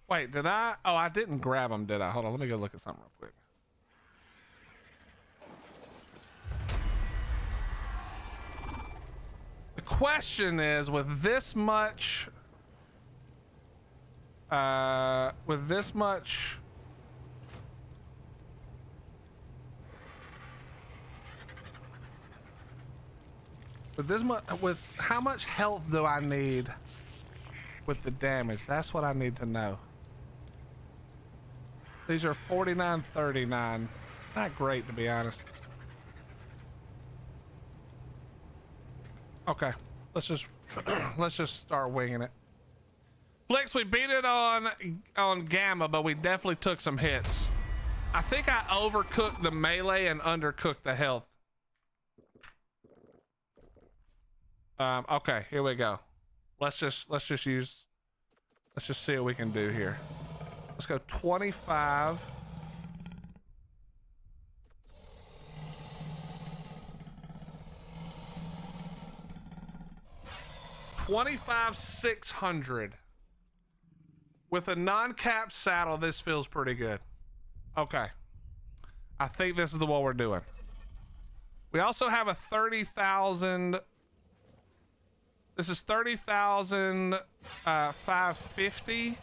Wait, did I? Oh, I didn't grab them, did I? Hold on, let me go look at something real quick. The question is, with this much with this much with how much health do I need with the damage? That's what I need to know. These are 49, 39. Not great, to be honest. Okay, let's just start winging it. Flex, we beat it on Gamma, but we definitely took some hits. I think I overcooked the melee and undercooked the health. Okay, here we go. Let's just see what we can do here. Let's go 25. $25,600. With a non-cap saddle, this feels pretty good. Okay. I think this is the one we're doing. We also have a 30,000 This is 30,000, 550.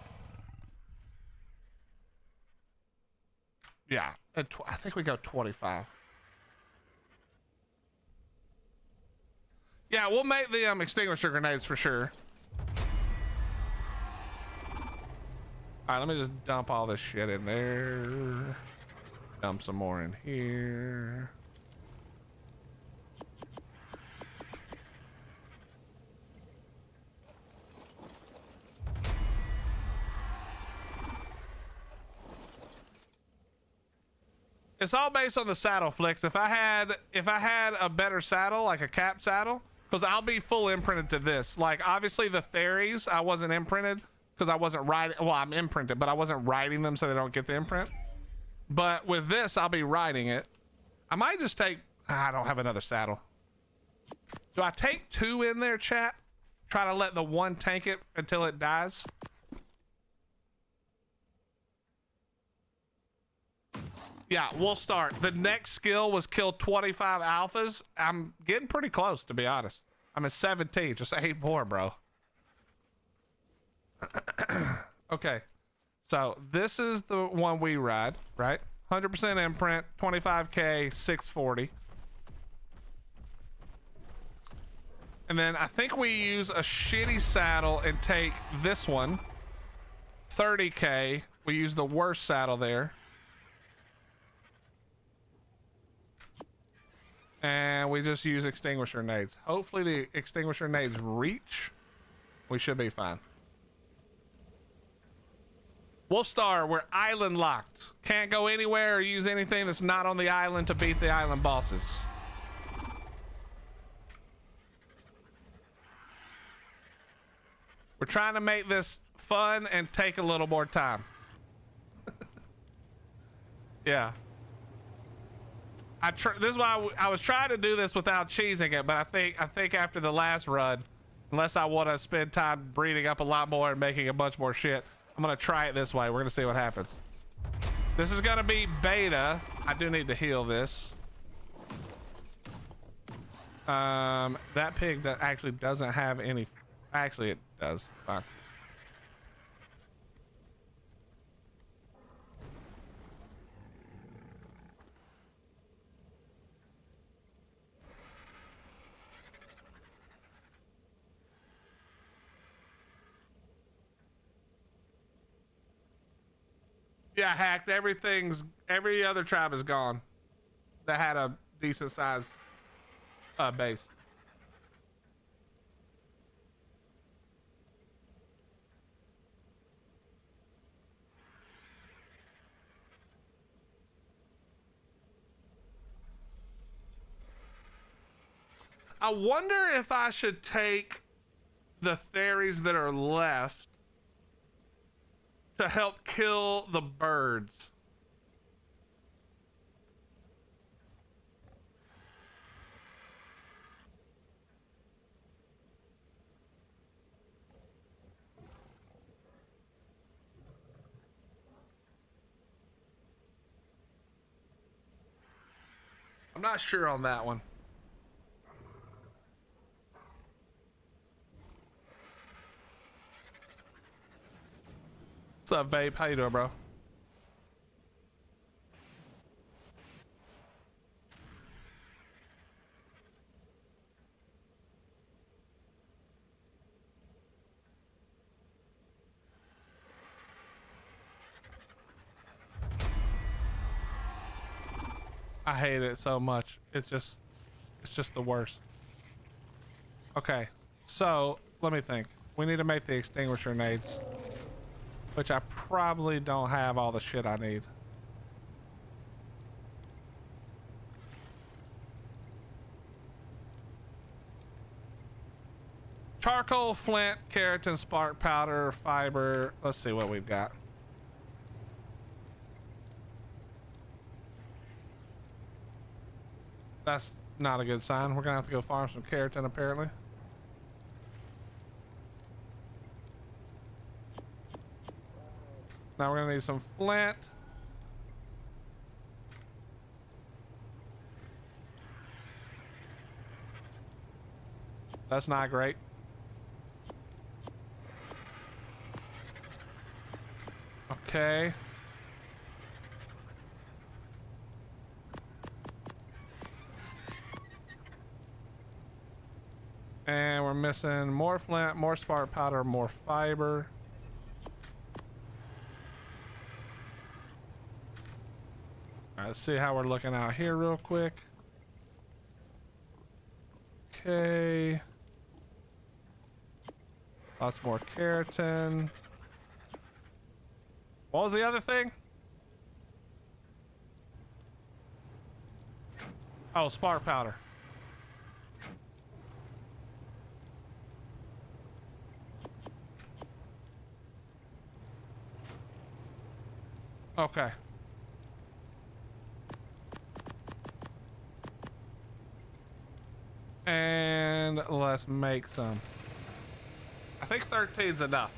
Yeah, I think we go 25. Yeah, we'll make the extinguisher grenades for sure. All right, let me just dump all this shit in there. Dump some more in here. It's all based on the saddle, Flicks. If I had a better saddle, like a cap saddle, because I'll be full imprinted to this. Like obviously the fairies, I wasn't imprinted because I wasn't riding. Well, I'm imprinted, but I wasn't riding them, so they don't get the imprint. But with this, I'll be riding it. I might just take. I don't have another saddle. Do I take 2 in there, chat? Try to let the one tank it until it dies. Yeah, we'll start. The next skill was kill 25 alphas. I'm getting pretty close, to be honest. I'm at 17, just 8 more, bro. Okay, so this is the one we ride, right? 100% imprint, 25k, 640. And then I think we use a shitty saddle and take this one, 30k. We use the worst saddle there. And we just use extinguisher nades. Hopefully the extinguisher nades reach. We should be fine. Wolfstar, we're island locked. Can't go anywhere or use anything that's not on the island to beat the island bosses. We're trying to make this fun and take a little more time. Yeah. This is why I was trying to do this without cheesing it, but I think after the last run, unless I want to spend time breeding up a lot more and making a bunch more shit, I'm gonna try it this way. We're gonna see what happens. This is gonna be beta. I do need to heal this. That pig that actually doesn't have any. Actually, it does. Fine. Yeah, hacked. Every other tribe is gone that had a decent size base. I wonder if I should take the fairies that are left to help kill the birds. I'm not sure on that one. What's up, Vape? How you doing, bro? I hate it so much. It's just the worst. Okay, so let me think. We need to make the extinguisher nades, which I probably don't have all the shit I need. Charcoal, flint, keratin, spark powder, fiber. Let's see what we've got. That's not a good sign. We're gonna have to go farm some keratin apparently. Now we're gonna need some flint. That's not great. Okay. And we're missing more flint, more spark powder, more fiber. All right, let's see how we're looking out here real quick. Okay. Lots more keratin. What was the other thing? Oh, spark powder. Okay. And let's make some. I think 13's enough.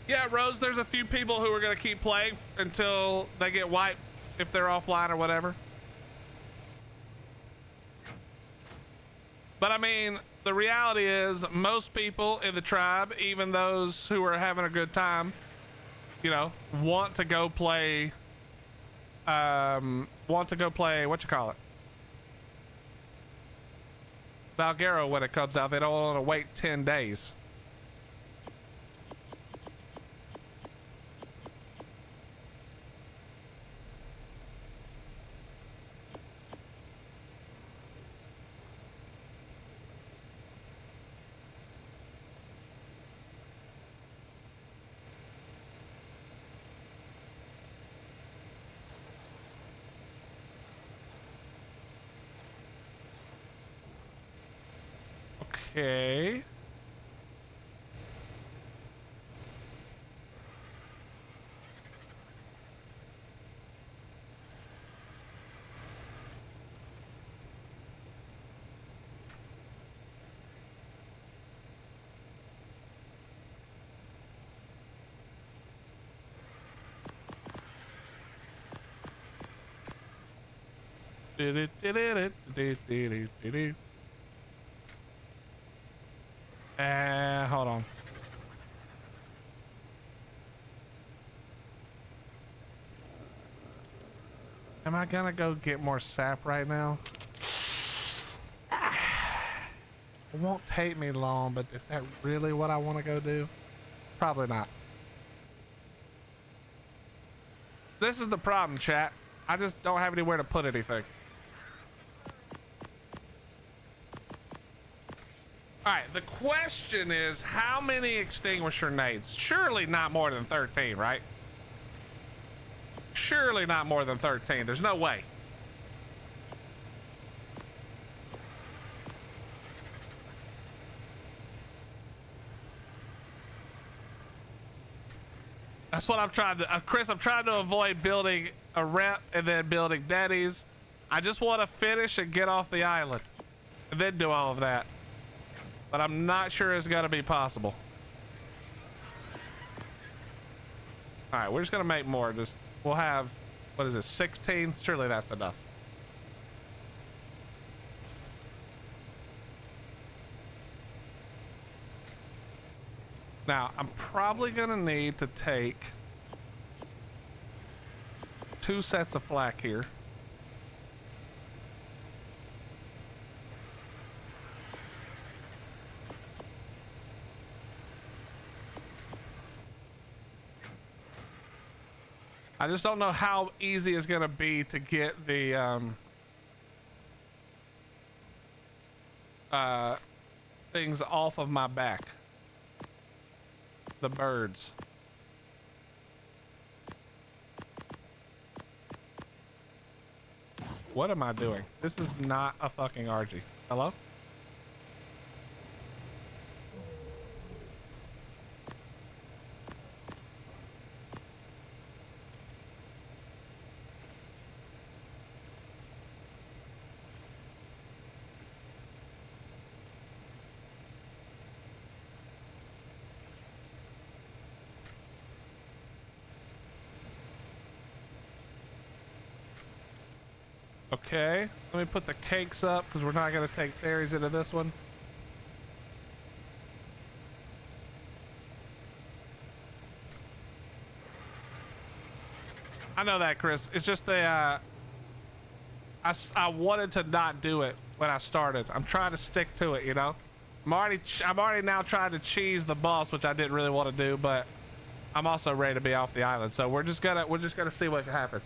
Yeah, Rose, there's a few people who are going to keep playing until they get wiped if they're offline or whatever. But I mean, the reality is most people in the tribe, even those who are having a good time, you know, want to go play, what you call it? Valguero when it comes out. They don't want to wait 10 days. Okay. Hold on. Am I gonna go get more sap right now? It won't take me long, but is that really what I want to go do? Probably not. This is the problem, chat. I just don't have anywhere to put anything. Alright, the question is, how many extinguisher nades? Surely not more than 13, right? Surely not more than 13. There's no way. That's what I'm trying to, Chris, I'm trying to avoid building a rep and then building daddies. I just want to finish and get off the island and then do all of that. But I'm not sure it's going to be possible. All right, we're just going to make more. We'll have, what is it, 16? Surely that's enough. Now, I'm probably going to need to take 2 sets of flak here. I just don't know how easy it's going to be to get the things off of my back. The birds. What am I doing? This is not a fucking RG. Hello? Okay, let me put the cakes up because we're not going to take berries into this one. I know that, Chris. It's just the I wanted to not do it when I started. I'm trying to stick to it, you know. I'm already now trying to cheese the boss, which I didn't really want to do, but I'm also ready to be off the island. So we're just gonna see what happens.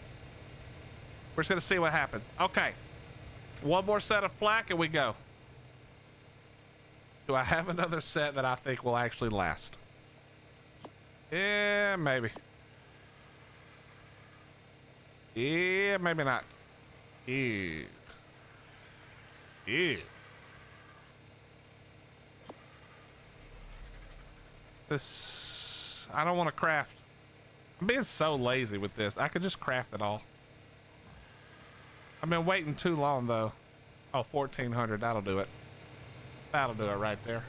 We're just gonna see what happens. Okay, one more set of flak and we go. Do I have another set that I think will actually last? Yeah, maybe. Yeah, maybe not. Ew. Ew. This, I don't want to craft. I'm being so lazy with this. I could just craft it all. I've been waiting too long though. Oh, 1400, that'll do it. That'll do it right there.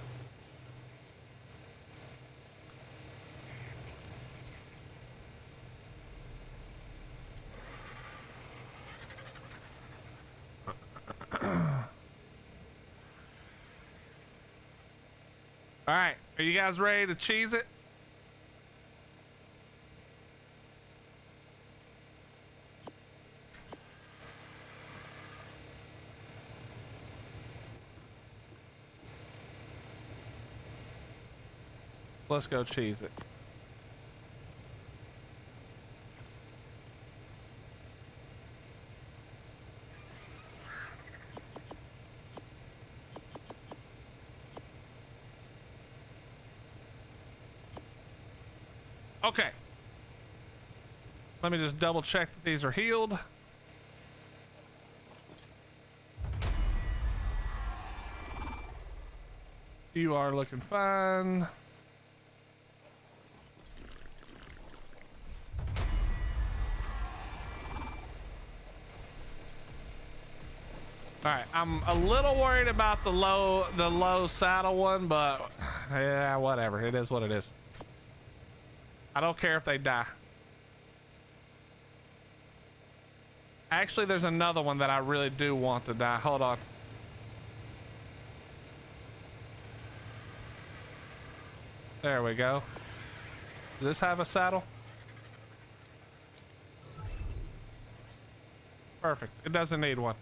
All right, are you guys ready to cheese it? Let's go cheese it. Okay. Let me just double check that these are healed. You are looking fine. All right, I'm a little worried about the low saddle one, but yeah, whatever. It is what it is. I don't care if they die. Actually, there's another one that I really do want to die. Hold on. There we go. Does this have a saddle? Perfect. It doesn't need one.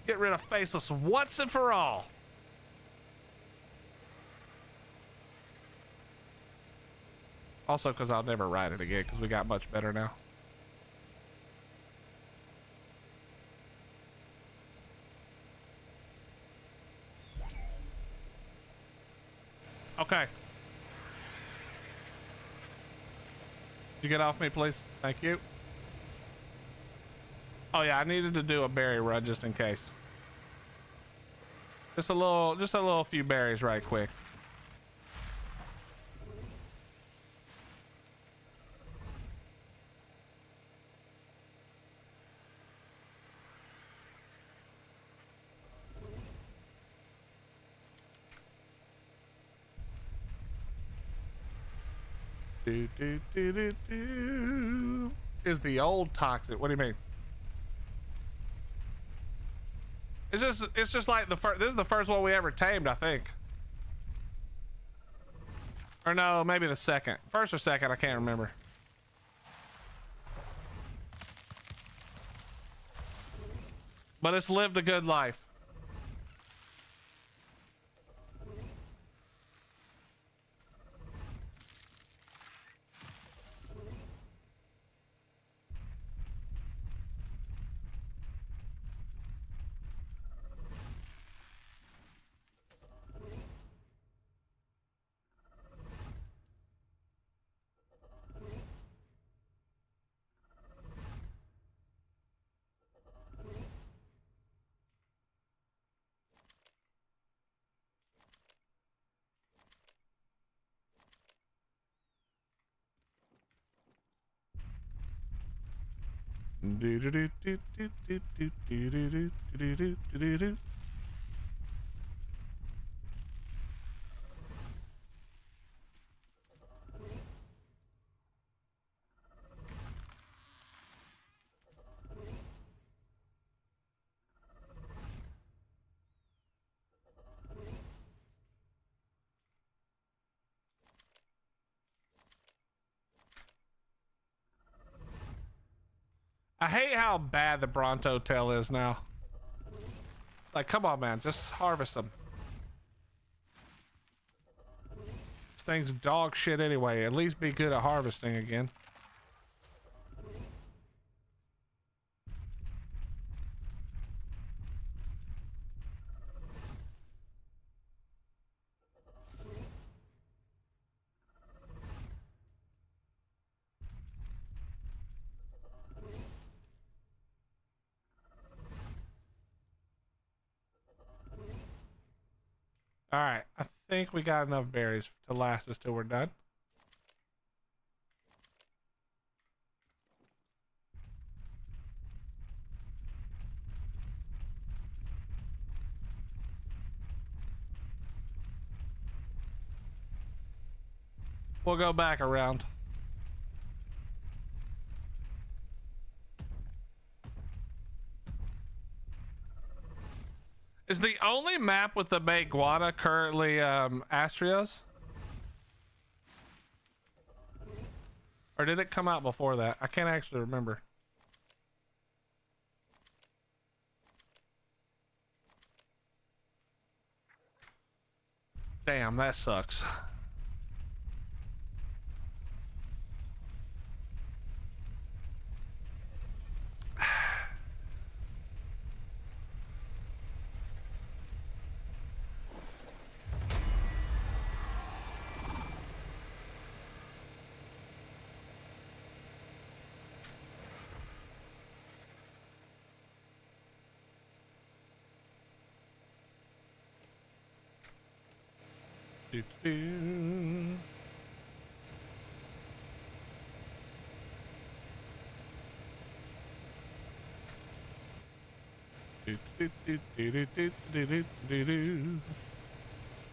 Get rid of Faceless once and for all. Also, because I'll never ride it again because we got much better now. Okay. You get off me, please? Thank you. Oh yeah, I needed to do a berry run just in case. Just a little few berries right quick. Is the old toxic? What do you mean? It's just like the first. This is the first one we ever tamed, I think. Or no, maybe the second. First or second, I can't remember. But it's lived a good life. I hate how bad the Bronto tail is now. Like, come on, man, just harvest them. This thing's dog shit anyway. At least be good at harvesting again. All right, I think we got enough berries to last us till we're done. We'll go back around. Is the only map with the Meguana currently Astrios? Or did it come out before that? I can't actually remember. Damn, that sucks.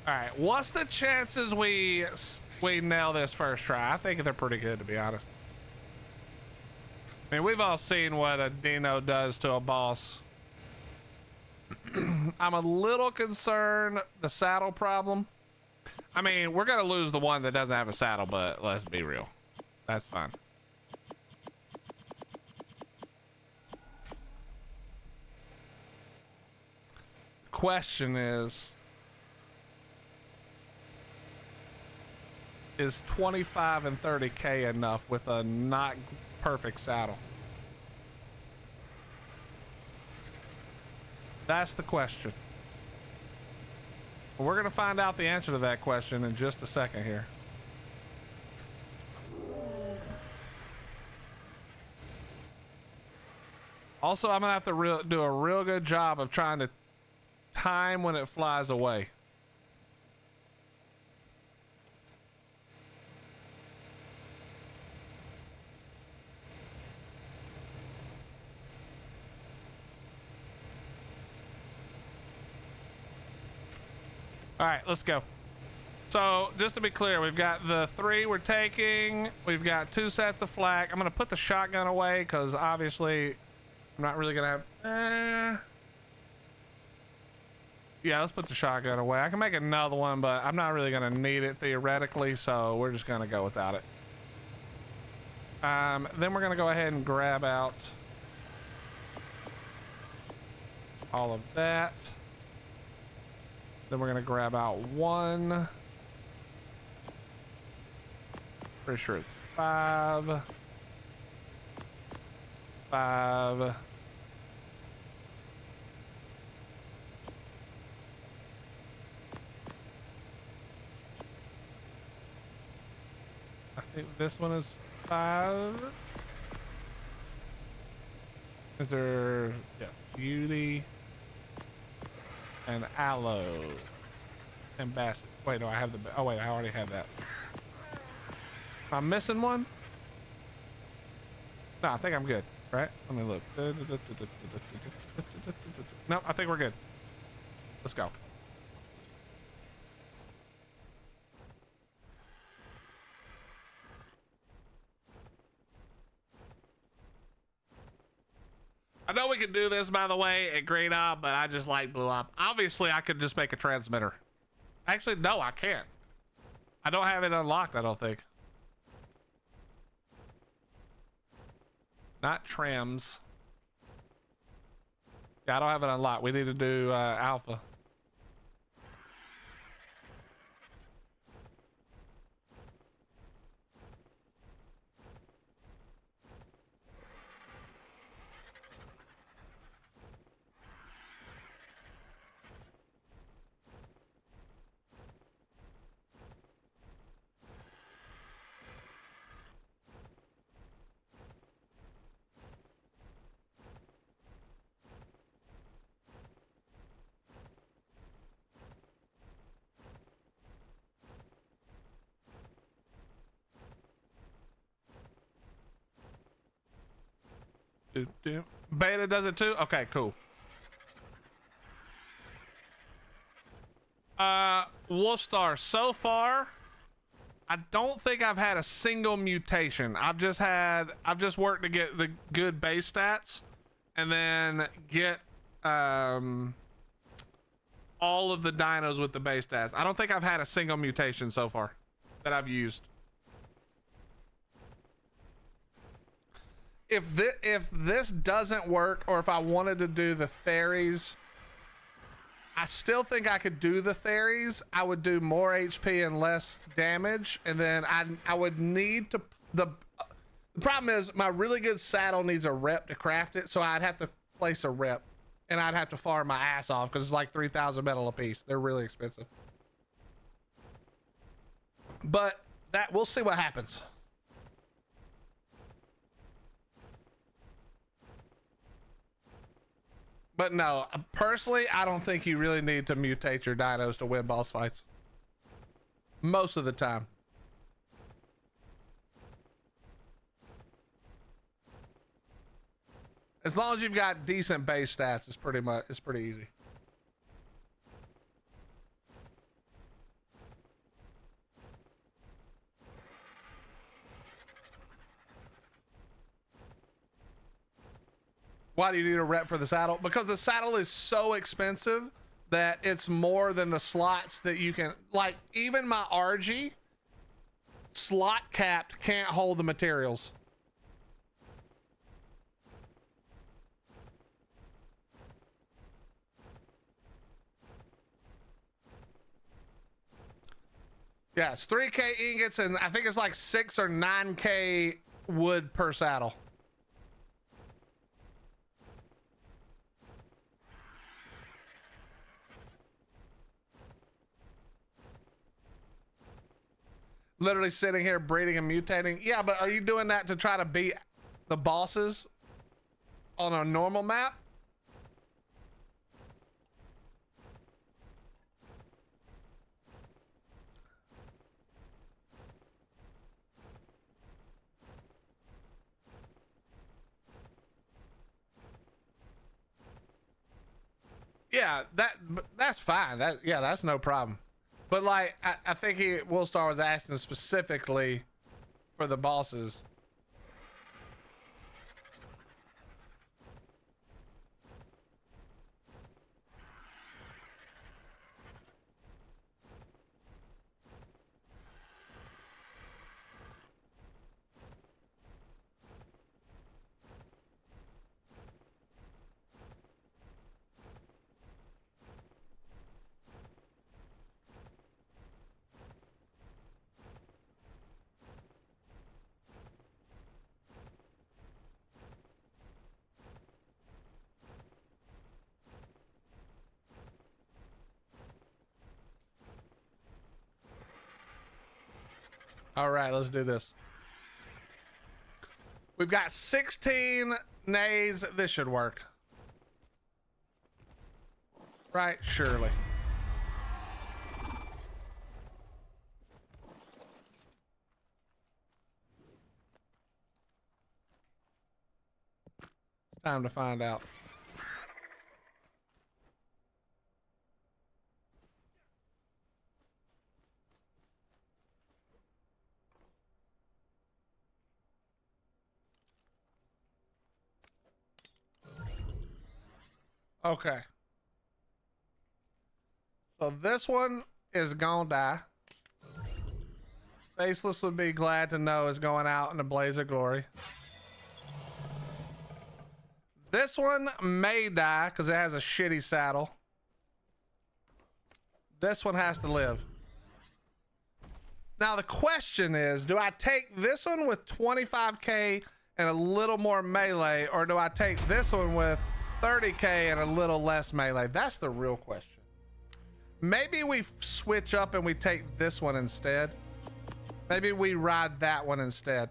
Alright, what's the chances we nail this first try? I think they're pretty good, to be honest. I mean, we've all seen what a Dino does to a boss. I'm a little concerned the saddle problem. I mean, we're gonna lose the one that doesn't have a saddle, but let's be real. That's fine. Question is 25 and 30K enough with a not perfect saddle? That's the question. We're gonna find out the answer to that question in just a second here. Also, I'm gonna have to do a real good job of trying to time when it flies away. All right, let's go. So just to be clear, we've got the 3 we're taking. We've got 2 sets of flak. I'm gonna put the shotgun away because obviously I'm not really gonna have. Yeah, let's put the shotgun away. I can make another one, but I'm not really gonna need it theoretically, so we're just gonna go without it. Then we're gonna go ahead and grab out all of that. Then we're gonna grab out 1. Pretty sure it's 5. 5. I think this one is 5. Is there, yeah, beauty and aloe and basset. Wait, no, I have the, oh wait, I already have that. Am I missing one? No, I think I'm good, right? Let me look. No, I think we're good. Let's go. I know we can do this, by the way, at green up, but I just like blue up. Obviously, I could just make a transmitter. Actually, no, I can't. I don't have it unlocked, I don't think. not trims. Yeah, I don't have it unlocked. We need to do alpha. Beta does it too? Okay, cool. Wolfstar, so far, I don't think I've had a single mutation. I've just worked to get the good base stats and then get all of the dinos with the base stats. I don't think I've had a single mutation so far that I've used. If this doesn't work, or if I wanted to do the fairies, I still think I could do the fairies. I would do more HP and less damage, and then I would need to the problem is my really good saddle needs a rep to craft it, so I'd have to place a rep, and I'd have to farm my ass off because it's like 3,000 metal a piece. They're really expensive, but that we'll see what happens. But no, personally, I don't think you really need to mutate your dinos to win boss fights. Most of the time. As long as you've got decent base stats, it's pretty easy. Why do you need a rep for the saddle? Because the saddle is so expensive that it's more than the slots that you can, like, even my RG slot capped can't hold the materials. Yeah, it's 3K ingots, and I think it's like 6 or 9K wood per saddle. Literally sitting here breeding and mutating. Yeah, but are you doing that to try to beat the bosses on a normal map? Yeah, that's fine. That's no problem. But like, I think Willstar was asking specifically for the bosses. All right, let's do this. We've got 16 nades. This should work. Right, surely. Time to find out. Okay. So this one is gonna die. Faceless would be glad to know is going out in a blaze of glory. This one may die because it has a shitty saddle. This one has to live. Now the question is, do I take this one with 25k and a little more melee, or do I take this one with 30k and a little less melee? That's the real question. Maybe we switch up and we take this one instead. Maybe we ride that one instead.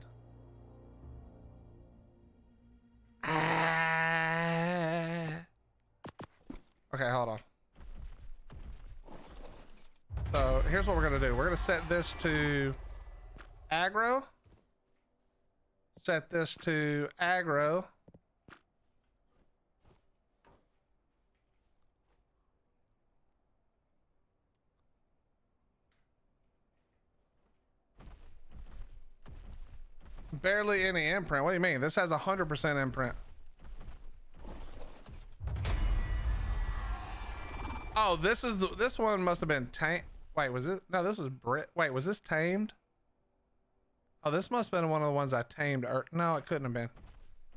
Okay, hold on. So here's what we're gonna do. We're gonna set this to aggro. Set this to aggro. Barely any imprint. What do you mean? This has 100% imprint. Oh, this one must have been tamed. Wait, was it? No, this was Brit. Wait, was this tamed? Oh, this must have been one of the ones I tamed. Or no, it couldn't have been.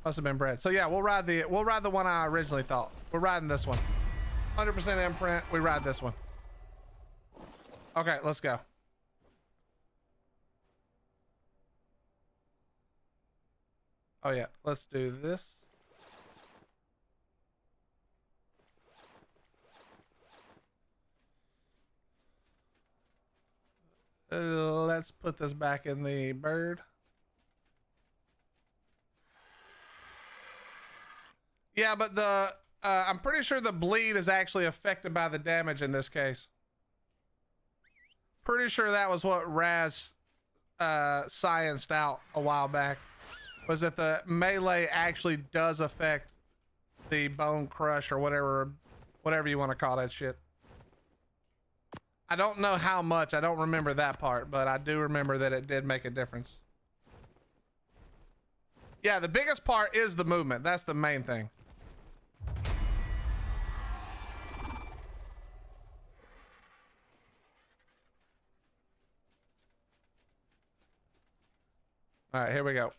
Must have been bred. So yeah, we'll ride the one I originally thought. We're riding this one. 100% imprint. We ride this one. Okay, let's go. Oh yeah, let's do this. Let's put this back in the bird. Yeah, but the I'm pretty sure the bleed is actually affected by the damage in this case. Pretty sure that was what Raz scienced out a while back, was that the melee actually does affect the bone crush or whatever you want to call that shit. I don't know how much. I don't remember that part, but I do remember that it did make a difference. Yeah, the biggest part is the movement. That's the main thing. All right, here we go.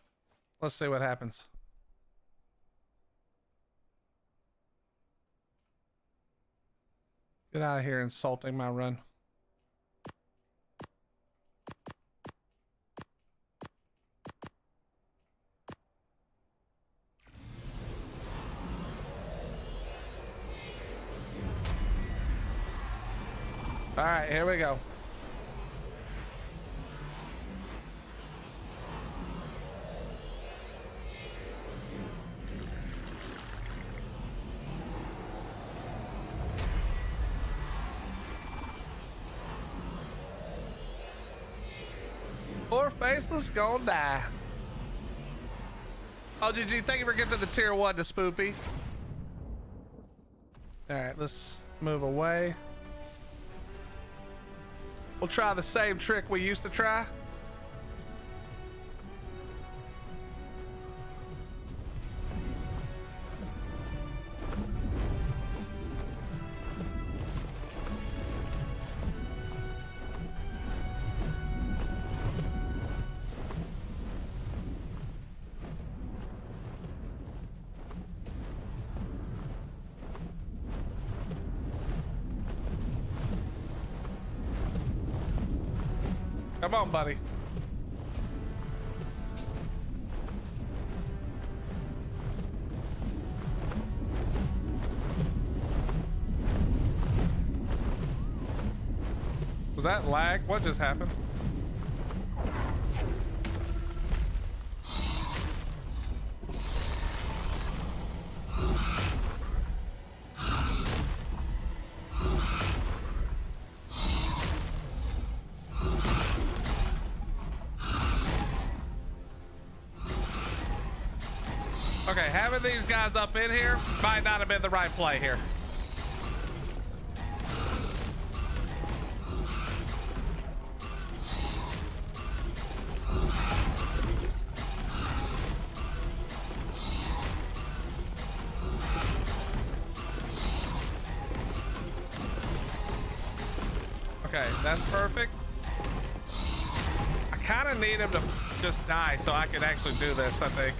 Let's see what happens. Get out of here insulting my run. All right, here we go. Poor Faceless gonna die. Oh, GG, thank you for gifting the tier 1 to Spoopy. All right, let's move away. We'll try the same trick we used to try. Come on, buddy. Was that lag? What just happened? Okay, having these guys up in here might not have been the right play here. Okay, that's perfect. I kind of need him to just die so I can actually do this, I think.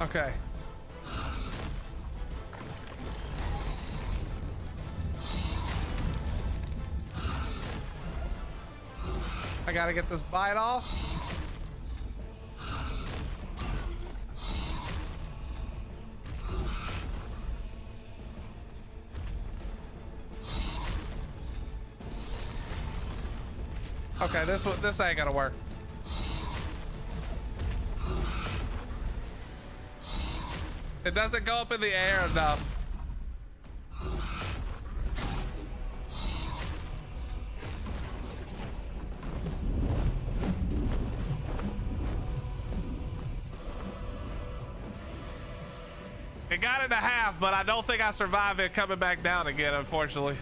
Okay. I gotta get this bite off. Okay, this ain't gonna work. It doesn't go up in the air enough. It got it in half, but I don't think I survived it coming back down again, unfortunately.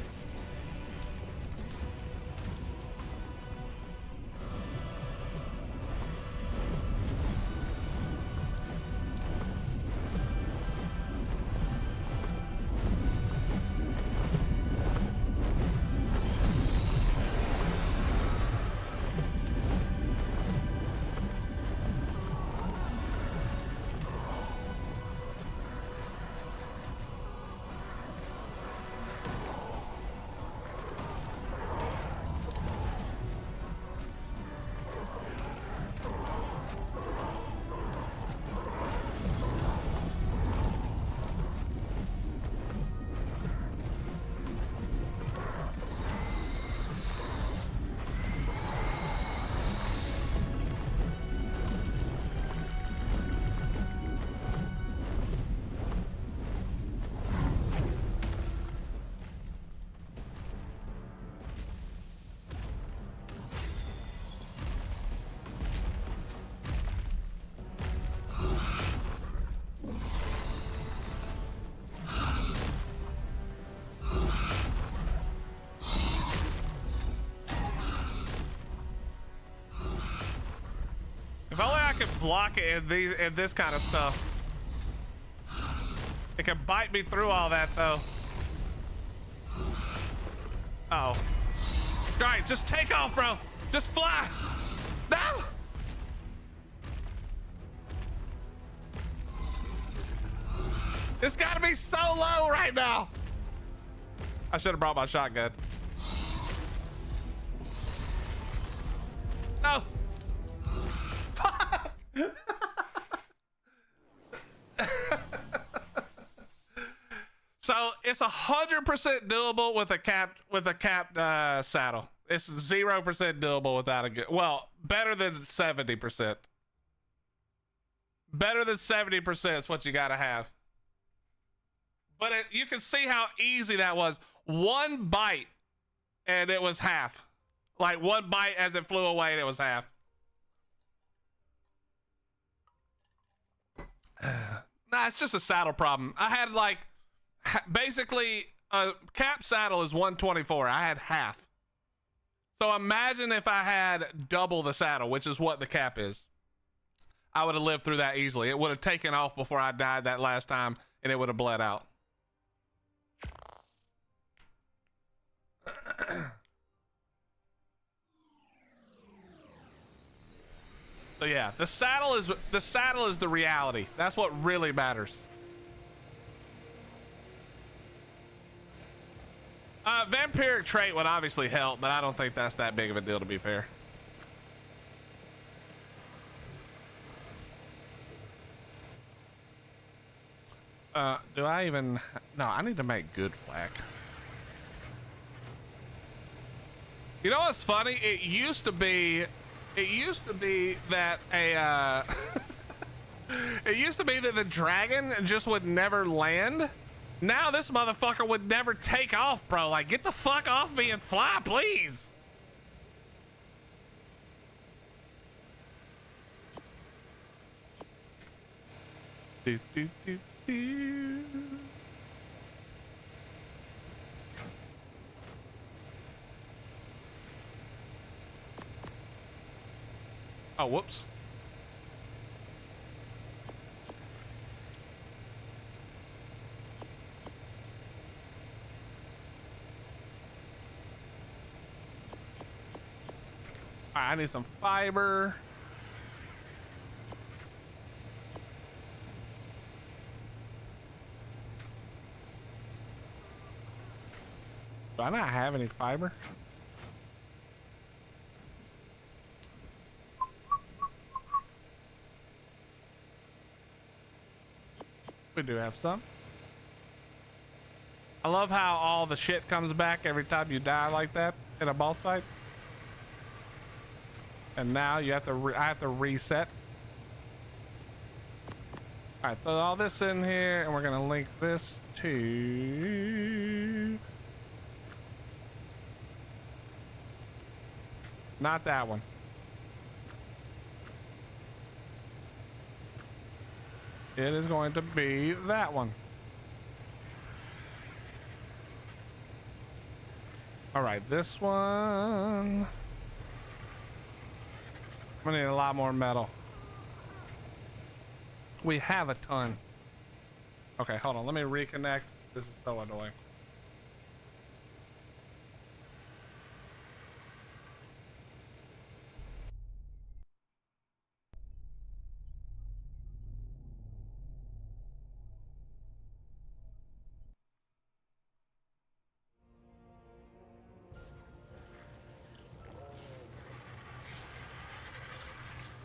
If only I could block it in this kind of stuff. It can bite me through all that though. Uh oh. Alright, just take off, bro. Just fly. No! It's gotta be so low right now. I should have brought my shotgun. No. So it's 100% doable with a capped saddle. It's 0% doable without a good. Well, better than 70%. Better than 70% is what you gotta have. But you can see how easy that was. One bite, and it was half. Like one bite as it flew away, and it was half. Nah, it's just a saddle problem. I had like basically a cap saddle is 124. I had half. So imagine if I had double the saddle, which is what the cap is. I would have lived through that easily. It would have taken off before I died that last time, and it would have bled out. So yeah, the saddle is the reality. That's what really matters. Vampiric trait would obviously help, but I don't think that's that big of a deal, to be fair. Do I even? No, I need to make good flack. You know what's funny? It used to be that a it used to be that the dragon just would never land. Now this motherfucker would never take off, bro. Like, get the fuck off me and fly, please. Do, do, do, do. Oh, whoops. All right, I need some fiber. Do I not have any fiber? We do have some. I love how all the shit comes back every time you die like that in a boss fight. And now you have to I have to reset. All right, throw all this in here, and we're gonna link this to not that one. It is going to be that one. All right, this one. I'm gonna need a lot more metal. We have a ton. Okay, hold on. Let me reconnect. This is so annoying.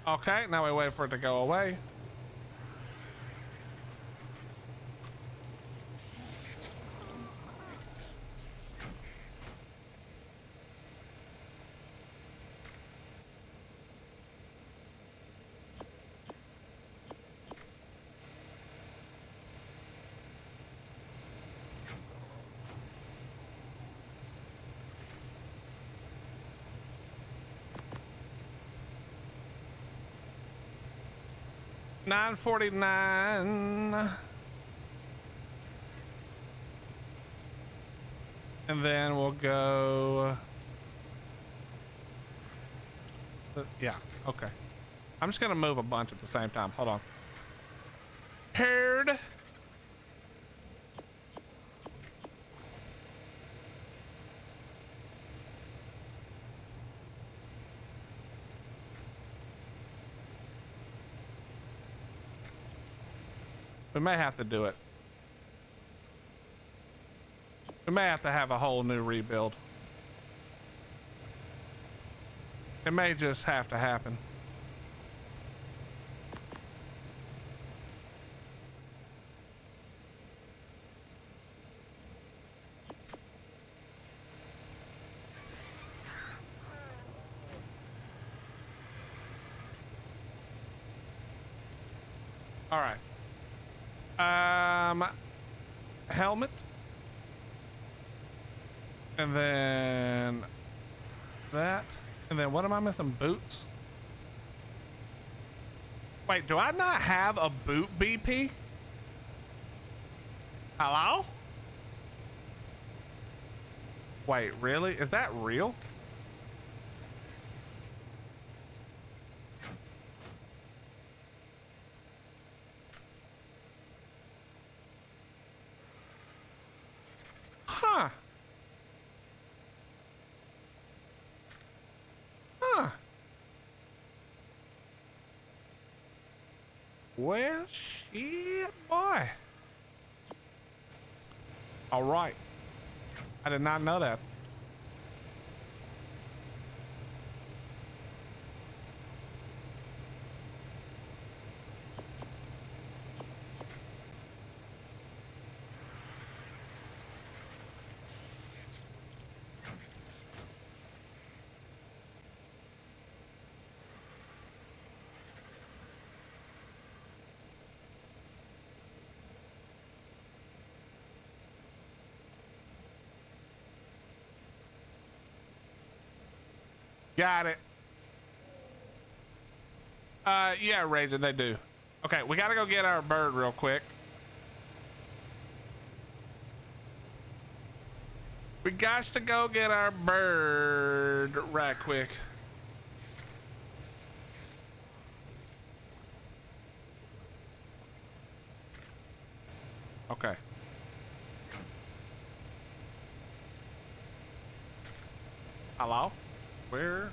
Okay, now we wait for it to go away. $9.49. And then we'll go. Yeah, okay. I'm just gonna move a bunch at the same time. Hold on. Herd. We may have to do it. We may have to have a whole new rebuild. It may just have to happen. All right. Helmet. And then that. And then what am I missing? Boots? Wait, do I not have a boot BP? Hello? Wait, really? Is that real? Huh. Huh. Well, shit, boy. All right. I did not know that. Got it. Yeah, Raging, they do. Okay, we gotta go get our bird real quick. We got to go get our bird right quick. Okay. Hello? Where?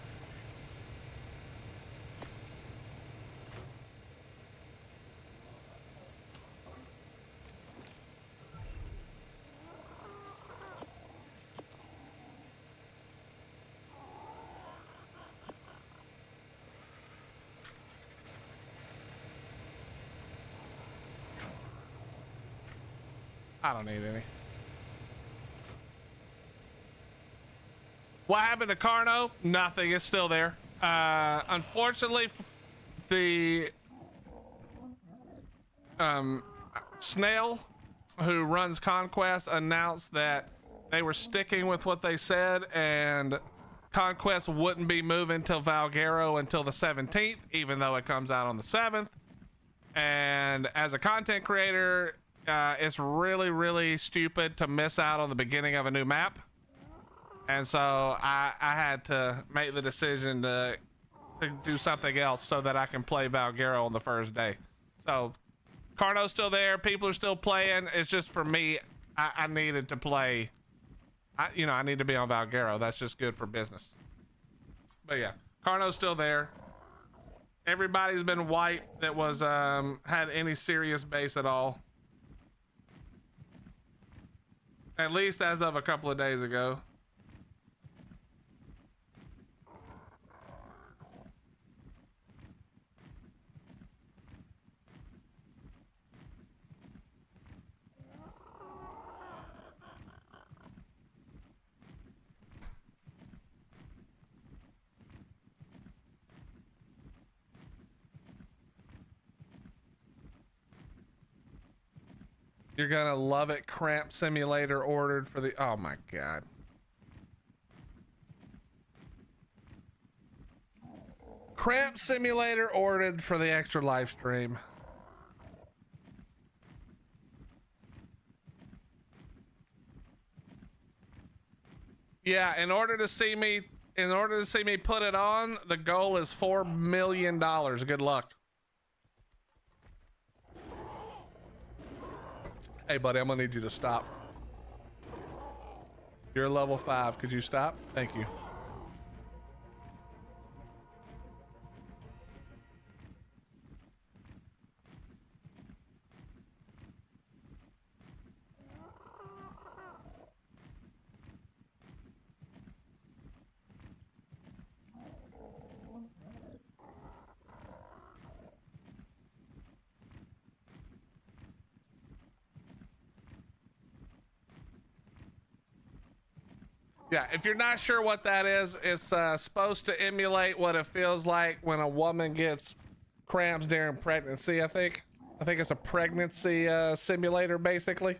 I don't need any. What happened to Carno? Nothing. It's still there. Unfortunately, the Snail, who runs Conquest, announced that they were sticking with what they said, and Conquest wouldn't be moving till Valguero until the 17th, even though it comes out on the 7th. And as a content creator, it's really, really stupid to miss out on the beginning of a new map. And so I had to make the decision to do something else so that I can play Valguero on the first day. So Carno's still there. People are still playing. It's just for me, I needed to play. I need to be on Valguero. That's just good for business. But yeah, Carno's still there. Everybody's been wiped that was had any serious base at all. At least as of a couple of days ago. You're gonna love it. Cramp Simulator ordered for the... Oh my God. Cramp Simulator ordered for the extra live stream. Yeah, in order to see me put it on, the goal is $4 million. Good luck. Hey, buddy, I'm gonna need you to stop. You're level 5. Could you stop? Thank you. Yeah, if you're not sure what that is, it's supposed to emulate what it feels like when a woman gets cramps during pregnancy, I think. I think it's a pregnancy simulator, basically.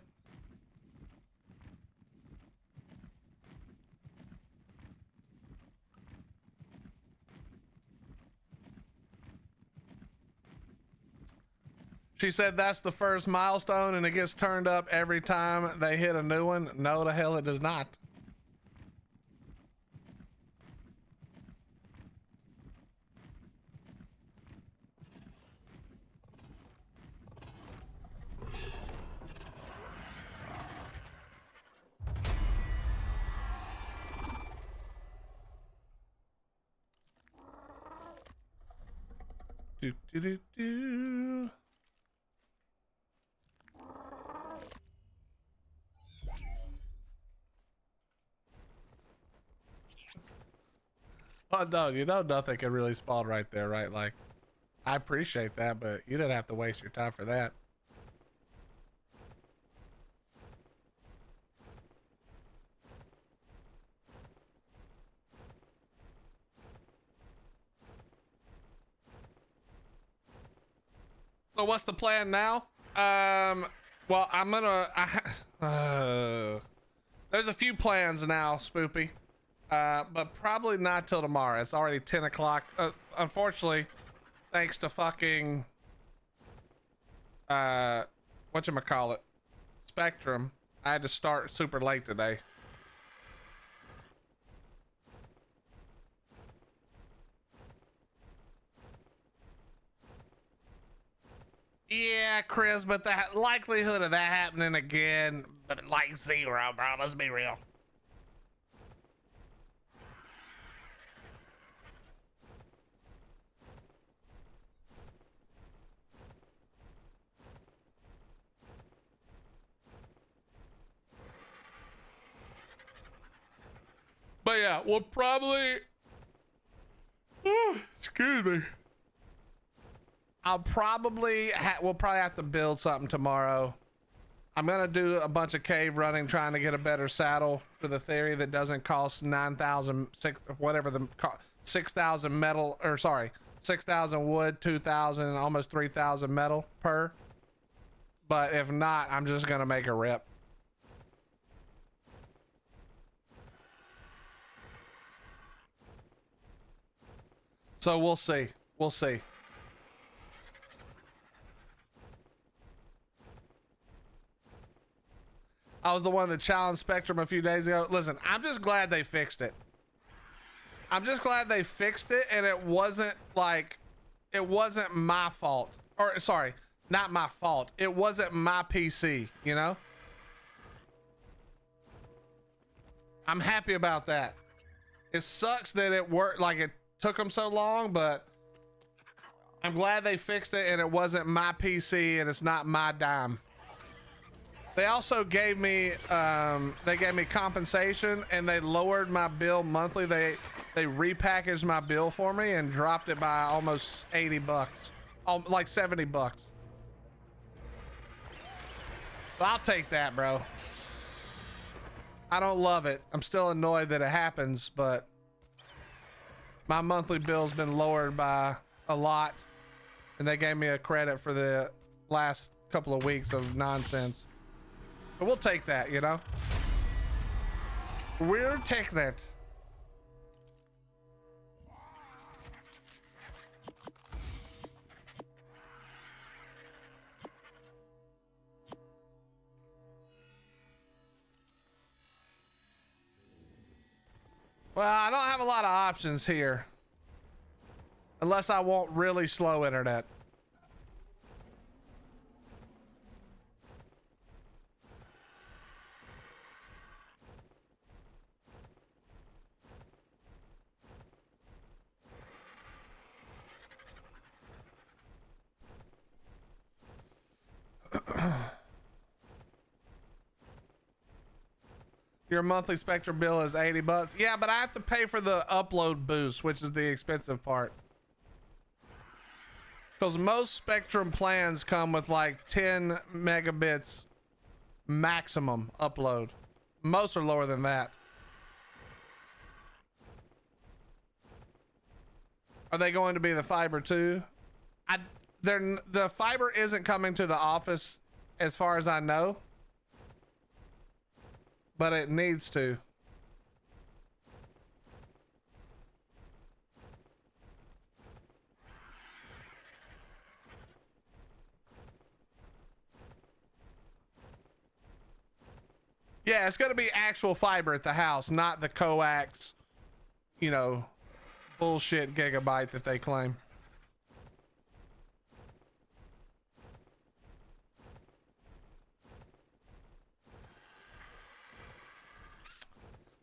She said that's the first milestone and it gets turned up every time they hit a new one. No, the hell it does not. Do, do, do, do. Oh no, you know nothing can really spawn right there, right? Like, I appreciate that, but you didn't have to waste your time for that. So what's the plan now? Well, I'm gonna, there's a few plans now, Spoopy. But probably not till tomorrow. It's already 10 o'clock. Unfortunately, thanks to fucking, whatchamacallit, Spectrum, I had to start super late today. Yeah, Chris, but the likelihood of that happening again, but like 0, bro. Let's be real. But yeah, we'll probably, excuse me. We'll probably have to build something tomorrow. I'm gonna do a bunch of cave running, trying to get a better saddle for the theory that doesn't cost 9,000, whatever the 6,000 metal, or sorry, 6,000 wood, 2,000, almost 3,000 metal per. But if not, I'm just gonna make a rip. So we'll see. We'll see. I was the one that challenged Spectrum a few days ago. Listen, I'm just glad they fixed it. I'm just glad they fixed it, and it wasn't like, it wasn't my fault. Or sorry, not my fault. It wasn't my PC, you know? I'm happy about that. It sucks that it worked, like it took them so long, but I'm glad they fixed it and it wasn't my PC and it's not my dime. They also gave me compensation, and they lowered my bill monthly. They repackaged my bill for me and dropped it by almost 80 bucks, like 70 bucks. So I'll take that, bro. I don't love it. I'm still annoyed that it happens, but my monthly bill's been lowered by a lot, and they gave me a credit for the last couple of weeks of nonsense. But we'll take that, you know? We'll take that. Well, I don't have a lot of options here. Unless I want really slow internet. Your monthly Spectrum bill is 80 bucks. Yeah, but I have to pay for the upload boost, which is the expensive part. Because most Spectrum plans come with like 10 megabits maximum upload. Most are lower than that. Are they going to be the fiber too? The fiber isn't coming to the office as far as I know. But it needs to. Yeah, it's going to be actual fiber at the house, not the coax, you know, bullshit gigabyte that they claim.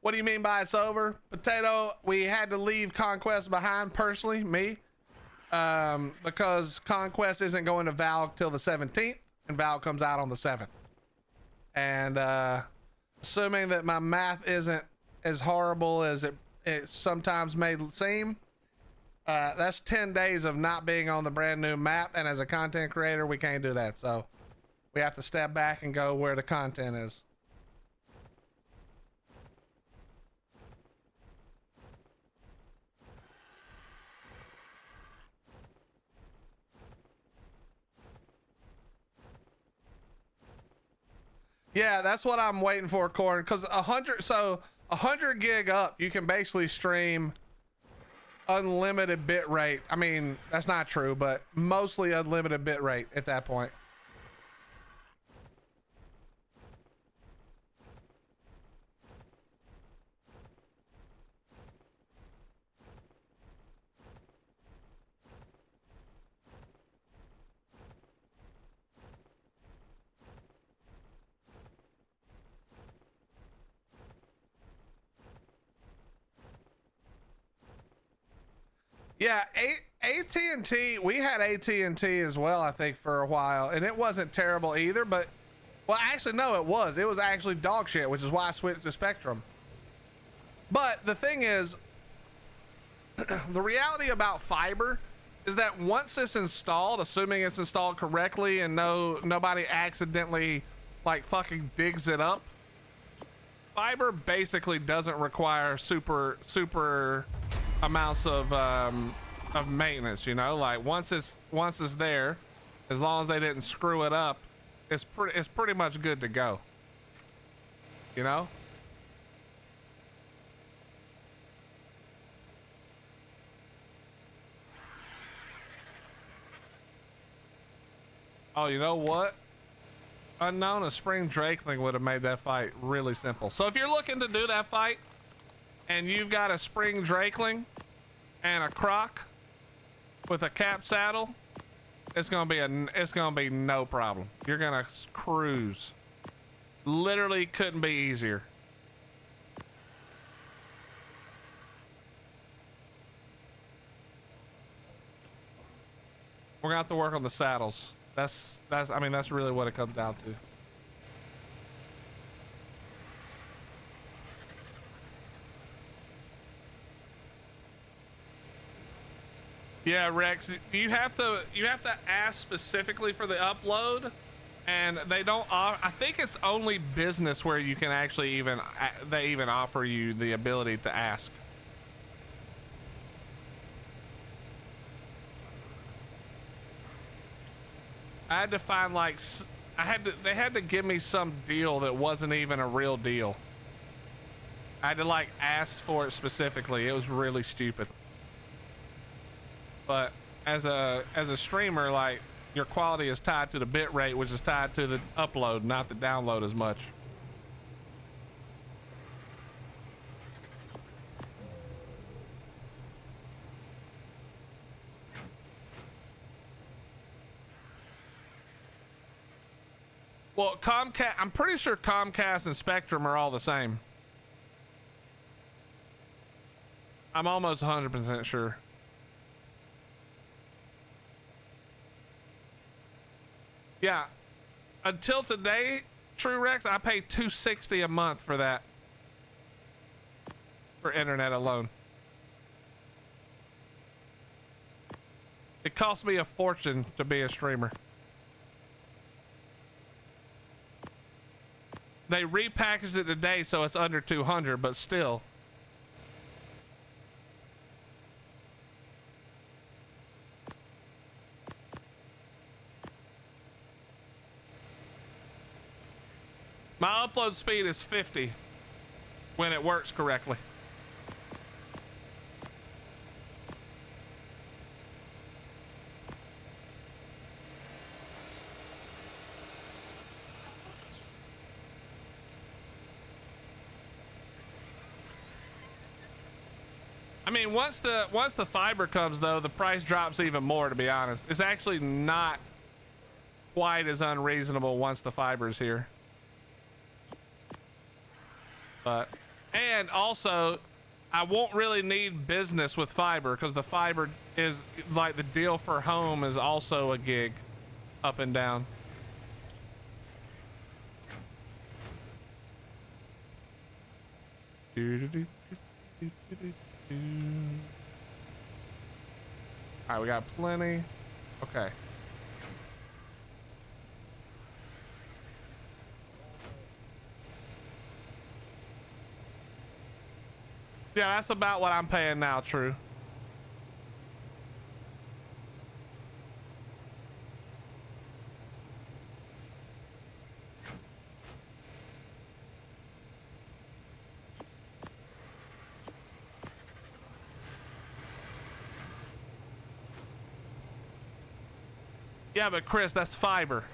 What do you mean by it's over? Potato, we had to leave Conquest behind, personally, me. Because Conquest isn't going to Valve till the 17th, and Valve comes out on the 7th. And assuming that my math isn't as horrible as it sometimes may seem, that's 10 days of not being on the brand new map, and as a content creator, we can't do that. So we have to step back and go where the content is. Yeah, that's what I'm waiting for, Corn. Because 100 gig up, you can basically stream unlimited bit rate. I mean, that's not true, but mostly unlimited bit rate at that point. Yeah, AT&T, we had AT&T as well, I think, for a while, and it wasn't terrible either, but, well, actually, no, it was. It was actually dog shit, which is why I switched to Spectrum. But the thing is, the reality about fiber is that once it's installed, assuming it's installed correctly and nobody accidentally like fucking digs it up. Fiber basically doesn't require super amounts of maintenance, you know, like once it's there, as long as they didn't screw it up, it's pretty much good to go, you know. Oh, you know what? Unknown, a spring drakeling would have made that fight really simple. So if you're looking to do that fight and you've got a spring drakeling and a croc with a cap saddle, it's gonna be no problem. You're gonna cruise. Literally couldn't be easier. We're gonna have to work on the saddles. I mean, that's really what it comes down to. Yeah, Rex, you have to ask specifically for the upload, and they don't. I think it's only business where you can actually they even offer you the ability to ask. I had to find like they had to give me some deal that wasn't even a real deal. I had to like ask for it specifically. It was really stupid. But as a streamer, like, your quality is tied to the bit rate, which is tied to the upload, not the download as much. Well, Comcast, I'm pretty sure Comcast and Spectrum are all the same. I'm almost 100% sure. Yeah, until today, True Rex, I pay $260 a month for that, for internet alone. It cost me a fortune to be a streamer. They repackaged it today, so it's under 200, but still. My upload speed is 50 when it works correctly. I mean, once the fiber comes, though, the price drops even more, to be honest. It's actually not quite as unreasonable once the fiber is here. But, and also, I won't really need business with fiber, because the fiber is like the deal for home is also a gig up and down. All right, we got plenty. Okay. Yeah, that's about what I'm paying now, True. Yeah, but Chris, that's fiber.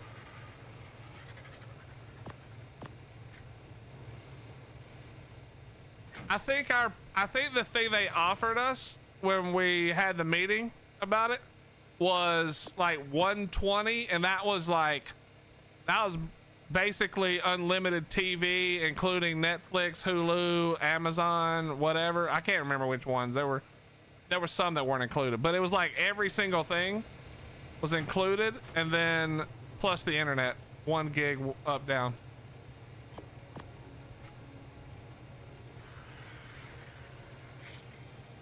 I think the thing they offered us when we had the meeting about it was like 120, and that was basically unlimited TV, including Netflix, Hulu, Amazon, whatever. I can't remember which ones. There were some that weren't included, but it was like every single thing was included, and then plus the internet, 1 gig up down.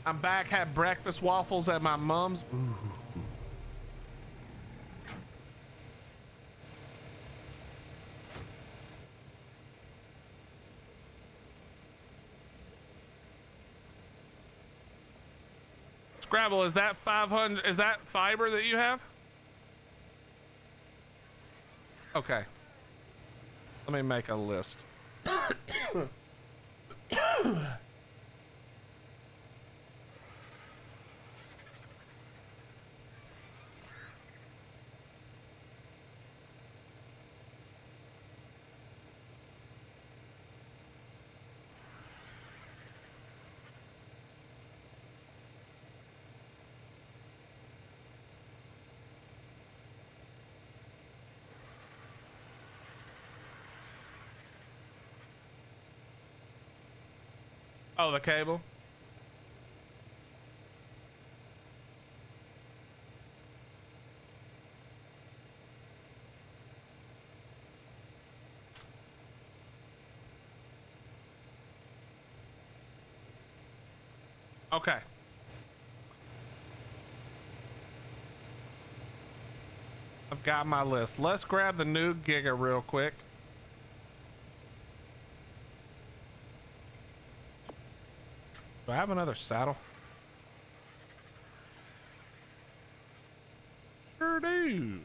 I'm back, had breakfast waffles at my mom's. Ooh. Scrabble, is that 500? Is that fiber that you have? Okay. Let me make a list. Oh, the cable. Okay. I've got my list. Let's grab the new Giga real quick. Do I have another saddle? Sure do.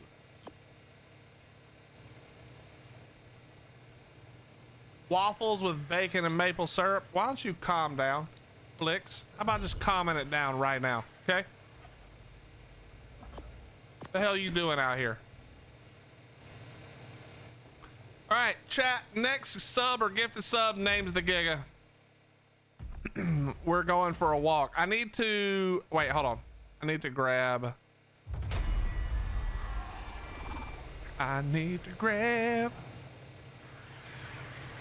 Waffles with bacon and maple syrup. Why don't you calm down, Flicks? How about just calming it down right now, okay? What the hell are you doing out here? All right, chat. Next sub or gifted sub names the Giga. We're going for a walk. I need to wait. Hold on. I need to grab.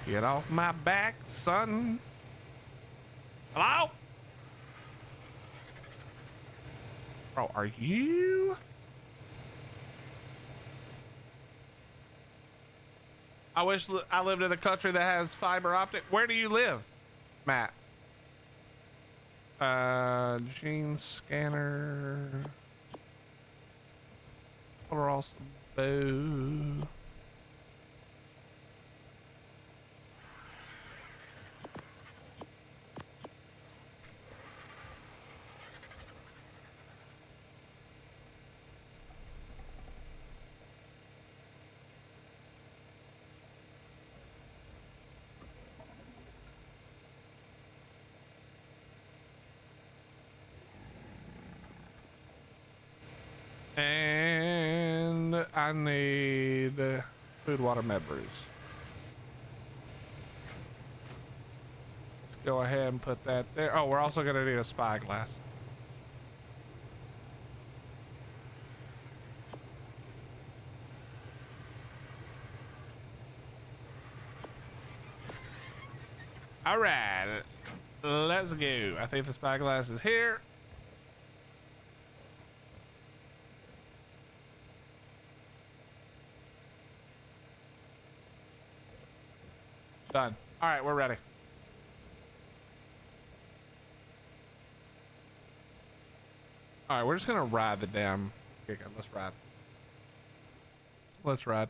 Get off my back, son. Hello? Bro, are you? I wish I lived in a country that has fiber optic. Where do you live, Matt? Gene scanner. Overall boo. And I need food, water, med brews. Go ahead and put that there. Oh, we're also gonna need a spyglass. All right, let's go. I think the spyglass is here. Done. All right, we're ready. All right, we're just gonna ride the damn. Okay, good. Let's ride. Let's ride.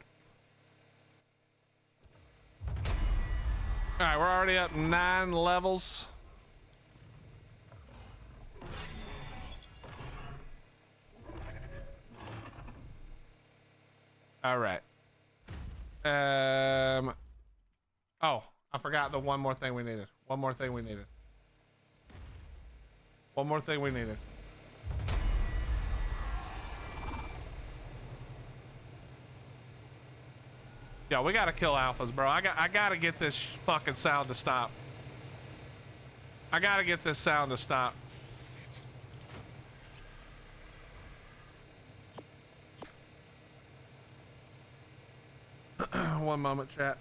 All right, we're already up 9 levels. All right. Oh, I forgot the one more thing we needed. One more thing we needed. One more thing we needed. Yo, we gotta kill alphas, bro. I gotta get this fucking sound to stop. I gotta get this sound to stop. One moment, chat.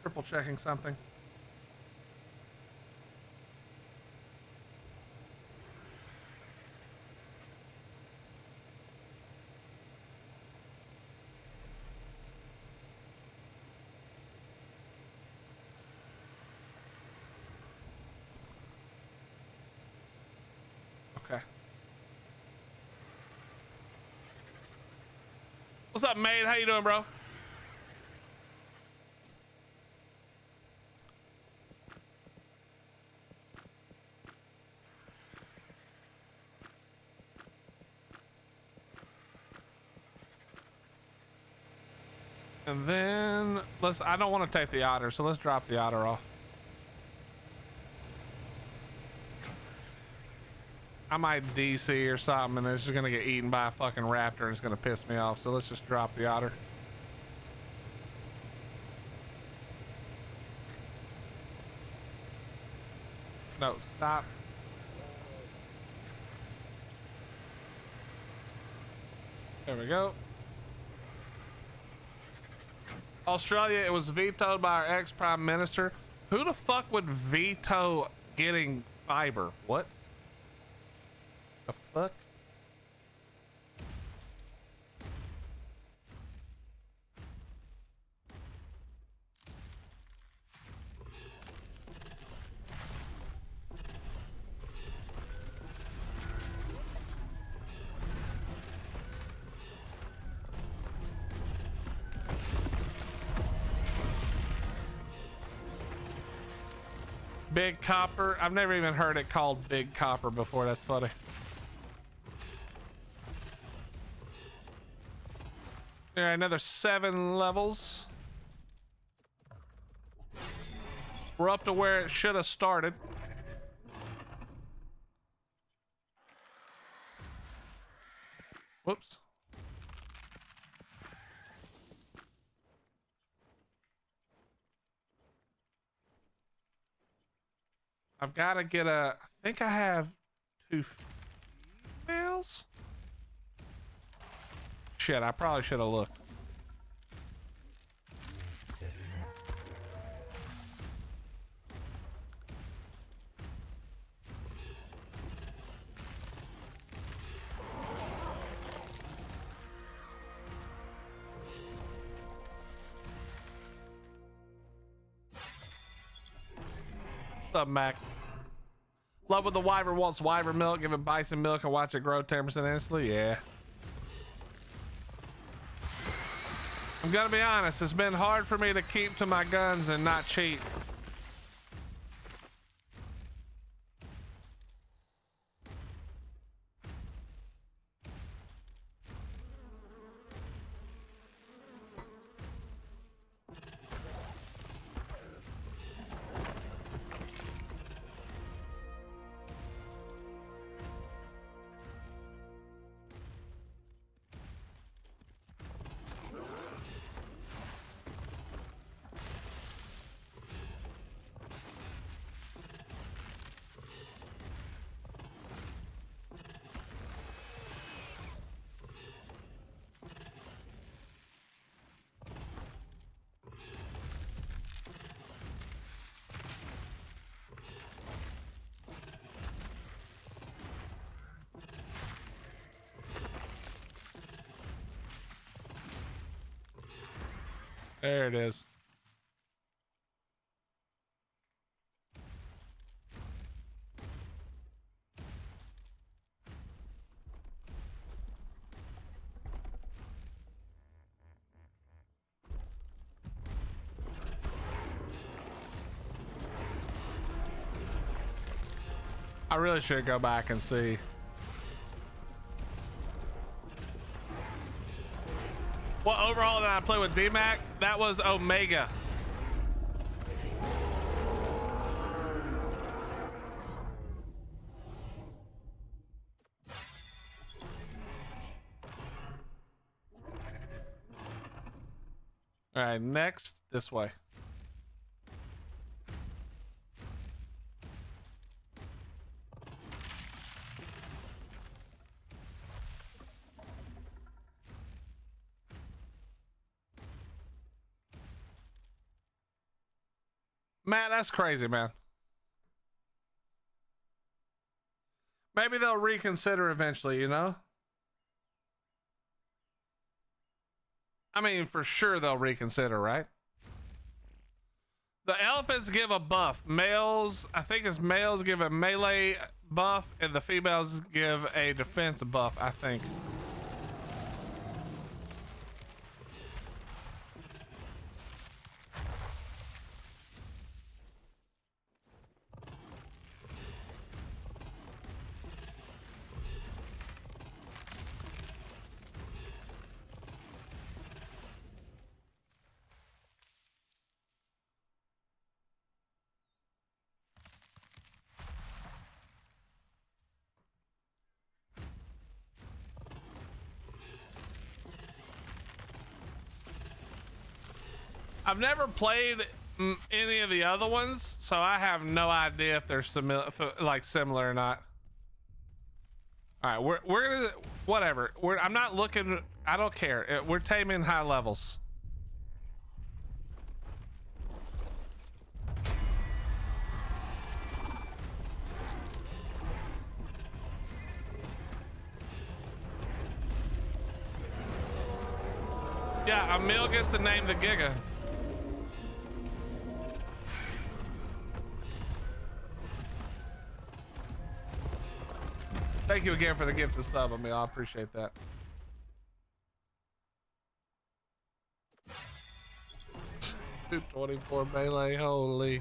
Triple checking something. Okay. What's up, mate? How you doing, bro? And then I don't want to take the otter, so let's drop the otter off. I might DC or something and it's just gonna get eaten by a fucking raptor and it's gonna piss me off. So let's just drop the otter. No, stop. There we go. Australia, it was vetoed by our ex-prime minister. Who the fuck would veto getting fiber? What the fuck? Big copper. I've never even heard it called big copper before. That's funny. All right, another 7 levels. We're up to where it should have started. Whoops. I've got to get I think I have 2 females. Shit, I probably should have looked. What's up, Mac? Love with the wyvern wants wyvern milk, give it bison milk and watch it grow 10% instantly. Yeah. I'm gonna be honest, it's been hard for me to keep to my guns and not cheat. There it is. I really should go back and see. What overhaul did I play with D-Mac? That was Omega. All right, next, this way. Matt, that's crazy, man. Maybe they'll reconsider eventually, you know? I mean, for sure they'll reconsider, right? The elephants give a buff. Males, I think it's males give a melee buff, and the females give a defense buff, I think. I've never played any of the other ones, so I have no idea if they're similar or not. All right, we're gonna whatever. I'm not looking. I don't care. We're taming high levels. Yeah, Emil gets to name the Giga. Thank you again for the gift of sub, Emil. I appreciate that. $224 melee, holy.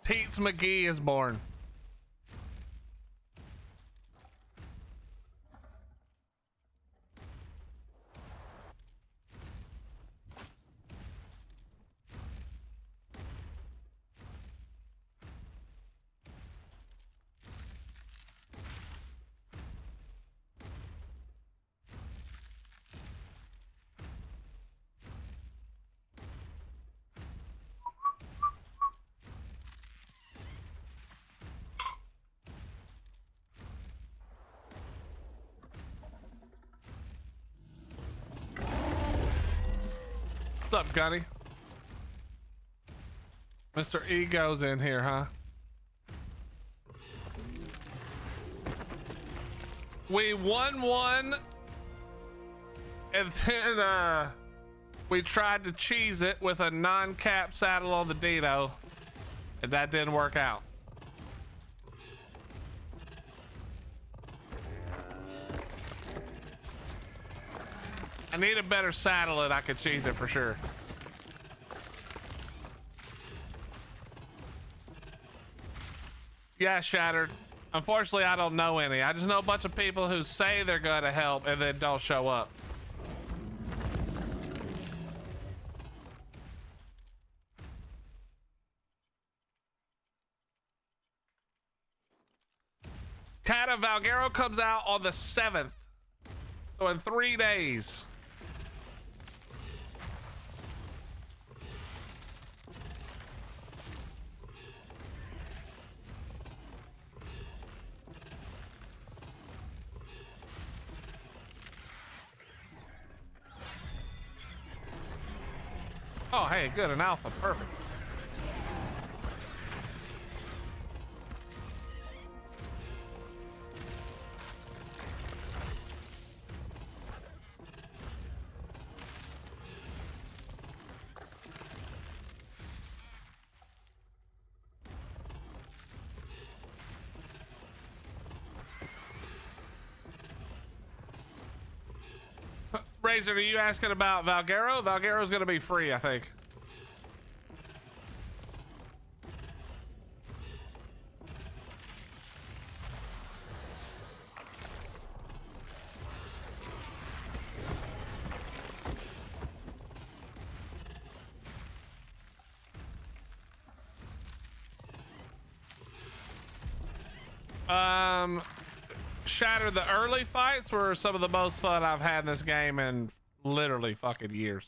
Teets McGee is born. What's up, Gunny? Mr. Ego's in here, huh? We won one, and then we tried to cheese it with a non-cap saddle on the Dino, and that didn't work out. I need a better saddle and I could cheese it for sure. Yeah, Shattered. Unfortunately, I don't know any. I just know a bunch of people who say they're going to help and then don't show up. Cata Valguero comes out on the 7th. So in 3 days. Oh, hey, good, an alpha, perfect. Razor, are you asking about Valguero? Valguero's gonna be free, I think. Shatter, the early fights were some of the most fun I've had in this game in literally fucking years.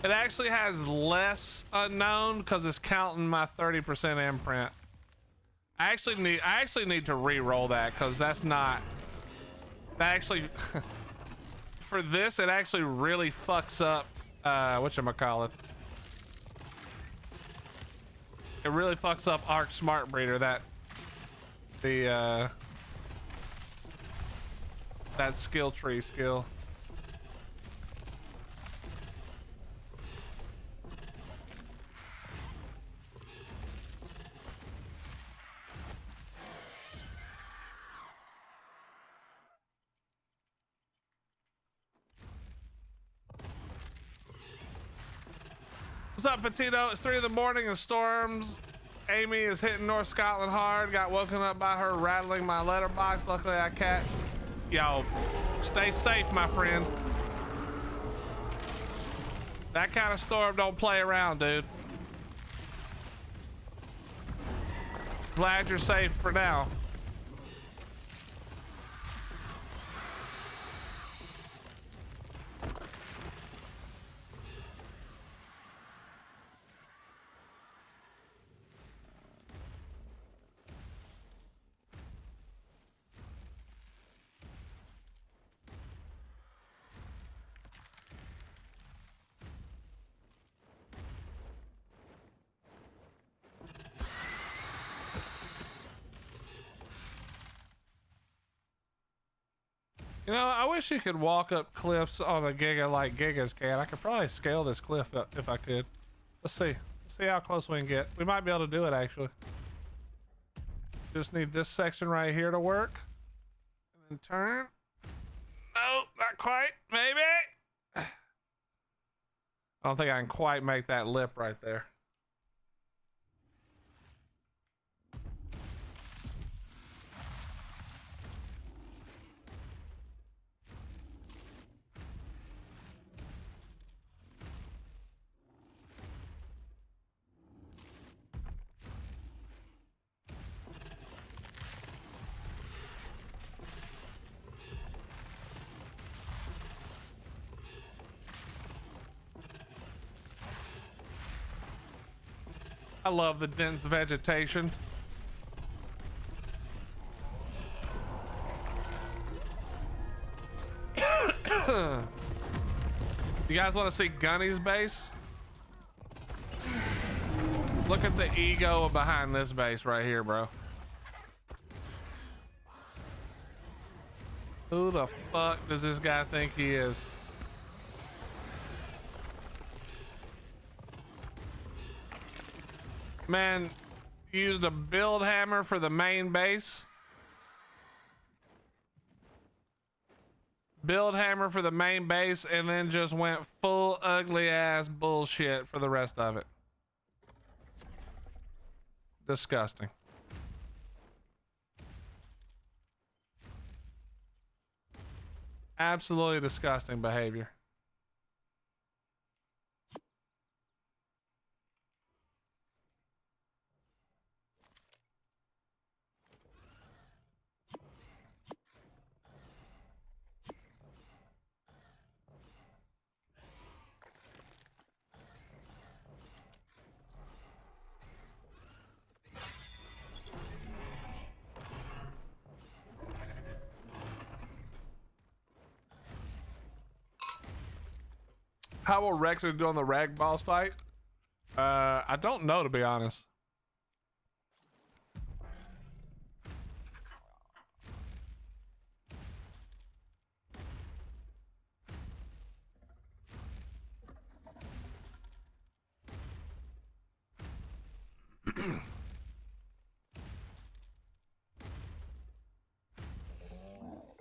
It actually has less unknown because it's counting my 30% imprint. I actually need to re-roll that because that's not. That actually for this it actually really fucks up whatchamacallit. It really fucks up Arc Smart Breeder, that skill tree skill. What's up, Petito? It's 3 in the morning and storms. Amy is hitting North Scotland hard. Got woken up by her rattling my letterbox. Luckily, I catch. Yo, stay safe, my friend. That kind of storm don't play around, dude. Glad you're safe for now. You know, I wish you could walk up cliffs on a Giga like Gigas can. I could probably scale this cliff up if I could. Let's see. Let's see how close we can get. We might be able to do it, actually. Just need this section right here to work. And then turn. Nope, not quite. Maybe. I don't think I can quite make that lip right there. I love the dense vegetation. You guys want to see Gunny's base? Look at the ego behind this base right here, bro. Who the fuck does this guy think he is? Man, used a build hammer for the main base. Build hammer for the main base, and then just went full ugly ass bullshit for the rest of it. Disgusting. Absolutely disgusting behavior. How will Rex do on the rag boss fight? I don't know, to be honest.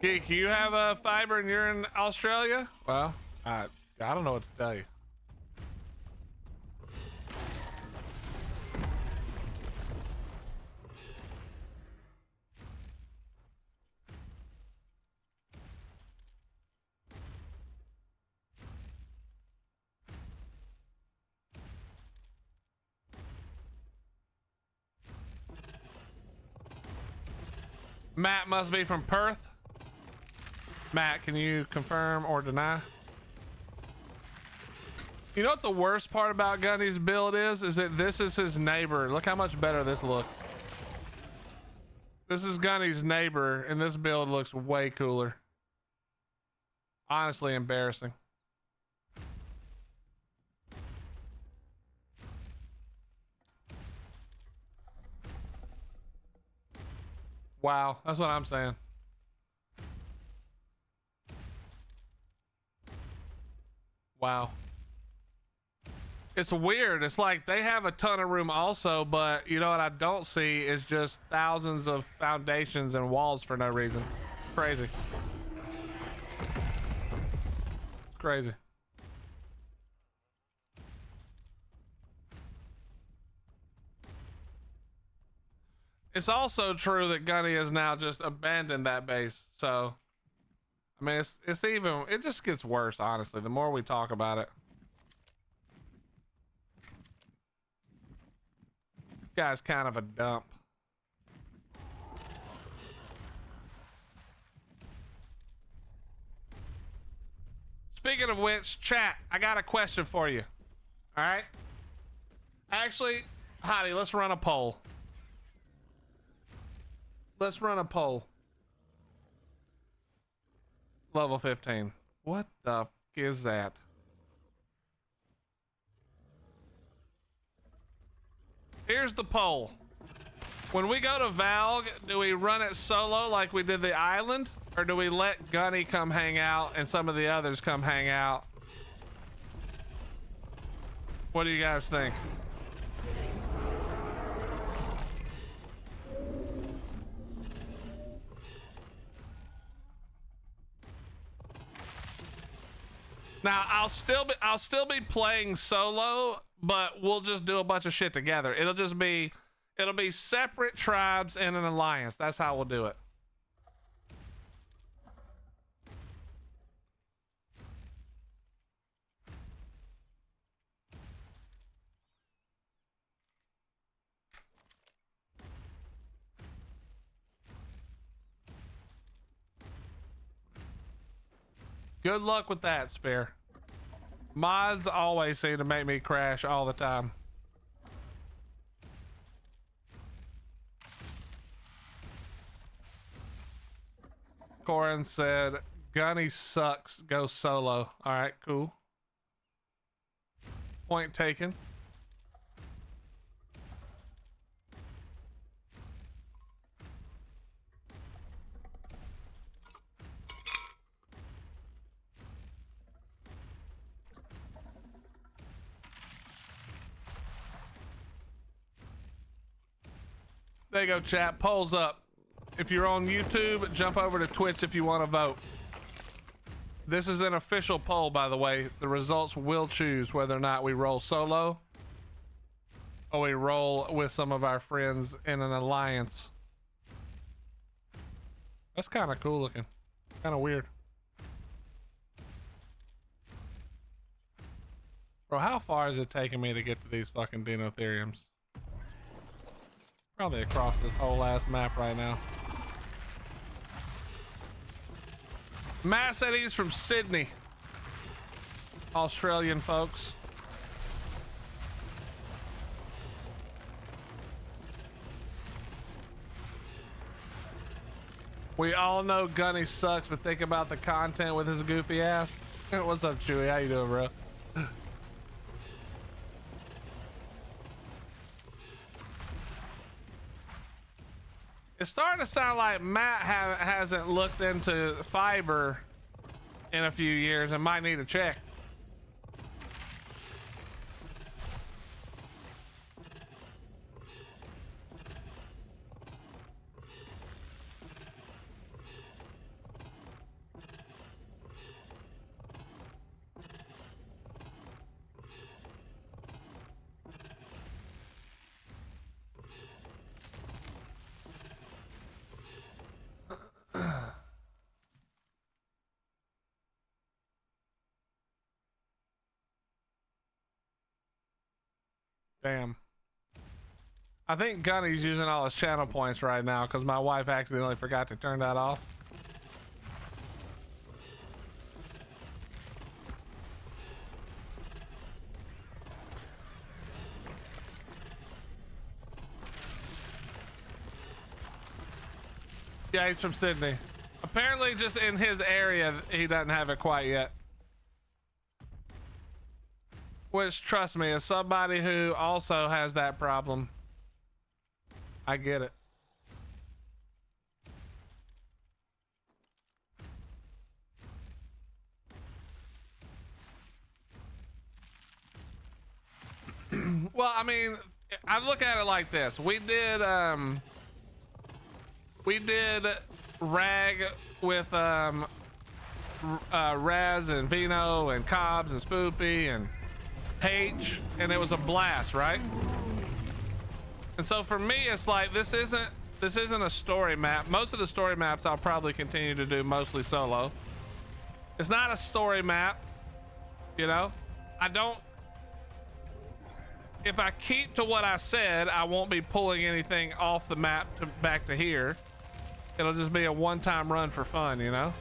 Geek, you have a fiber and you're in Australia? Well, I don't know what to tell you. Matt must be from Perth. Matt, can you confirm or deny? You know what the worst part about Gunny's build is that this is his neighbor. Look how much better this looks. This is Gunny's neighbor, and this build looks way cooler. Honestly embarrassing. Wow, that's what I'm saying. Wow. It's weird. It's like they have a ton of room also, but you know what I don't see is just thousands of foundations and walls for no reason. Crazy. Crazy. it's also true that Gunny has now just abandoned that base. So, I mean, it just gets worse, honestly, the more we talk about it. This guy's kind of a dump. Speaking of which, chat, I got a question for you. All right? Actually, Hottie, let's run a poll. Let's run a poll. Level 15. What the f is that? Here's the poll. When we go to Valg, do we run it solo like we did the island? Or do we let Gunny come hang out and some of the others come hang out? What do you guys think? Now, I'll still be playing solo, but we'll just do a bunch of shit together. It'll be separate tribes in an alliance. That's how we'll do it. Good luck with that, Spear. Mods always seem to make me crash all the time. Corin said, Gunny sucks, go solo. All right, cool. Point taken. There you go, chat. Polls up. If you're on YouTube, jump over to Twitch if you want to vote. This is an official poll, by the way. The results will choose whether or not we roll solo or we roll with some of our friends in an alliance. That's kind of cool looking. Kind of weird. Bro, how far is it taking me to get to these fucking Dinotheriums? Probably across this whole ass map right now. Matt said he's from Sydney. Australian folks. We all know Gunny sucks, but think about the content with his goofy ass. What's up, Chewy? How you doing, bro? It's starting to sound like Matt hasn't looked into fiber in a few years and might need a check. Damn. I think Gunny's using all his channel points right now because my wife accidentally forgot to turn that off. Yeah, he's from Sydney. Apparently just in his area, he doesn't have it quite yet. Which, trust me, as somebody who also has that problem, I get it. Well, I mean, I look at it like this. We did Rag with Raz and Vino and Cobbs and Spoopy and and it was a blast, right? And so for me, it's like, this isn't This isn't a story map. Most of the story maps I'll probably continue to do mostly solo. It's not a story map, you know? I don't... If I keep to what I said, I won't be pulling anything off the map back to here. It'll just be a one-time run for fun, you know?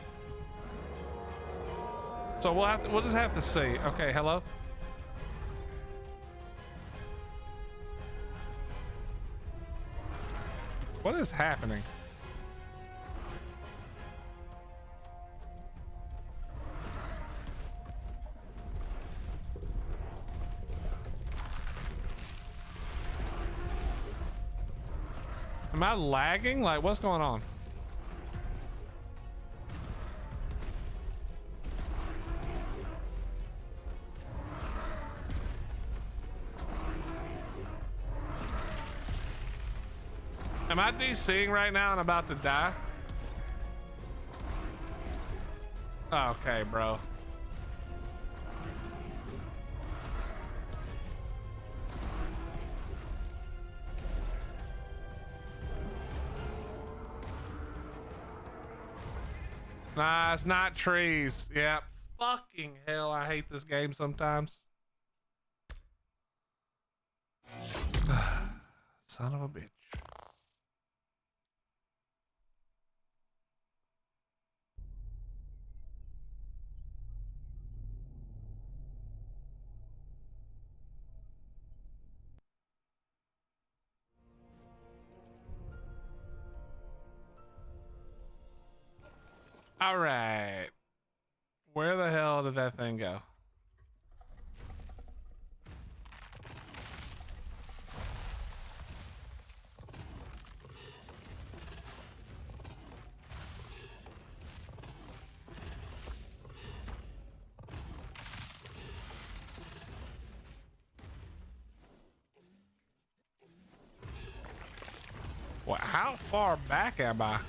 So we'll just have to see. Okay, hello? What is happening? Am I lagging? Like, what's going on? Am I DCing right now and about to die? Okay, bro. Nah, it's not trees. Yeah. Fucking hell, I hate this game sometimes. Son of a bitch. All right. Where the hell did that thing go? Well, how far back am I?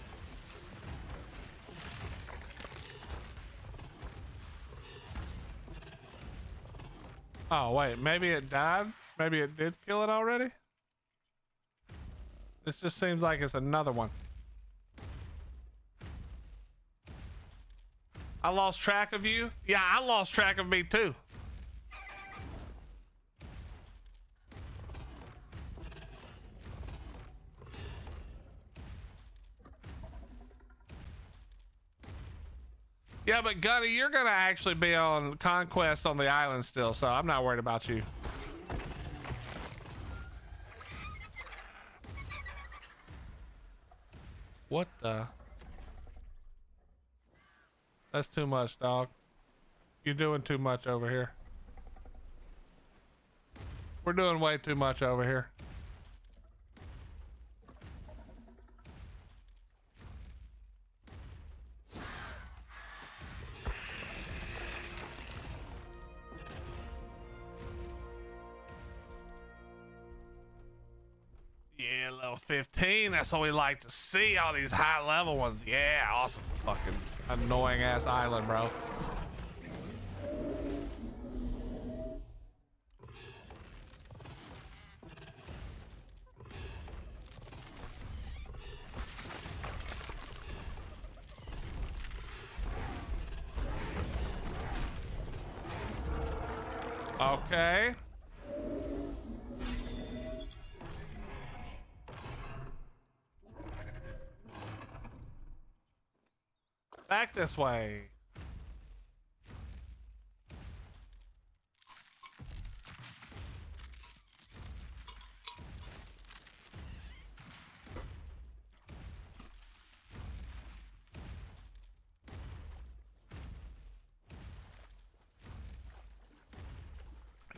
Oh, wait, maybe it died? Maybe it did kill it already? This just seems like it's another one. I lost track of you? Yeah, I lost track of me too. Yeah, but Gunny, you're gonna actually be on conquest on the island still, so I'm not worried about you. What the? That's too much, dog. You're doing too much over here. We're doing way too much over here. Yeah, level 15. That's what we like to see. All these high level ones. Yeah, awesome. Fucking annoying ass island, bro. Okay. Back this way.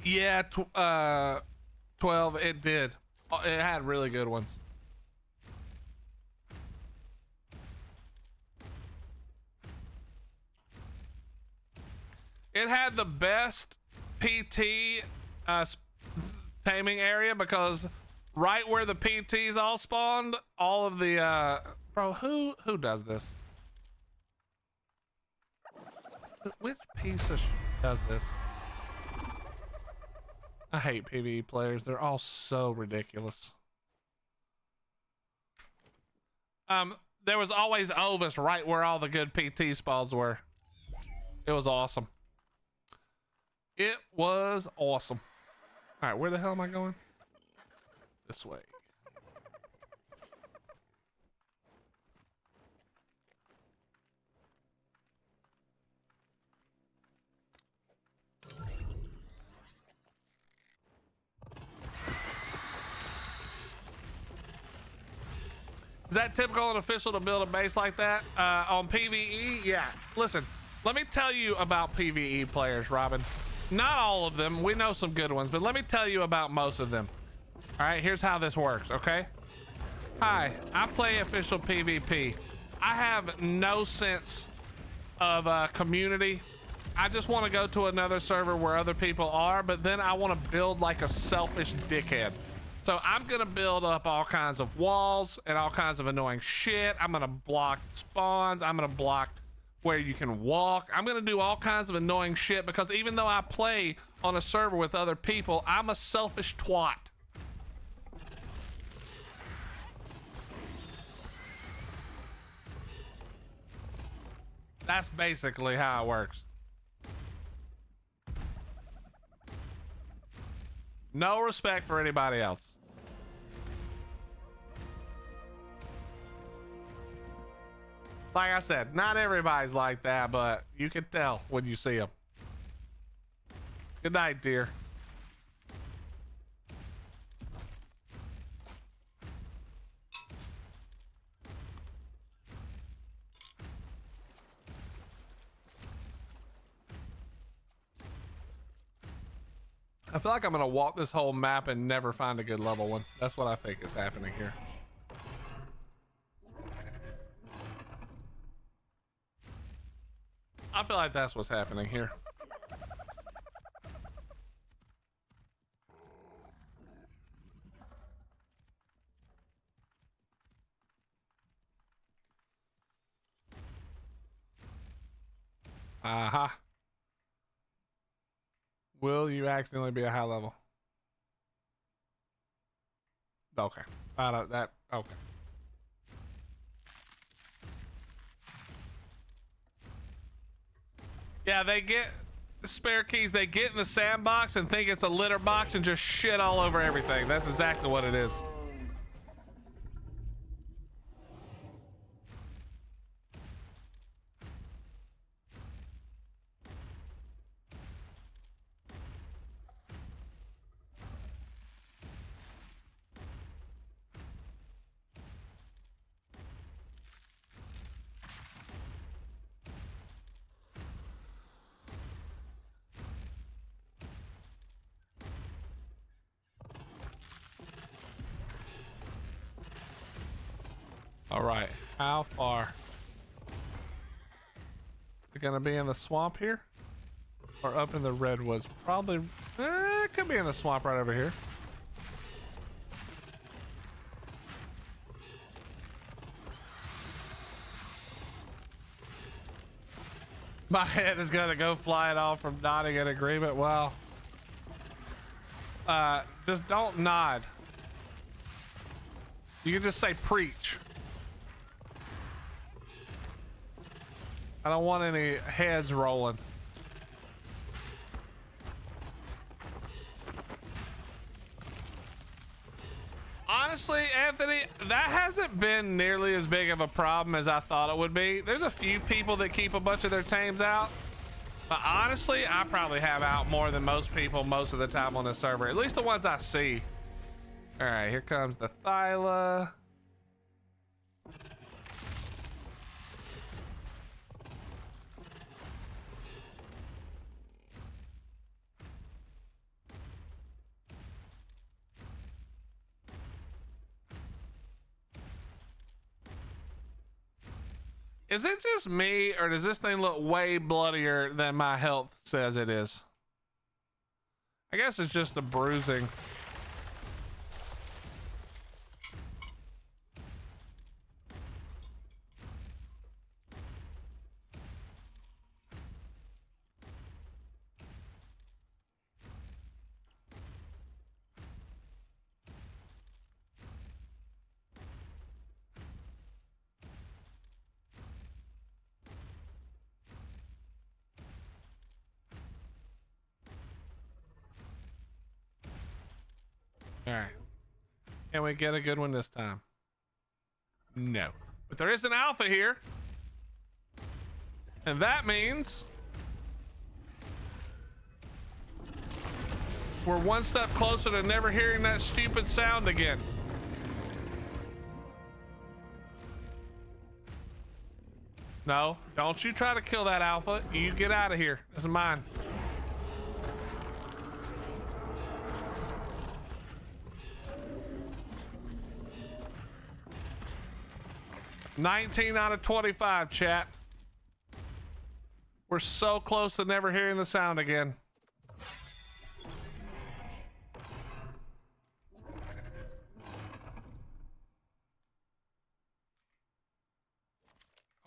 Yeah, 12, it did. It had really good ones. It had the best PT taming area because right where the PTs all spawned, all of the bro, who does this? Which piece of does this? I hate PVE players. They're all so ridiculous. There was always Ovis right where all the good PT spawns were. It was awesome. It was awesome. All right, where the hell am I going? This way. Is that typical and official to build a base like that on PVE? Yeah. Listen, let me tell you about PVE players, Robin. Not all of them. We know some good ones, but let me tell you about most of them. All right, here's how this works, okay? Hi, I play official PvP. I have no sense of community. I just want to go to another server where other people are, but then I want to build like a selfish dickhead. So I'm gonna build up all kinds of walls and all kinds of annoying shit. I'm gonna block spawns. I'm gonna block where you can walk. I'm gonna do all kinds of annoying shit because even though I play on a server with other people, I'm a selfish twat. That's basically how it works. No respect for anybody else. Like I said, not everybody's like that, but you can tell when you see them. Good night, dear. I feel like I'm gonna walk this whole map and never find a good level one. That's what I think is happening here. I feel like that's what's happening here. Aha. Will you accidentally be a high level? Okay. I don't that okay. Yeah, they get the spare keys, they get in the sandbox and think it's a litter box and just shit all over everything. That's exactly what it is. All right, how far? Is it gonna be in the swamp here? Or up in the redwoods? Probably, it could be in the swamp right over here. My head is gonna go flying off from nodding in agreement. Well, just don't nod. You can just say preach. I don't want any heads rolling. Honestly, Anthony, that hasn't been nearly as big of a problem as I thought it would be. There's a few people that keep a bunch of their tames out, but honestly, I probably have out more than most people most of the time on this server, at least the ones I see. All right, here comes the Thyla. Is it just me, or does this thing look way bloodier than my health says it is? I guess it's just the bruising. All right. Can we get a good one this time? No. But there is an alpha here. And that means we're one step closer to never hearing that stupid sound again. No, don't you try to kill that alpha. You get out of here. This is mine. $19 out of 25, chat. We're so close to never hearing the sound again.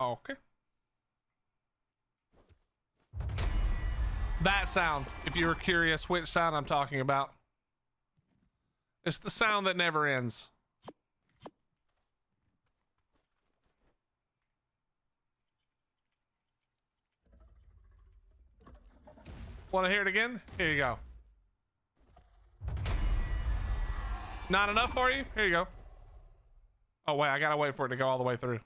Okay. That sound, if you were curious which sound I'm talking about. It's the sound that never ends. Want to hear it again? Here you go. Not enough for you? Here you go. Oh wait, I gotta wait for it to go all the way through.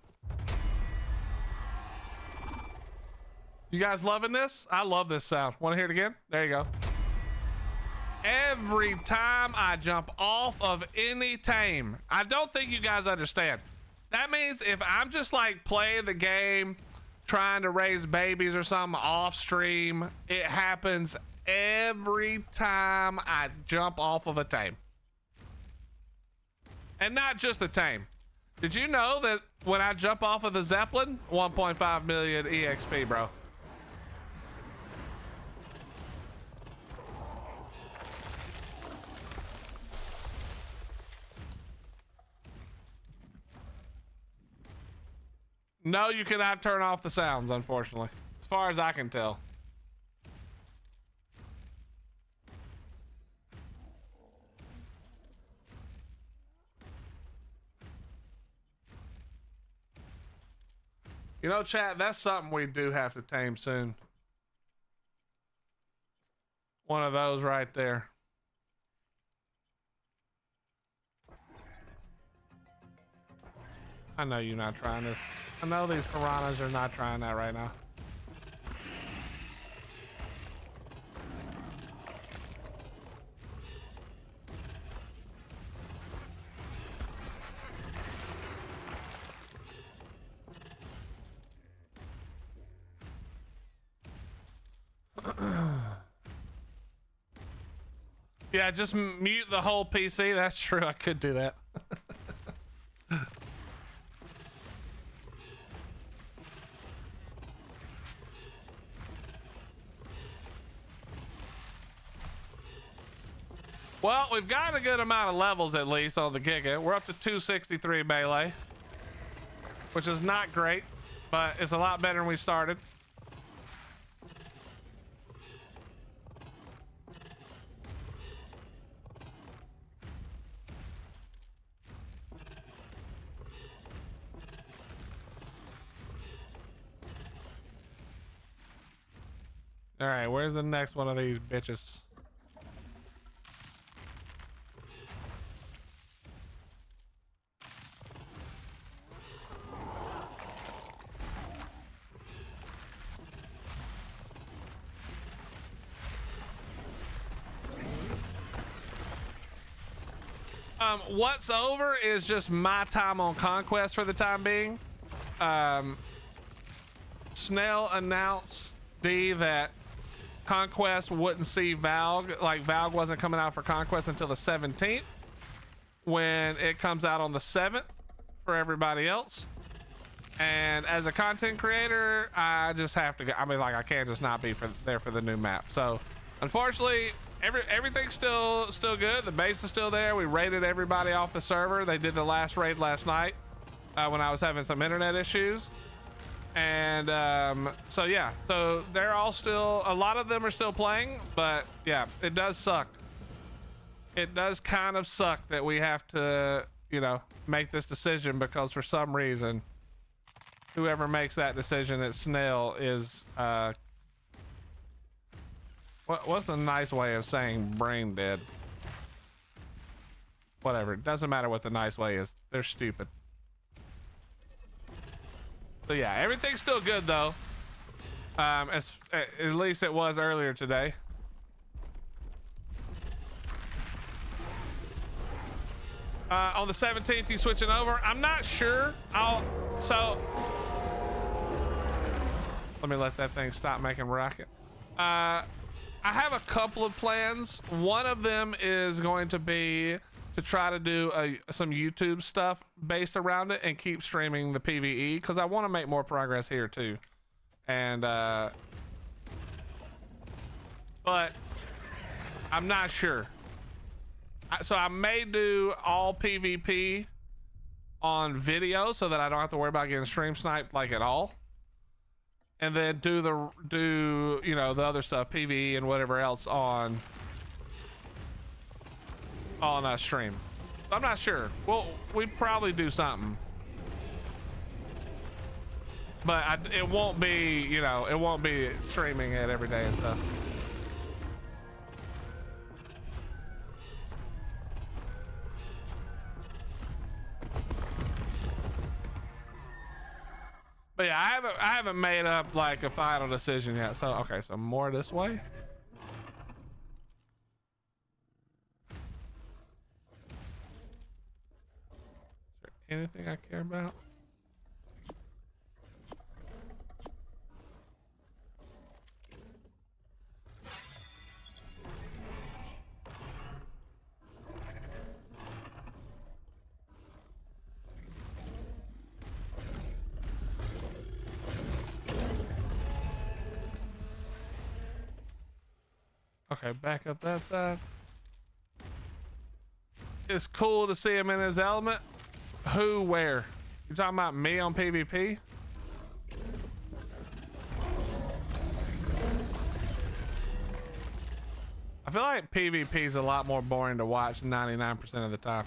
You guys loving this? I love this sound. Want to hear it again? There you go. Every time I jump off of any tame, I don't think you guys understand. That means if I'm just like playing the game, trying to raise babies or something off stream, it happens every time I jump off of a tame. And not just a tame. Did you know that when I jump off of the Zeppelin, 1.5 million EXP, bro? No, you cannot turn off the sounds, unfortunately, as far as I can tell. You know, chat, that's something we do have to tame soon. One of those right there. I know you're not trying this. I know these piranhas are not trying that right now. Yeah, just mute the whole PC. That's true. I could do that. Well, we've got a good amount of levels at least on the Giga. We're up to 263 melee, which is not great, but it's a lot better than we started. All right, where's the next one of these bitches? What's over is just my time on Conquest for the time being. Snell announced that Conquest wouldn't see Valg, like Valg wasn't coming out for Conquest until the 17th, when it comes out on the 7th for everybody else. And as a content creator, I just have to go. I mean, like, I can't just not be there for the new map. So unfortunately, everything's still good. The base is still there. We raided everybody off the server. They did the last raid last night when I was having some internet issues. And so yeah, so they're all still, a lot of them are still playing, but yeah, it does suck. It does kind of suck that we have to, you know, make this decision, because for some reason, whoever makes that decision at Snell is what's a nice way of saying brain dead? whatever. It doesn't matter what the nice way is. They're stupid. So yeah, everything's still good though. At least it was earlier today. On the 17th, you switching over? I'm not sure. So let me let that thing stop making racket. I have a couple of plans. One of them is going to be to try to do some YouTube stuff based around it and keep streaming the PVE, because I want to make more progress here too. And but I'm not sure. So I may do all PvP on video so that I don't have to worry about getting stream sniped like at all, and then do you know, the other stuff, PvE and whatever else on stream. I'm not sure. Well, we probably do something, but it won't be, you know, it won't be streaming it every day and stuff. But yeah, I haven't made up like a final decision yet. So okay, so more this way. Is there anything I care about? Okay, back up that side. It's cool to see him in his element. Who, where? You talking about me on PvP? I feel like PvP is a lot more boring to watch 99% of the time.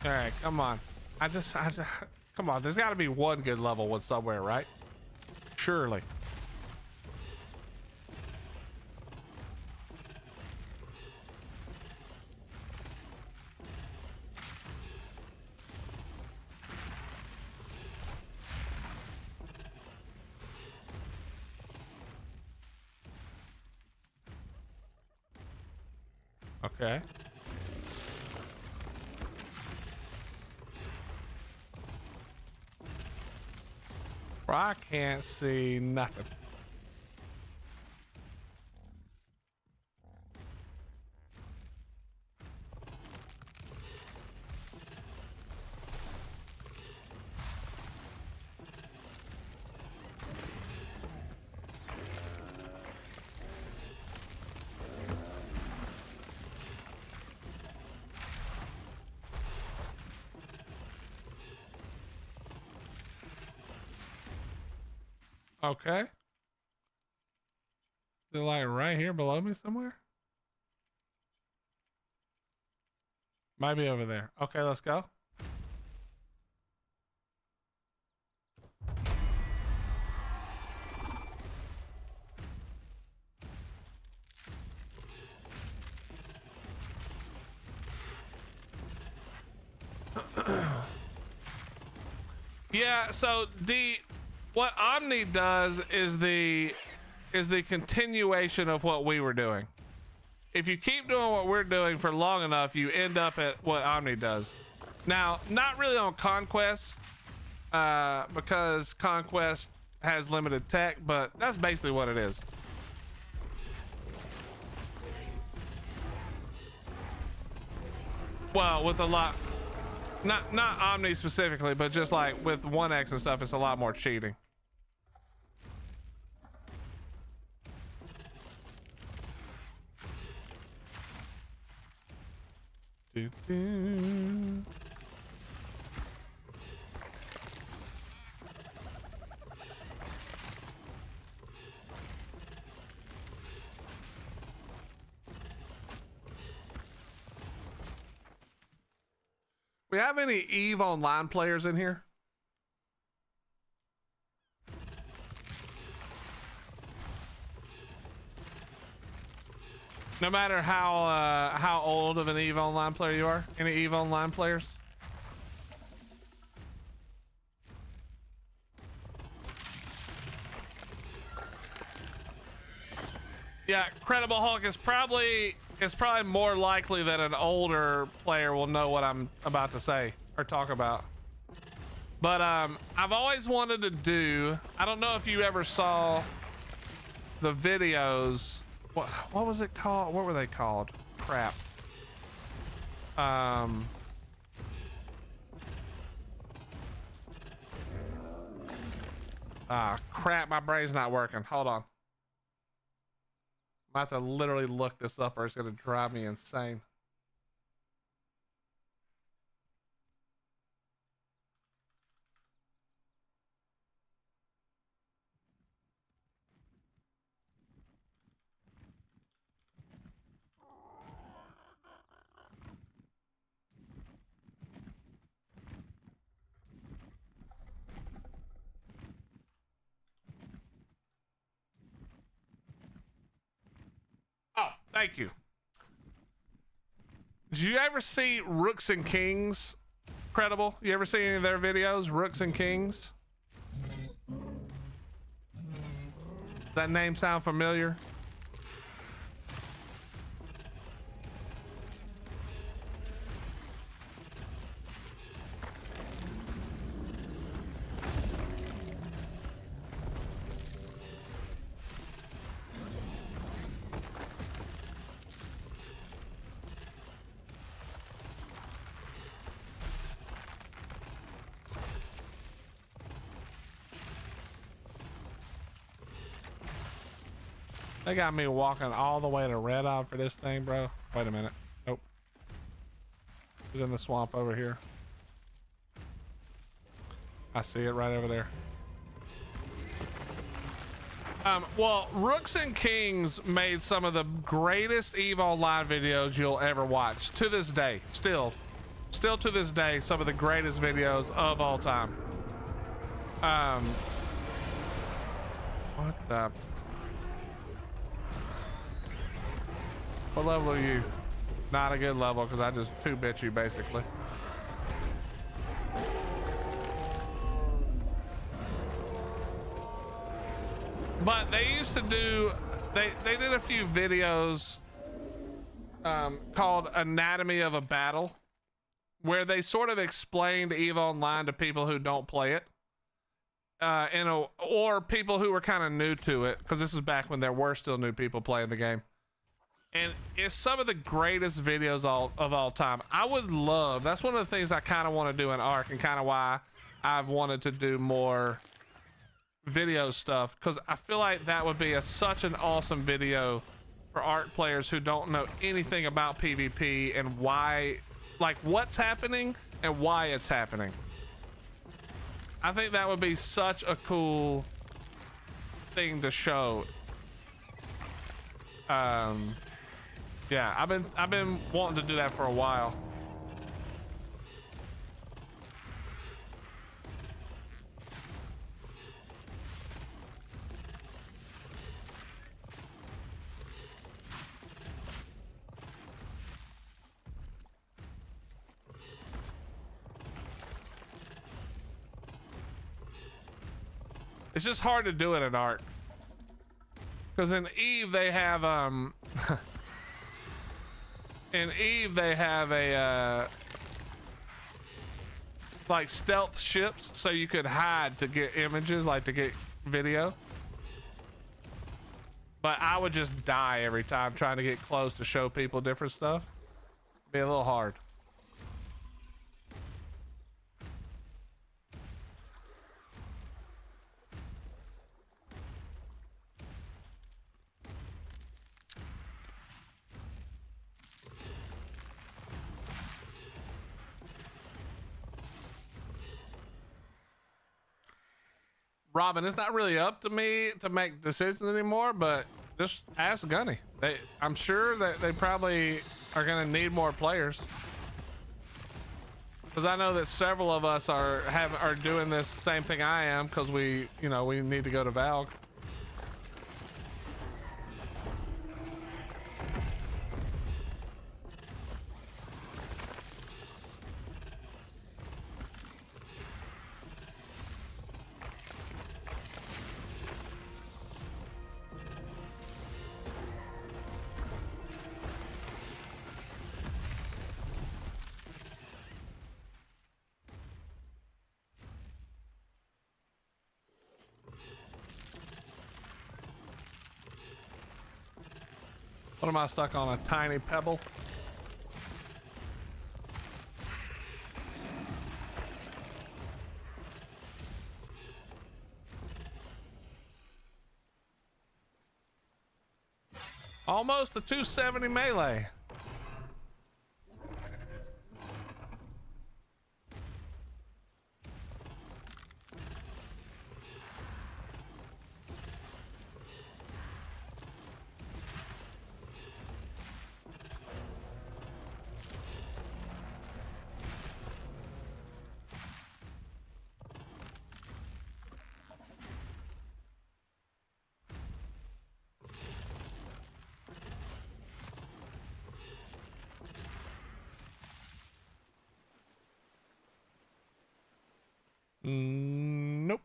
All right, come on. I just come on. There's got to be one good level with somewhere, right? Surely. Okay. I can't see nothing. Okay. They're like right here below me somewhere. Might be over there. Okay, let's go. Yeah, so what Omni does is the continuation of what we were doing. If you keep doing what we're doing for long enough, you end up at what Omni does. Now, not really on Conquest, because Conquest has limited tech, but that's basically what it is. Well, with a lot, not Omni specifically, but just like with 1X and stuff, it's a lot more cheating. We have any EVE Online players in here? No matter how old of an EVE Online player you are, any EVE Online players? Yeah, Credible Hulk is probably more likely that an older player will know what I'm about to say or talk about. But I've always wanted to do, I don't know if you ever saw the videos. What was it called? What were they called? Crap. Crap, my brain's not working. Hold on. I'm about to literally look this up or it's gonna drive me insane. Oh, thank you. Did you ever see Rooks and Kings? Credible? You ever see any of their videos? Rooks and Kings? Does that name sound familiar? They got me walking all the way to Red Eye for this thing, bro. Wait a minute. Nope. It's in the swamp over here. I see it right over there. Well, Rooks and Kings made some of the greatest EVE Online videos you'll ever watch. To this day. Still to this day, some of the greatest videos of all time. What the... What level are you? Not a good level because I just 2-bit you basically. But they used to do, they did a few videos called Anatomy of a Battle, where they sort of explained EVE Online to people who don't play it. Or people who were kind of new to it, because this is back when there were still new people playing the game. And it's some of the greatest videos of all time. I would love, that's one of the things I kind of want to do in ARC, and kind of why I've wanted to do more video stuff, because I feel like that would be such an awesome video for ARC players who don't know anything about PvP and why, like what's happening and why it's happening. I think that would be such a cool thing to show. Yeah, I've been wanting to do that for a while. It's just hard to do it in ARC. Because in EVE they have in EVE they have a like stealth ships, so you could hide to get images, like to get video. But I would just die every time trying to get close to show people different stuff. Be a little hard. Robin, it's not really up to me to make decisions anymore, but just ask Gunny. I'm sure that they probably are going to need more players. Because I know that several of us are doing this same thing I am, because we need to go to Valg. What am I stuck on? A tiny pebble? Almost a 270 melee. Nope.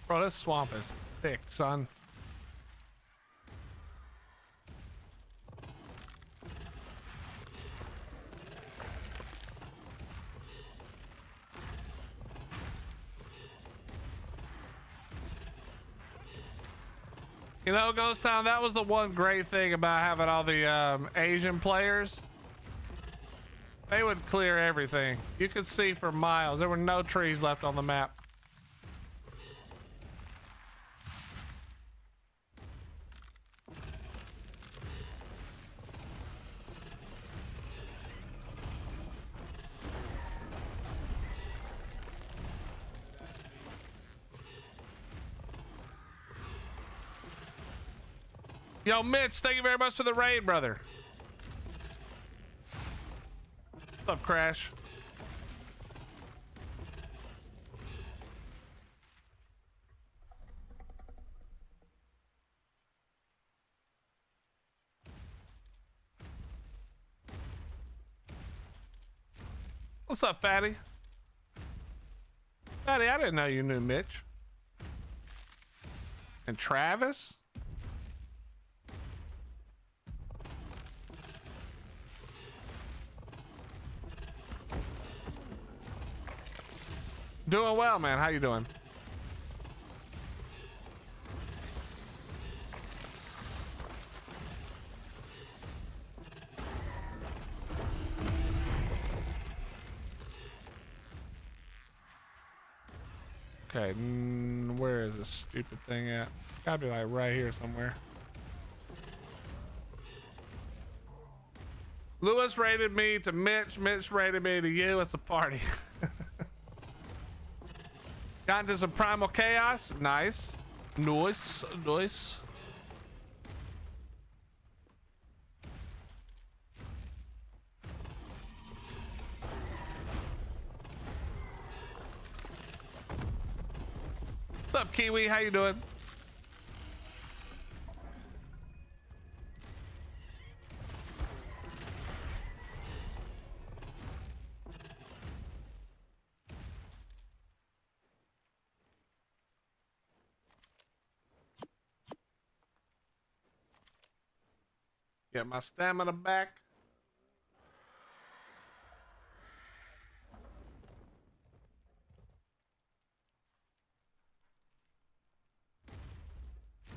Bro, this swamp is thick, son. You know, Ghost Town, that was the one great thing about having all the Asian players. They would clear everything. You could see for miles. There were no trees left on the map. Yo, Mitch, thank you very much for the raid, brother. What's up, Crash? What's up, Fatty? Fatty, I didn't know you knew Mitch. And Travis? Doing well, man. How you doing? Okay, where is this stupid thing at? Gotta be like right here somewhere. Lewis rated me to Mitch. Mitch rated me to you. It's a party. Got into some primal chaos. Nice. Nice. Nice. What's up, Kiwi? How you doing? Get my stamina back.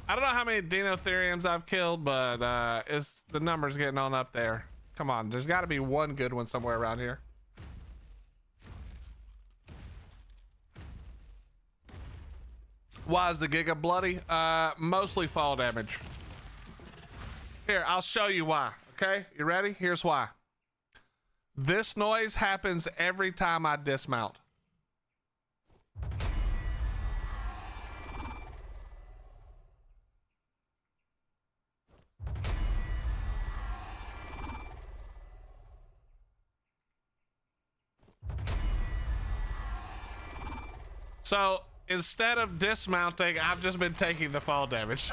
I don't know how many Dinotheriums I've killed, but it's the numbers getting on up there. Come on, there's got to be one good one somewhere around here. Why is the Giga bloody? Mostly fall damage. Here, I'll show you why. Okay, you ready? Here's why. This noise happens every time I dismount. So instead of dismounting, I've just been taking the fall damage.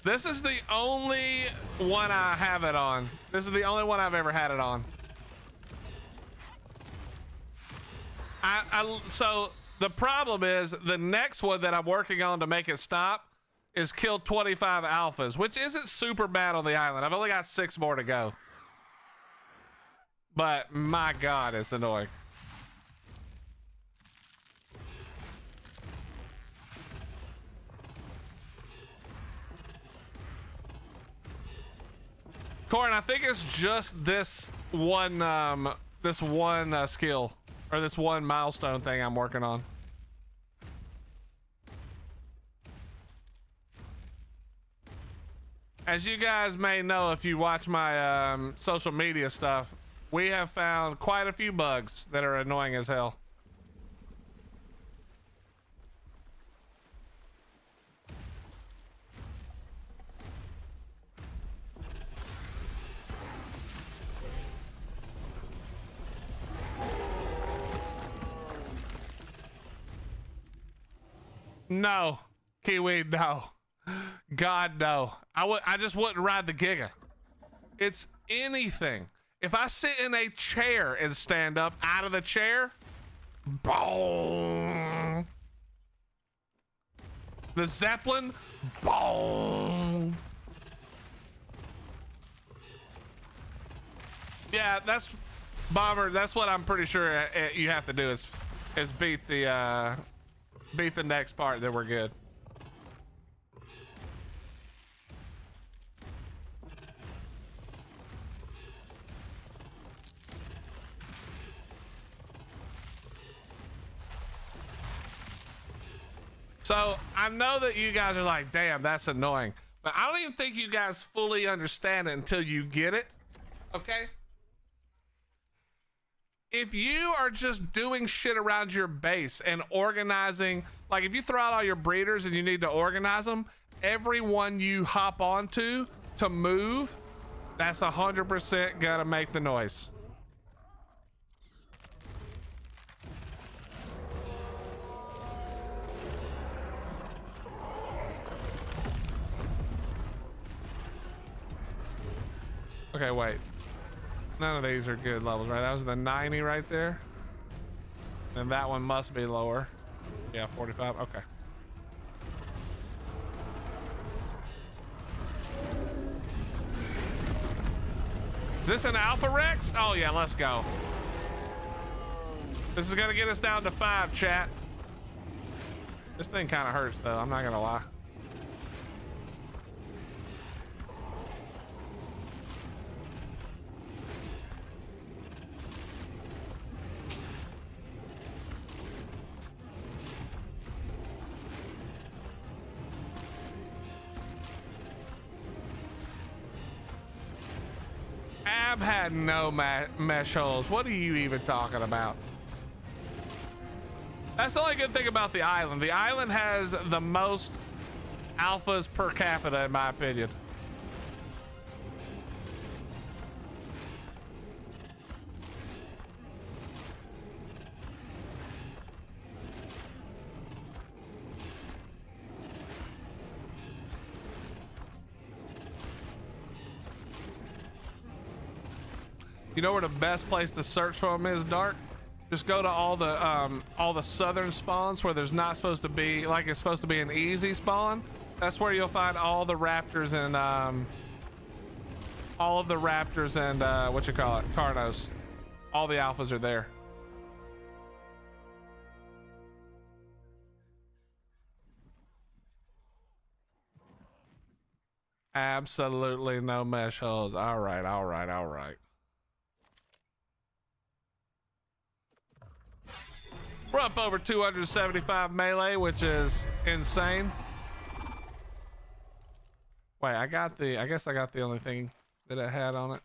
This is the only one I have it on. This is the only one I've ever had it on. So the problem is the next one that I'm working on to make it stop is kill 25 alphas, which isn't super bad on the island. I've only got 6 more to go. But my God, it's annoying. Corin, I think it's just this one skill or this one milestone thing I'm working on. As you guys may know, if you watch my social media stuff, we have found quite a few bugs that are annoying as hell. No, Kiwi, no. God, no. I just wouldn't ride the Giga. It's anything. If I sit in a chair and stand up out of the chair, boom. The Zeppelin, boom. Yeah, that's Bomber. That's what I'm pretty sure you have to do is beat the next part. Then we're good. So I know that you guys are like, damn, that's annoying, but I don't even think you guys fully understand it until you get it. Okay. If you are just doing shit around your base and organizing, like if you throw out all your breeders and you need to organize them, every one you hop onto to move, that's 100% gonna make the noise. Okay, wait. None of these are good levels, right? That was the 90 right there. And that one must be lower. Yeah, 45. Okay. Is this an Alpha Rex? Oh yeah, let's go. This is gonna get us down to 5, chat. This thing kind of hurts though, I'm not gonna lie. Ab had no mesh holes. What are you even talking about? That's the only good thing about the island. The island has the most alphas per capita, in my opinion. You know where the best place to search for them is, Dark? Just go to all the southern spawns where there's not supposed to be, like it's supposed to be an easy spawn. That's where you'll find all the raptors and what you call it, Carnos. All the alphas are there. Absolutely no mesh holes. All right, all right, all right. We're up over 275 melee, which is insane. Wait, I guess I got the only thing that it had on it.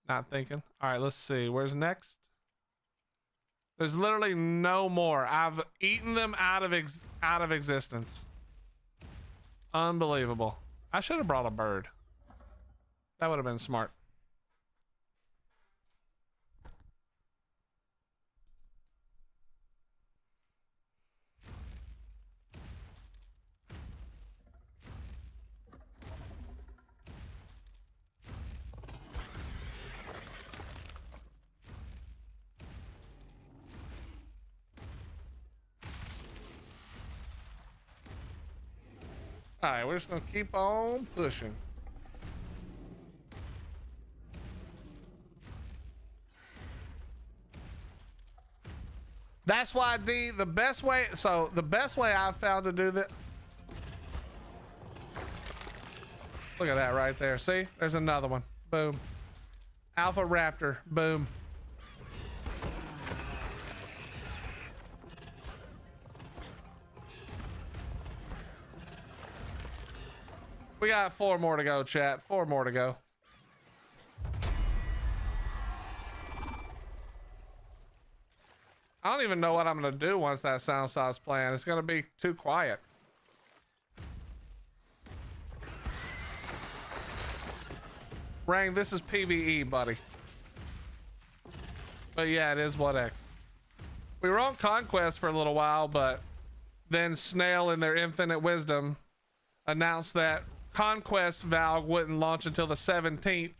Not thinking. All right, let's see. Where's next? There's literally no more. I've eaten them out of existence. Unbelievable. I should have brought a bird. That would have been smart. All right, we're just gonna keep on pushing. That's why the best way. So the best way I've found to do that. Look at that right there. See, there's another one. Boom. Alpha Raptor. Boom. We got 4 more to go, chat. 4 more to go. I don't even know what I'm going to do once that sound stops playing. It's going to be too quiet. Rang, this is PVE, buddy. But yeah, it is what X. We were on Conquest for a little while, but then Snail in their infinite wisdom announced that Conquest Valve wouldn't launch until the 17th,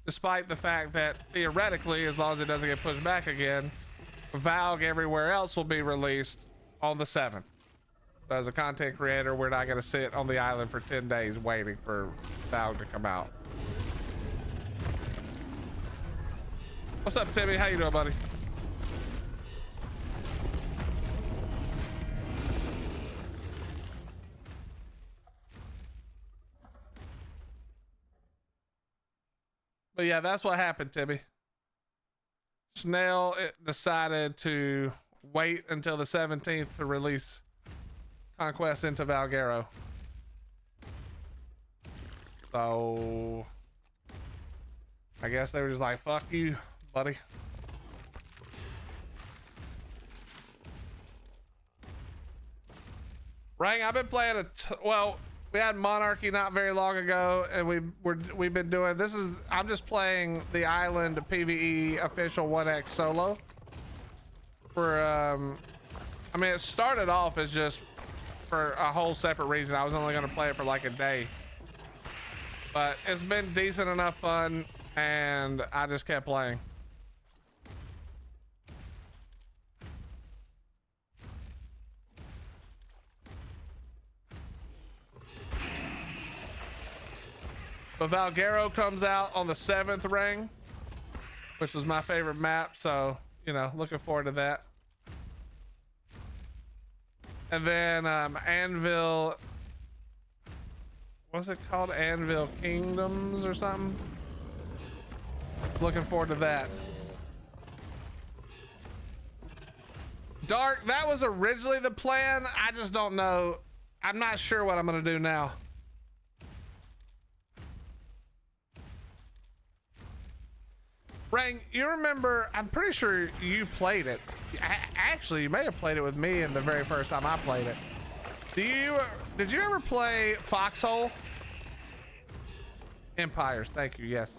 despite the fact that theoretically, as long as it doesn't get pushed back again, Valve everywhere else will be released on the 7th. So as a content creator, we're not going to sit on the island for 10 days waiting for Valve to come out. What's up, Timmy? How you doing, buddy? But yeah, that's what happened, Timmy. Snail decided to wait until the 17th to release Conquest into Valguero. So I guess they were just like, fuck you, buddy. Rang, I've been playing well, we had Monarchy not very long ago, and we've been doing this. I'm just playing the island PVE official 1x solo. For I mean, it started off as just for a whole separate reason. I was only going to play it for like a day, but it's been decent enough fun, and I just kept playing. But Valguero comes out on the 7th ring, which was my favorite map. So, you know, looking forward to that. And then Anvil, what's it called? Anvil Kingdoms or something? Looking forward to that. Dark, that was originally the plan. I just don't know. I'm not sure what I'm going to do now. Rang, you remember, I'm pretty sure you played it. Actually, you may have played it with me in the very first time I played it. Did you ever play Foxhole? Empires, thank you, yes.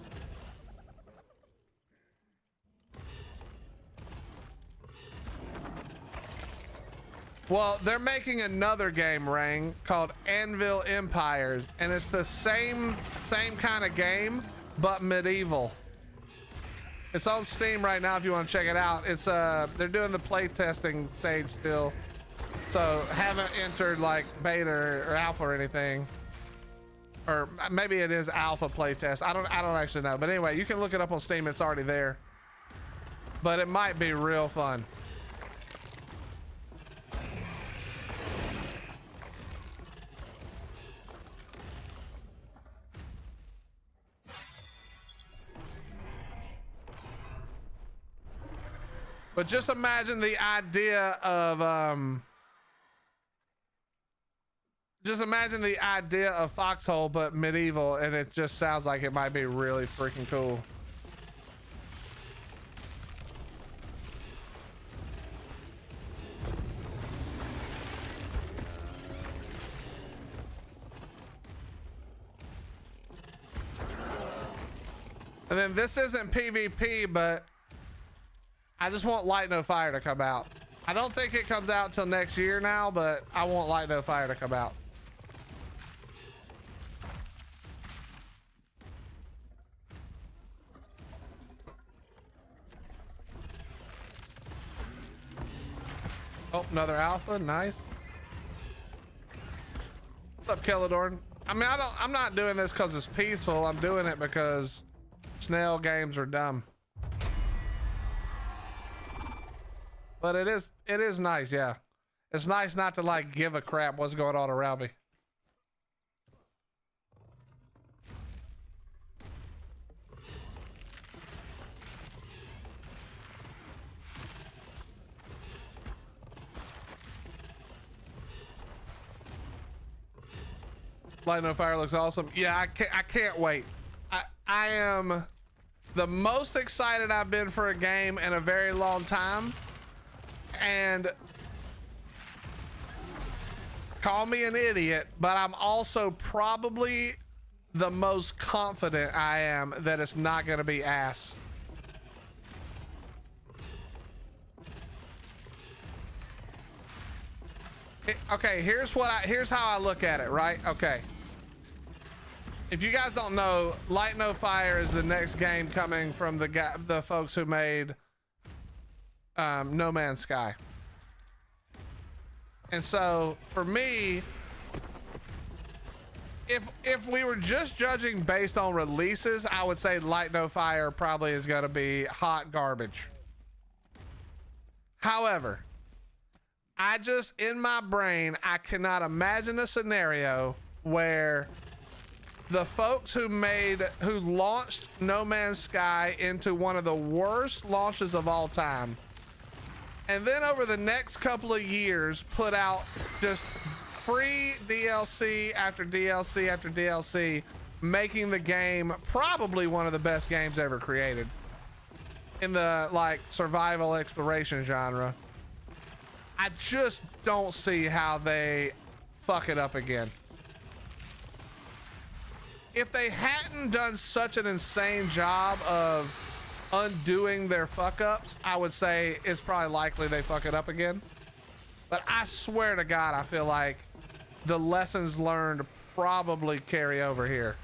Well, they're making another game, Rang, called Anvil Empires, and it's the same kind of game, but medieval. It's on Steam right now if you want to check it out. It's they're doing the play testing stage still, so haven't entered like beta or alpha or anything, or maybe it is alpha play test. I don't actually know, but anyway, you can look it up on Steam. It's already there, but it might be real fun. But just imagine the idea of Foxhole but medieval, and it just sounds like it might be really freaking cool. And then this isn't PvP, but I just want Light No Fire to come out. I don't think it comes out till next year now, but I want Light No Fire to come out. Oh, another alpha, nice. What's up, Kelladorn? I mean, I'm not doing this because it's peaceful. I'm doing it because snail games are dumb. But it is nice, yeah. It's nice not to like give a crap what's going on around me. Light No Fire looks awesome. Yeah, I can't wait. I am the most excited I've been for a game in a very long time. And call me an idiot, but I'm also probably the most confident I am that it's not going to be ass. Okay, here's how I look at it, right? Okay. If you guys don't know, Light No Fire is the next game coming from the folks who made No Man's Sky. And so for me, if we were just judging based on releases, I would say Light No Fire probably is going to be hot garbage. However, in my brain, I cannot imagine a scenario where the folks who launched No Man's Sky into one of the worst launches of all time, and then over the next couple of years put out just free DLC after DLC after DLC, making the game probably one of the best games ever created in the like survival exploration genre. I just don't see how they fuck it up again. If they hadn't done such an insane job of undoing their fuck ups, I would say it's probably likely they fuck it up again. But I swear to God, I feel like the lessons learned probably carry over here.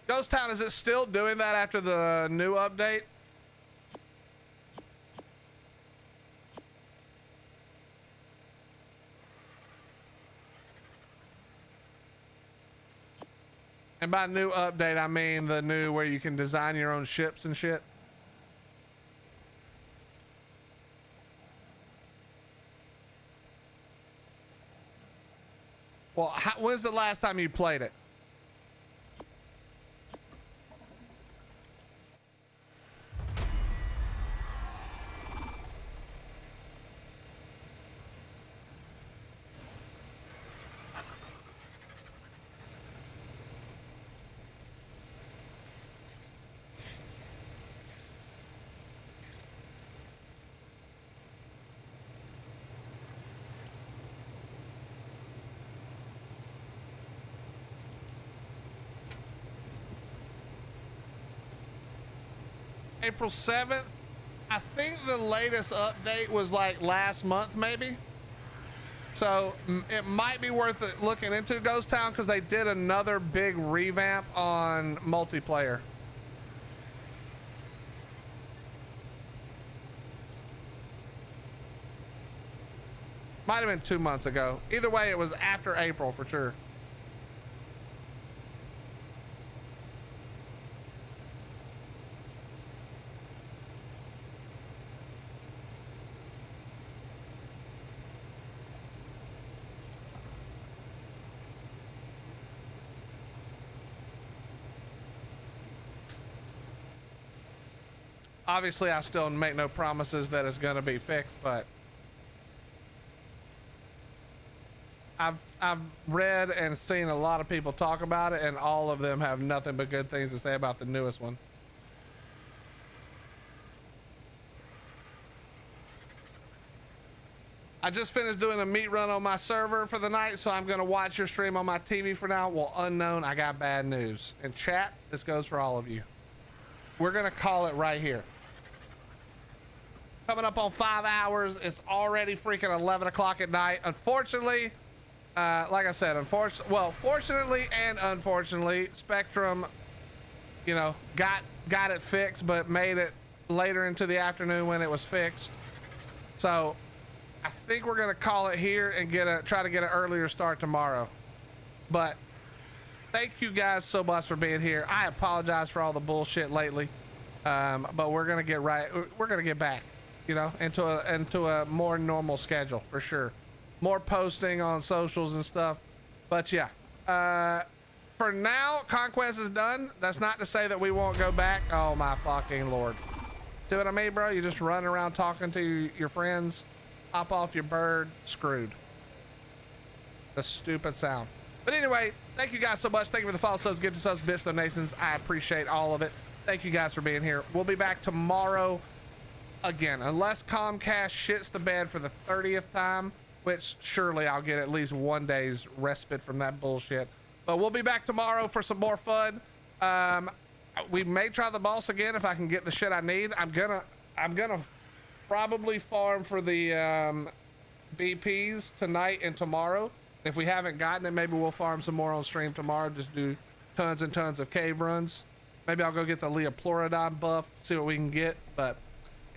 Ghost Town, is it still doing that after the new update? And by new update, I mean the new where you can design your own ships and shit. Well, when's the last time you played it? April 7th. I think the latest update was like last month, maybe. So it might be worth it looking into Ghost Town because they did another big revamp on multiplayer. Might have been 2 months ago. Either way, it was after April for sure. Obviously, I still make no promises that it's going to be fixed, but I've read and seen a lot of people talk about it, and all of them have nothing but good things to say about the newest one. I just finished doing a meat run on my server for the night, so I'm going to watch your stream on my TV for now. Well, unknown, I got bad news. And chat, this goes for all of you. We're going to call it right here. Coming up on 5 hours. It's already freaking 11 o'clock at night. Unfortunately, like I said, fortunately and unfortunately, Spectrum, you know, got it fixed, but made it later into the afternoon when it was fixed. So I think we're gonna call it here and try to get an earlier start tomorrow. But thank you guys so much for being here. I apologize for all the bullshit lately, but we're gonna get back, you know, into a more normal schedule for sure. More posting on socials and stuff. But yeah, for now, Conquest is done. That's not to say that we won't go back. Oh my fucking Lord. See what I mean, bro? You just run around talking to your friends, hop off your bird, screwed. The stupid sound. But anyway, thank you guys so much. Thank you for the follow, subs, gifted subs, bits, donations. I appreciate all of it. Thank you guys for being here. We'll be back tomorrow again, unless Comcast shits the bed for the 30th time, which surely I'll get at least one day's respite from that bullshit. But we'll be back tomorrow for some more fun. We may try the boss again if I can get the shit I need. I'm gonna probably farm for the BPs tonight and tomorrow. If we haven't gotten it, maybe we'll farm some more on stream tomorrow. Just do tons and tons of cave runs. Maybe I'll go get the Leoplorodon buff, see what we can get. But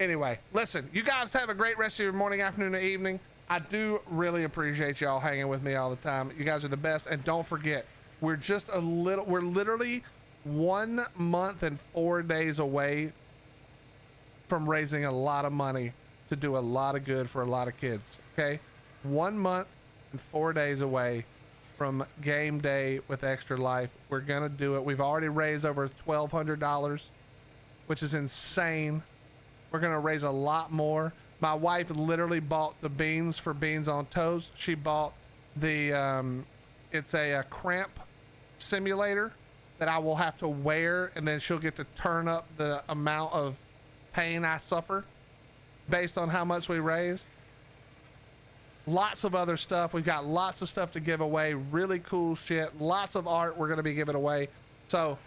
anyway, listen, you guys have a great rest of your morning, afternoon, and evening. I do really appreciate y'all hanging with me all the time. You guys are the best. And don't forget, we're literally 1 month and 4 days away from raising a lot of money to do a lot of good for a lot of kids. Okay, 1 month and 4 days away from game day with Extra Life. We're gonna do it. We've already raised over $1,200, which is insane. We're gonna raise a lot more. My wife literally bought the beans for Beans on Toast. She bought the it's a cramp simulator that I will have to wear, and then she'll get to turn up the amount of pain I suffer based on how much we raise. Lots of other stuff. We've got lots of stuff to give away. Really cool shit. Lots of art we're going to be giving away. So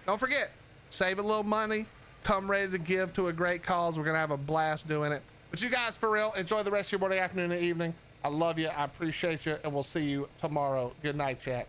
don't forget, save a little money. Come ready to give to a great cause. We're going to have a blast doing it. But you guys, for real, enjoy the rest of your morning, afternoon, and evening. I love you. I appreciate you. And we'll see you tomorrow. Good night, chat.